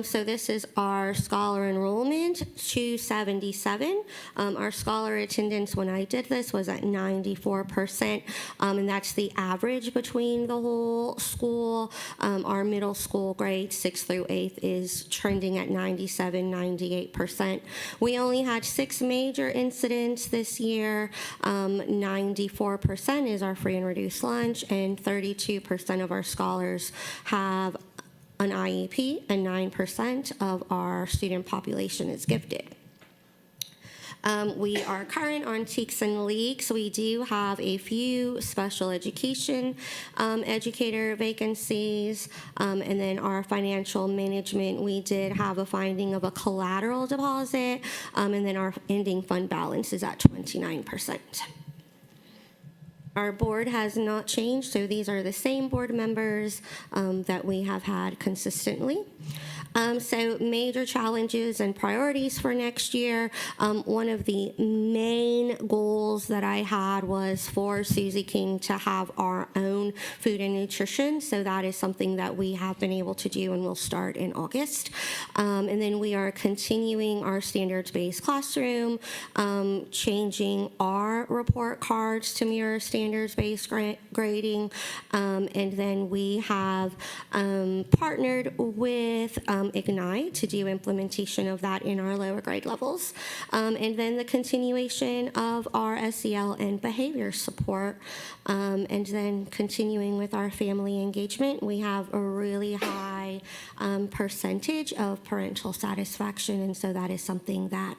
So this is our scholar enrollment, 277. Our scholar attendance when I did this was at 94%, and that's the average between the whole school. Our middle school grades, 6th through 8th, is trending at 97, 98%. We only had 6 major incidents this year. 94% is our free and reduced lunch, and 32% of our scholars have an IEP, and 9% of our student population is gifted. We are current on TEKS and LEAKS. We do have a few special education educator vacancies, and then our financial management, we did have a finding of a collateral deposit, and then our ending fund balance is at 29%. Our board has not changed, so these are the same board members that we have had consistently. So major challenges and priorities for next year. One of the main goals that I had was for Susie King to have our own food and nutrition. So that is something that we have been able to do and will start in August. And then we are continuing our standards-based classroom, changing our report cards to mirror standards-based grading. And then we have partnered with Ignite to do implementation of that in our lower grade levels. And then the continuation of our SEL and behavior support. And then continuing with our family engagement, we have a really high percentage of parental satisfaction, and so that is something that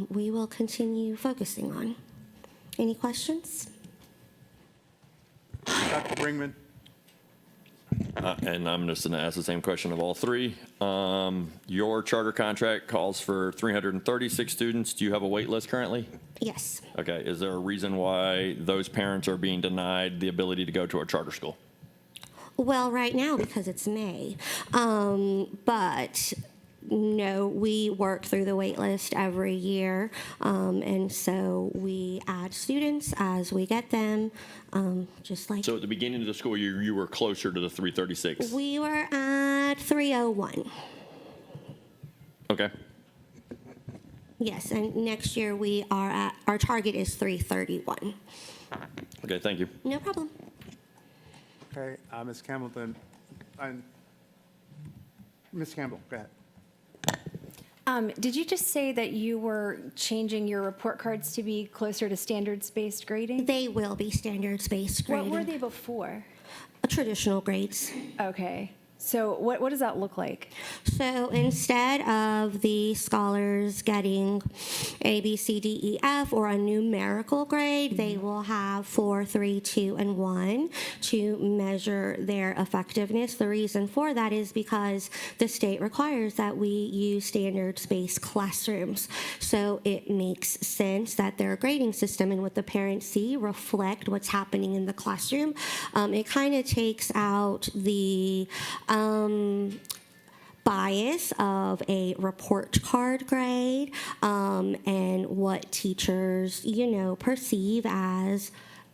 we will continue focusing on. Any questions? Dr. Bringman. And I'm just going to ask the same question of all three. Your charter contract calls for 336 students. Do you have a wait list currently? Yes. Okay. Is there a reason why those parents are being denied the ability to go to a charter school? Well, right now, because it's May. But no, we work through the wait list every year, and so we add students as we get them, just like... So at the beginning of the school year, you were closer to the 336? We were at 301. Okay. Yes, and next year we are at, our target is 331. Okay, thank you. No problem. Okay, Ms. Campbell, then. Ms. Campbell, go ahead. Did you just say that you were changing your report cards to be closer to standards-based grading? They will be standards-based grading. What were they before? Traditional grades. Okay. So what does that look like? So instead of the scholars getting A, B, C, D, E, F, or a numerical grade, they will have 4, 3, 2, and 1 to measure their effectiveness. The reason for that is because the state requires that we use standards-based classrooms. So it makes sense that their grading system and what the parents see reflect what's happening in the classroom. It kind of takes out the bias of a report card grade and what teachers, perceive as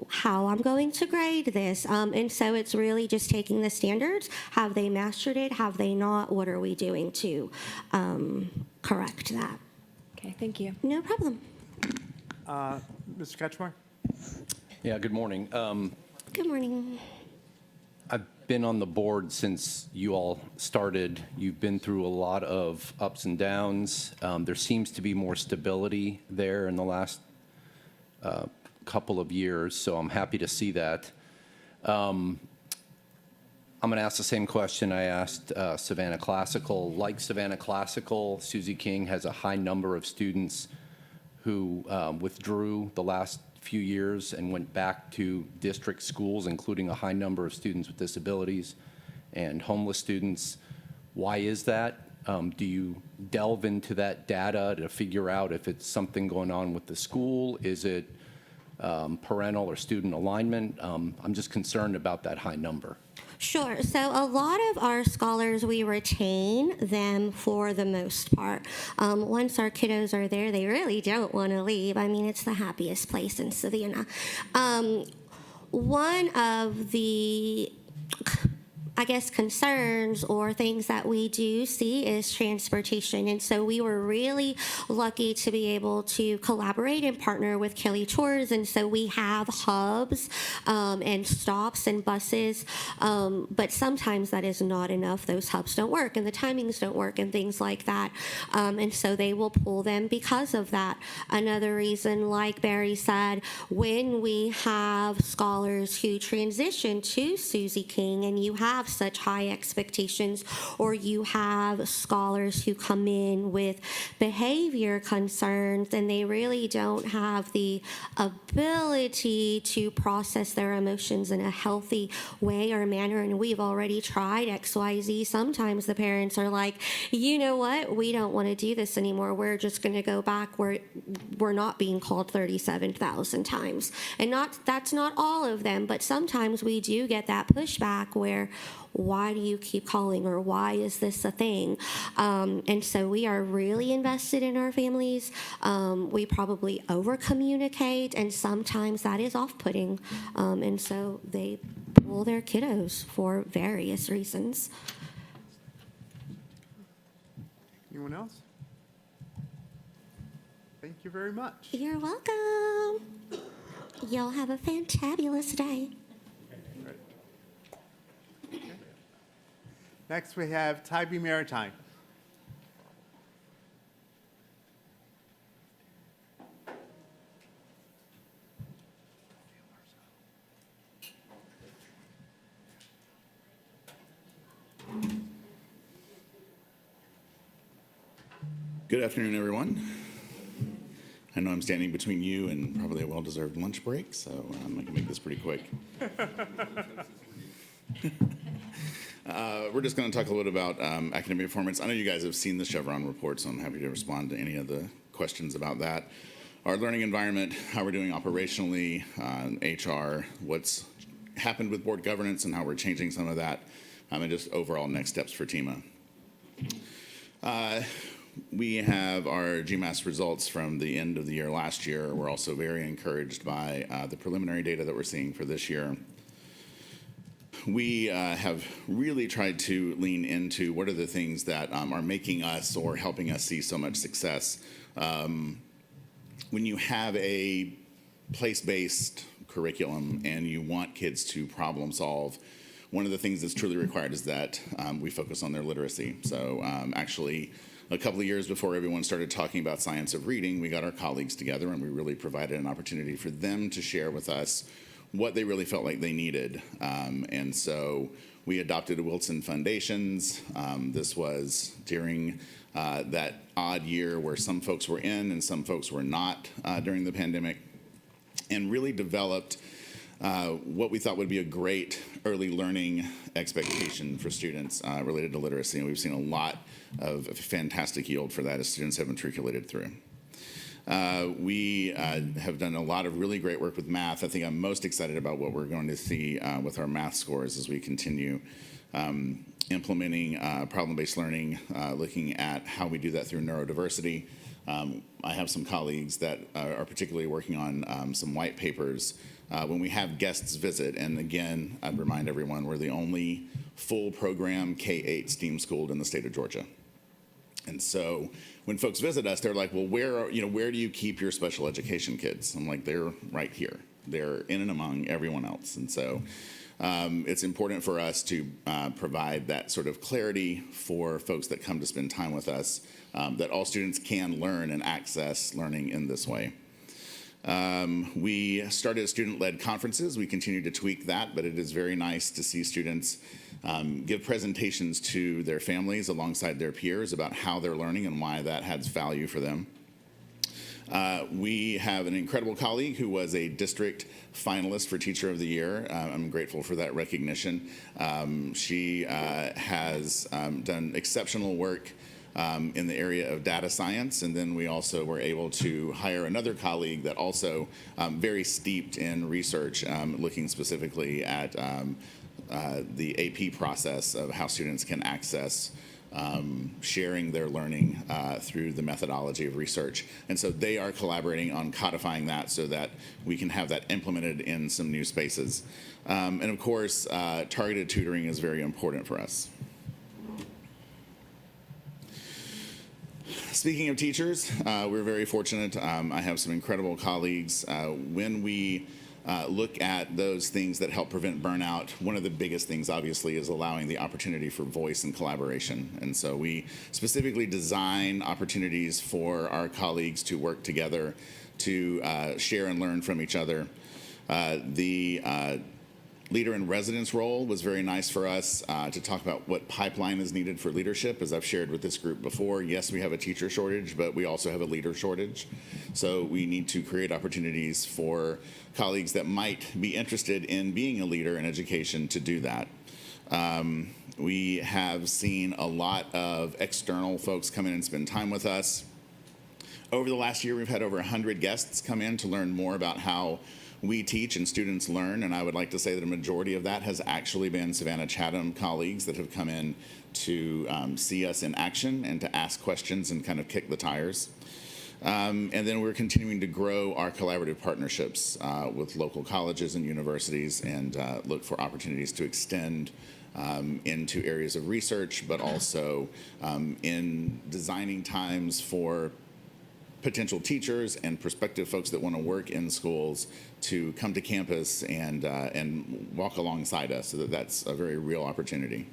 how I'm going to grade this. And so it's really just taking the standards. Have they mastered it? Have they not? What are we doing to correct that? Okay, thank you. No problem. Mr. Ketchmar? Yeah, good morning. Good morning. I've been on the board since you all started. You've been through a lot of ups and downs. There seems to be more stability there in the last couple of years, so I'm happy to see that. I'm going to ask the same question I asked Savannah Classical. Like Savannah Classical, Susie King has a high number of students who withdrew the last few years and went back to district schools, including a high number of students with disabilities and homeless students. Why is that? Do you delve into that data to figure out if it's something going on with the school? Is it parental or student alignment? I'm just concerned about that high number. Sure. So a lot of our scholars, we retain them for the most part. Once our kiddos are there, they really don't want to leave. I mean, it's the happiest place in Savannah. One of the, I guess, concerns or things that we do see is transportation. And so we were really lucky to be able to collaborate and partner with Kelly Tours. And so we have hubs and stops and buses. But sometimes that is not enough. Those hubs don't work and the timings don't work and things like that. And so they will pull them because of that. Another reason, like Barry said, when we have scholars who transition to Susie King and you have such high expectations, or you have scholars who come in with behavior concerns and they really don't have the ability to process their emotions in a healthy way or manner, and we've already tried XYZ, sometimes the parents are like, you know what, we don't want to do this anymore. We're just going to go back where we're not being called 37,000 times. And that's not all of them, but sometimes we do get that pushback where, why do you keep calling, or why is this a thing? And so we are really invested in our families. We probably over-communicate, and sometimes that is off-putting. And so they pull their kiddos for various reasons. Anyone else? Thank you very much. You're welcome. Y'all have a fantabulous day. Next, we have Tybee Maritime. Good afternoon, everyone. I know I'm standing between you and probably a well-deserved lunch break, so I'm going to make this pretty quick. We're just going to talk a little bit about academic performance. I know you guys have seen the Chevron report, so I'm happy to respond to any of the questions about that. Our learning environment, how we're doing operationally, HR, what's happened with board governance and how we're changing some of that, and just overall next steps for TEMA. We have our GMAS results from the end of the year last year. We're also very encouraged by the preliminary data that we're seeing for this year. We have really tried to lean into what are the things that are making us or helping us see so much success. When you have a place-based curriculum and you want kids to problem solve, one of the things that's truly required is that we focus on their literacy. So actually, a couple of years before everyone started talking about science of reading, we got our colleagues together and we really provided an opportunity for them to share with us what they really felt like they needed. And so we adopted Wilson Foundations. This was during that odd year where some folks were in and some folks were not during the pandemic, and really developed what we thought would be a great early learning expectation for students related to literacy. And we've seen a lot of fantastic yield for that as students have matriculated through. We have done a lot of really great work with math. I think I'm most excited about what we're going to see with our math scores as we continue implementing problem-based learning, looking at how we do that through neurodiversity. I have some colleagues that are particularly working on some white papers when we have guests visit. And again, I'd remind everyone, we're the only full program K-8 STEAM school in the state of Georgia. And so when folks visit us, they're like, well, where do you keep your special education kids? I'm like, they're right here. They're in and among everyone else. And so it's important for us to provide that sort of clarity for folks that come to spend time with us, that all students can learn and access learning in this way. We started student-led conferences. We continue to tweak that, but it is very nice to see students give presentations to their families alongside their peers about how they're learning and why that has value for them. We have an incredible colleague who was a district finalist for Teacher of the Year. I'm grateful for that recognition. She has done exceptional work in the area of data science. And then we also were able to hire another colleague that also very steeped in research, looking specifically at the AP process of how students can access sharing their learning through the methodology of research. And so they are collaborating on codifying that so that we can have that implemented in some new spaces. And of course, targeted tutoring is very important for us. Speaking of teachers, we're very fortunate. I have some incredible colleagues. When we look at those things that help prevent burnout, one of the biggest things, obviously, is allowing the opportunity for voice and collaboration. And so we specifically design opportunities for our colleagues to work together, to share and learn from each other. The leader in residence role was very nice for us to talk about what pipeline is needed for leadership. As I've shared with this group before, yes, we have a teacher shortage, but we also have a leader shortage. So we need to create opportunities for colleagues that might be interested in being a leader in education to do that. We have seen a lot of external folks come in and spend time with us. Over the last year, we've had over 100 guests come in to learn more about how we teach and students learn, and I would like to say that a majority of that has actually been Savannah-Chatham colleagues that have come in to see us in action and to ask questions and kind of kick the tires. And then we're continuing to grow our collaborative partnerships with local colleges and universities and look for opportunities to extend into areas of research, but also in designing times for potential teachers and prospective folks that want to work in schools to come to campus and walk alongside us, so that's a very real opportunity.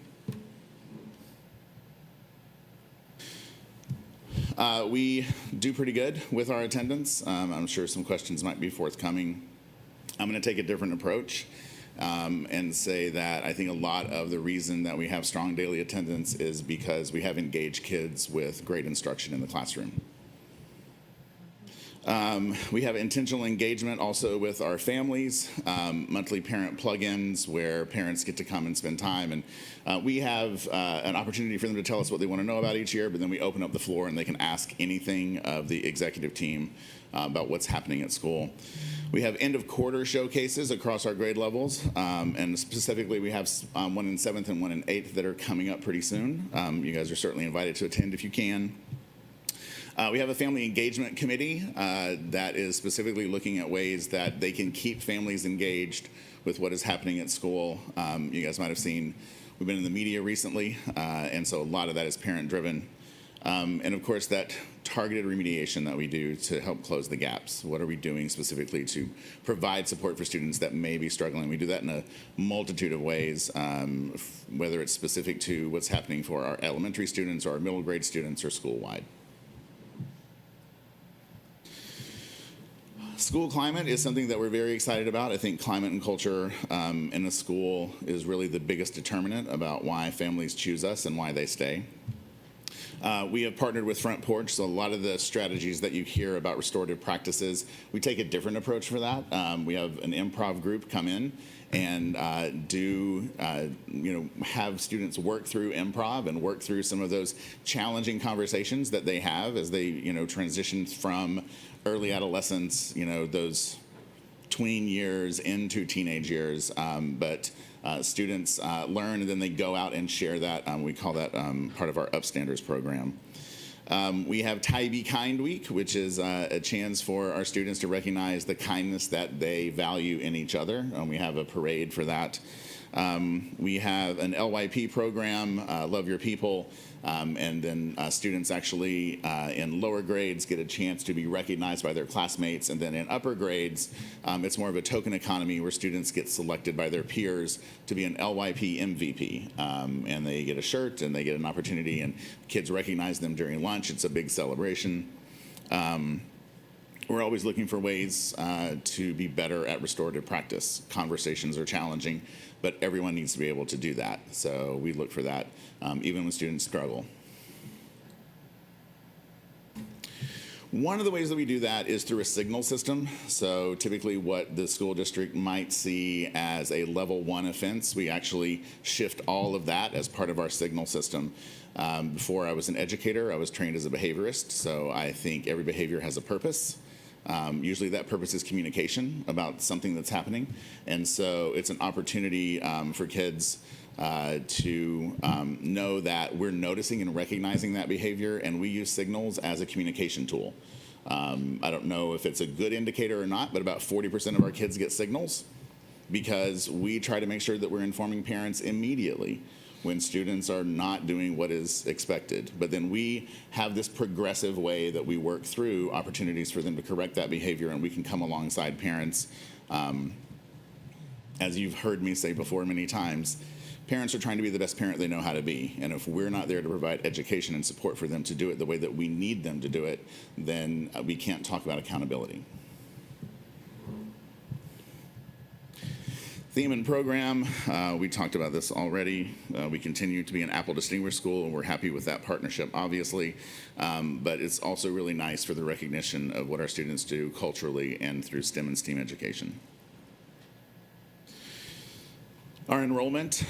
We do pretty good with our attendance. I'm sure some questions might be forthcoming. I'm going to take a different approach and say that I think a lot of the reason that we have strong daily attendance is because we have engaged kids with great instruction in the classroom. We have intentional engagement also with our families, monthly parent plug-ins where parents get to come and spend time. And we have an opportunity for them to tell us what they want to know about each year, but then we open up the floor and they can ask anything of the executive team about what's happening at school. We have end of quarter showcases across our grade levels, and specifically we have one in 7th and one in 8th that are coming up pretty soon. You guys are certainly invited to attend if you can. We have a family engagement committee that is specifically looking at ways that they can keep families engaged with what is happening at school. You guys might have seen, we've been in the media recently, and so a lot of that is parent-driven. And of course, that targeted remediation that we do to help close the gaps. What are we doing specifically to provide support for students that may be struggling? We do that in a multitude of ways, whether it's specific to what's happening for our elementary students or our middle grade students or school-wide. School climate is something that we're very excited about. I think climate and culture in a school is really the biggest determinant about why families choose us and why they stay. We have partnered with Front Porch, so a lot of the strategies that you hear about restorative practices, we take a different approach for that. We have an improv group come in and have students work through improv and work through some of those challenging conversations that they have as they, transition from early adolescence, those tween years into teenage years. But students learn and then they go out and share that. We call that part of our Upstanders program. We have Tybee Kind Week, which is a chance for our students to recognize the kindness that they value in each other. We have a parade for that. We have an LYP program, Love Your People, and then students actually in lower grades get a chance to be recognized by their classmates, and then in upper grades, it's more of a token economy where students get selected by their peers to be an LYP MVP, and they get a shirt and they get an opportunity, and kids recognize them during lunch. It's a big celebration. We're always looking for ways to be better at restorative practice. Conversations are challenging, but everyone needs to be able to do that. So we look for that, even when students struggle. One of the ways that we do that is through a signal system. So typically what the school district might see as a level 1 offense, we actually shift all of that as part of our signal system. Before I was an educator, I was trained as a behaviorist, so I think every behavior has a purpose. Usually that purpose is communication about something that's happening. And so it's an opportunity for kids to know that we're noticing and recognizing that behavior, and we use signals as a communication tool. I don't know if it's a good indicator or not, but about 40% of our kids get signals because we try to make sure that we're informing parents immediately when students are not doing what is expected. But then we have this progressive way that we work through opportunities for them to correct that behavior, and we can come alongside parents. As you've heard me say before many times, parents are trying to be the best parent they know how to be. And if we're not there to provide education and support for them to do it the way that we need them to do it, then we can't talk about accountability. Theme and program, we talked about this already. We continue to be an Apple Distinguished School, and we're happy with that partnership, obviously. But it's also really nice for the recognition of what our students do culturally and through STEM and STEAM education. Our enrollment,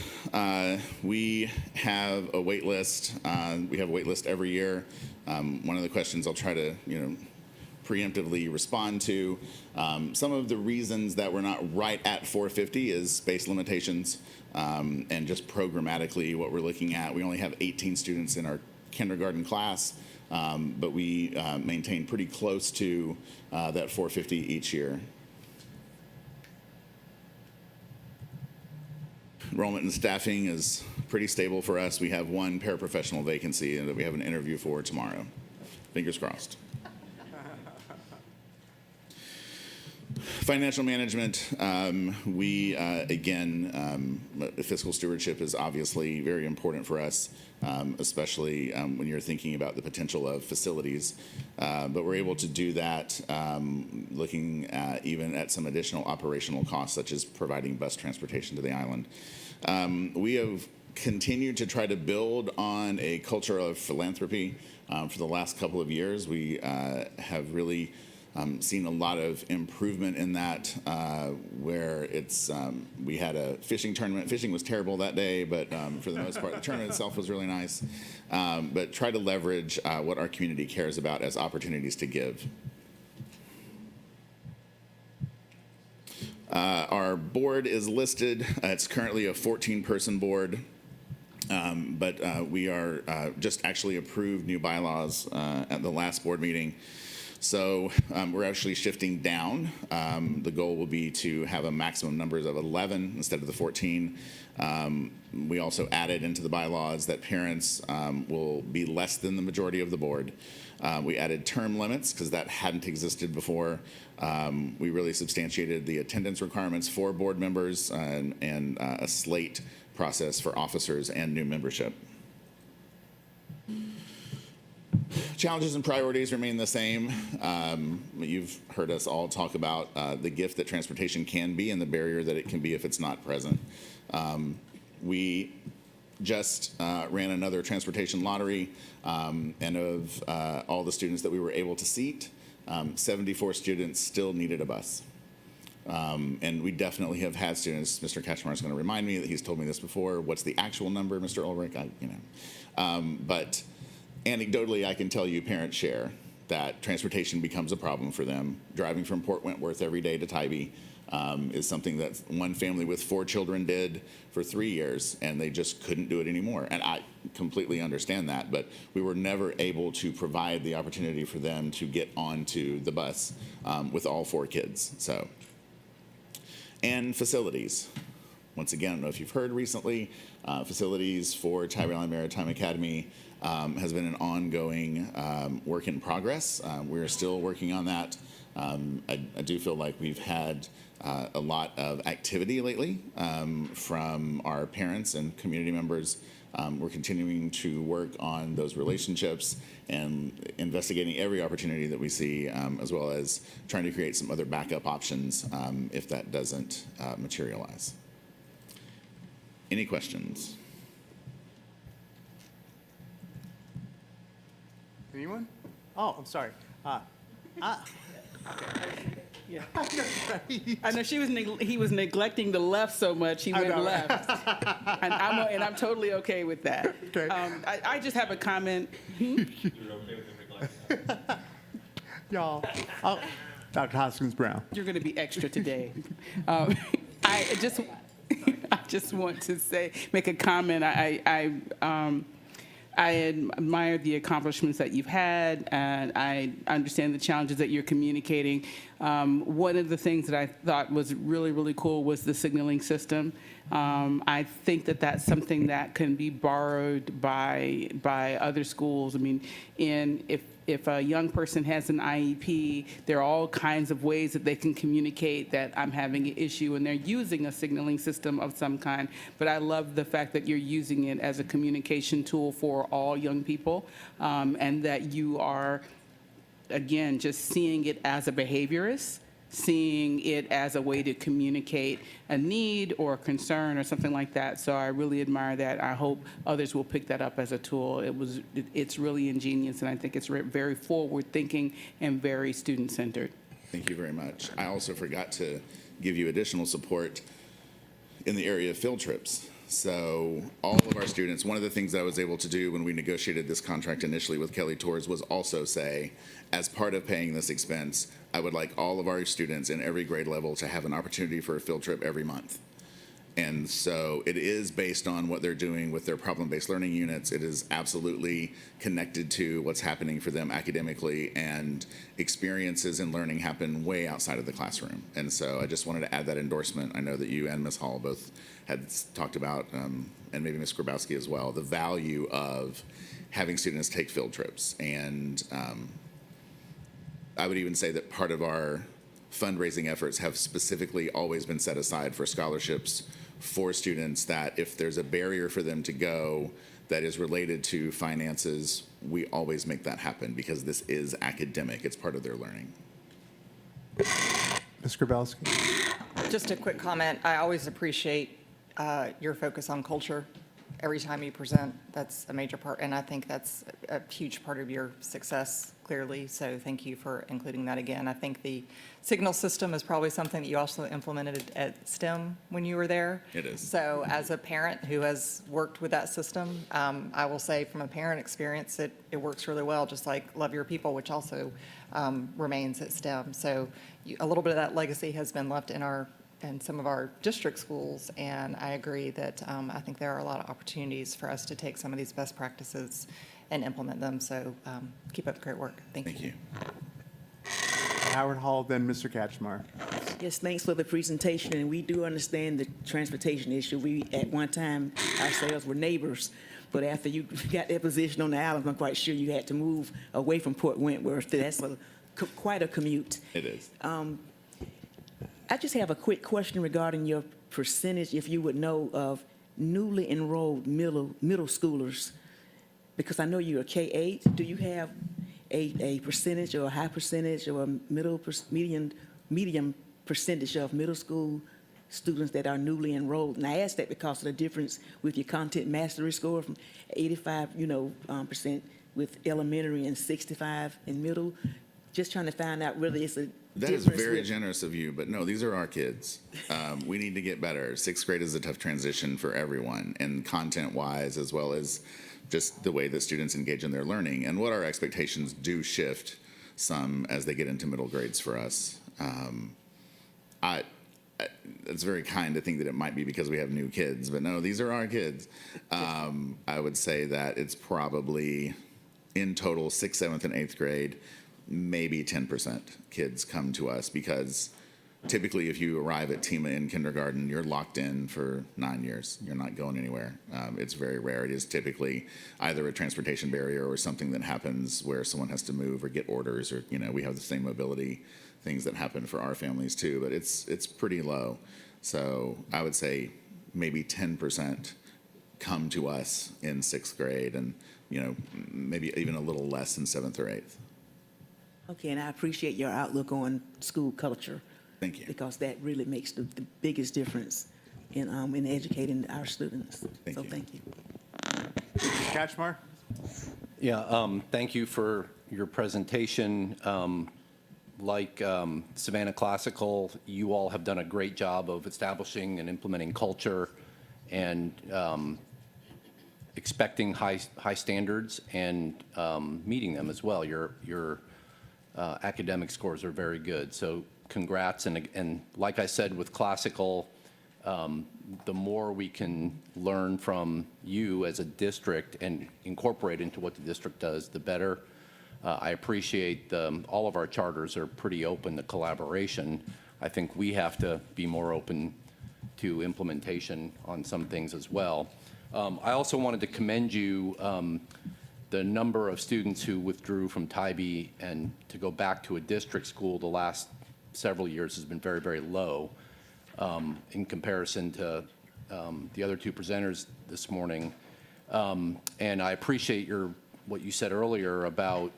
we have a wait list. We have a wait list every year. One of the questions I'll try to, preemptively respond to. Some of the reasons that we're not right at 450 is space limitations and just programmatically what we're looking at. We only have 18 students in our kindergarten class, but we maintain pretty close to that 450 each year. Enrollment and staffing is pretty stable for us. We have one paraprofessional vacancy that we have an interview for tomorrow. Fingers crossed. Financial management, fiscal stewardship is obviously very important for us, especially when you're thinking about the potential of facilities. But we're able to do that looking even at some additional operational costs, such as providing bus transportation to the island. We have continued to try to build on a culture of philanthropy. For the last couple of years, we have really seen a lot of improvement in that, where it's we had a fishing tournament. Fishing was terrible that day, but for the most part, the tournament itself was really nice. But try to leverage what our community cares about as opportunities to give. Our board is listed. It's currently a 14-person board. But we are just actually approved new bylaws at the last board meeting. So we're actually shifting down. The goal will be to have a maximum numbers of 11 instead of the 14. We also added into the bylaws that parents will be less than the majority of the board. We added term limits because that hadn't existed before. We really substantiated the attendance requirements for board members and a slate process for officers and new membership. Challenges and priorities remain the same. You've heard us all talk about the gift that transportation can be and the barrier that it can be if it's not present. We just ran another transportation lottery, and of all the students that we were able to seat, 74 students still needed a bus. And we definitely have had students, Mr. Kachmar is going to remind me that he's told me this before. What's the actual number, Mr. Ulrich? But anecdotally, I can tell you parents share that transportation becomes a problem for them. Driving from Port Wentworth every day to Tybee is something that one family with 4 children did for 3 years, and they just couldn't do it anymore. And I completely understand that, but we were never able to provide the opportunity for them to get onto the bus with all 4 kids. So, and facilities. Once again, I don't know if you've heard recently, facilities for Tybee Maritime Academy has been an ongoing work in progress. We're still working on that. I do feel like we've had a lot of activity lately from our parents and community members. We're continuing to work on those relationships and investigating every opportunity that we see, as well as trying to create some other backup options if that doesn't materialize. Any questions? Anyone? Oh, I'm sorry. Yeah. I know he was neglecting the left so much he went left, and I'm totally okay with that. Okay. I just have a comment. Y'all, Dr. Hoskins-Brown. You're going to be extra today. I just want to make a comment. I admire the accomplishments that you've had, and I understand the challenges that you're communicating. One of the things that I thought was really, really cool was the signaling system. I think that that's something that can be borrowed by other schools. I mean, if a young person has an IEP, there are all kinds of ways that they can communicate that I'm having an issue, and they're using a signaling system of some kind. But I love the fact that you're using it as a communication tool for all young people, and that you are, again, just seeing it as a behaviorist, seeing it as a way to communicate a need or a concern or something like that. So I really admire that. I hope others will pick that up as a tool. It's really ingenious, and I think it's very forward-thinking and very student-centered. Thank you very much. I also forgot to give you additional support in the area of field trips. So all of our students, one of the things I was able to do when we negotiated this contract initially with Kelly Tours was also say, as part of paying this expense, I would like all of our students in every grade level to have an opportunity for a field trip every month. And so it is based on what they're doing with their problem-based learning units. It is absolutely connected to what's happening for them academically, and experiences in learning happen way outside of the classroom. And so I just wanted to add that endorsement. I know that you and Ms. Hall both had talked about, and maybe Ms. Grabowski as well, the value of having students take field trips. And I would even say that part of our fundraising efforts have specifically always been set aside for scholarships for students, that if there's a barrier for them to go that is related to finances, we always make that happen because this is academic. It's part of their learning. Ms. Grabowski. Just a quick comment. I always appreciate your focus on culture. Every time you present, that's a major part, and I think that's a huge part of your success, clearly, so thank you for including that again. I think the signal system is probably something that you also implemented at STEM when you were there. It is. So as a parent who has worked with that system, I will say from a parent experience, it works really well, just like Love Your People, which also remains at STEM. So a little bit of that legacy has been left in some of our district schools, and I agree that I think there are a lot of opportunities for us to take some of these best practices and implement them. So keep up the great work. Thank you. Howard Hall, then Mr. Katchmar. Yes, thanks for the presentation, and we do understand the transportation issue. We, at one time, ourselves were neighbors, but after you got that position on the island, I'm quite sure you had to move away from Port Wentworth. That's quite a commute. It is. I just have a quick question regarding your percentage, if you would know, of newly enrolled middle schoolers, because I know you're a K-8. Do you have a percentage or a high percentage or a medium percentage of middle school students that are newly enrolled? And I ask that because of the difference with your content mastery score from 85% with elementary and 65 in middle. Just trying to find out whether it's a That is very generous of you, but no, these are our kids. We need to get better. Sixth grade is a tough transition for everyone, and content-wise, as well as just the way that students engage in their learning. And what our expectations do shift some as they get into middle grades for us. It's very kind to think that it might be because we have new kids, but no, these are our kids. I would say that it's probably, in total, 6th, 7th, and 8th grade, maybe 10% kids come to us, because typically if you arrive at TEMA in kindergarten, you're locked in for 9 years. You're not going anywhere. It's very rare. It is typically either a transportation barrier or something that happens where someone has to move or get orders, or, we have the same mobility things that happen for our families too, but it's pretty low. So I would say maybe 10% come to us in 6th grade, and, maybe even a little less in 7th or 8th. Okay, and I appreciate your outlook on school culture. Thank you. Because that really makes the biggest difference in educating our students. Thank you. Katchmar? Yeah, thank you for your presentation. Like Savannah Classical, you all have done a great job of establishing and implementing culture and expecting high standards and meeting them as well. Your academic scores are very good. So congrats. And like I said with Classical, the more we can learn from you as a district and incorporate into what the district does, the better. I appreciate all of our charters are pretty open to collaboration. I think we have to be more open to implementation on some things as well. I also wanted to commend you. The number of students who withdrew from Tybee and to go back to a district school the last several years has been very, very low in comparison to the other two presenters this morning. And I appreciate what you said earlier about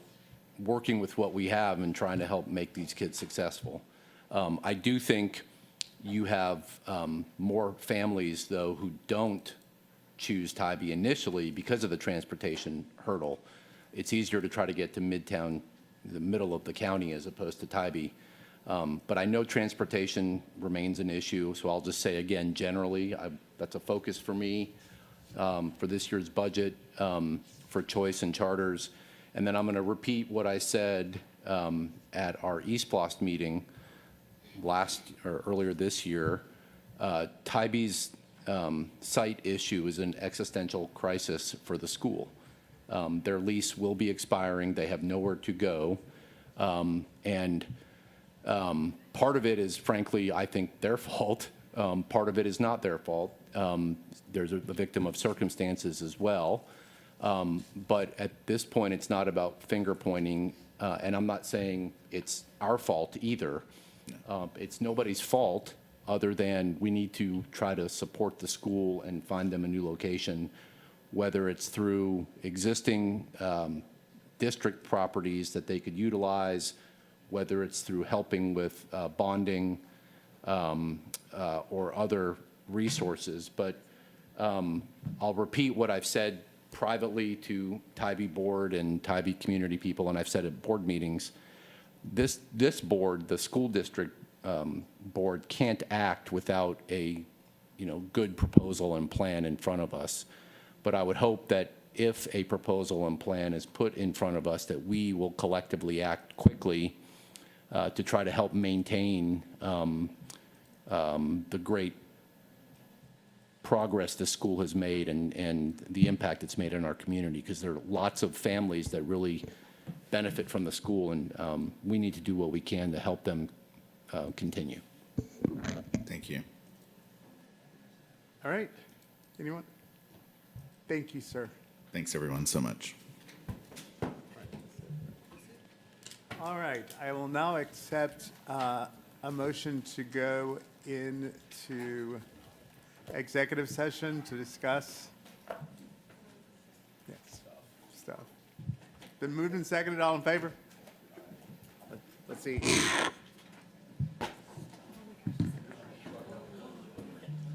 working with what we have and trying to help make these kids successful. I do think you have more families, though, who don't choose Tybee initially because of the transportation hurdle. It's easier to try to get to Midtown, the middle of the county, as opposed to Tybee. But I know transportation remains an issue, so I'll just say again, generally, that's a focus for me for this year's budget for choice and charters. And then I'm going to repeat what I said at our East Blost meeting earlier this year. Tybee's site issue is an existential crisis for the school. Their lease will be expiring. They have nowhere to go. And part of it is, frankly, I think their fault. Part of it is not their fault. There's a victim of circumstances as well. But at this point, it's not about finger pointing. And I'm not saying it's our fault either. It's nobody's fault other than we need to try to support the school and find them a new location, whether it's through existing district properties that they could utilize, whether it's through helping with bonding or other resources. But I'll repeat what I've said privately to Tybee board and Tybee community people, and I've said at board meetings. This board, the school district board, can't act without a good proposal and plan in front of us. But I would hope that if a proposal and plan is put in front of us, that we will collectively act quickly to try to help maintain the great progress the school has made and the impact it's made in our community, because there are lots of families that really benefit from the school, and we need to do what we can to help them continue. Thank you. All right. Anyone? Thank you, sir. Thanks, everyone, so much. All right. I will now accept a motion to go into executive session to discuss stuff. Been moved and seconded. All in favor? Let's see.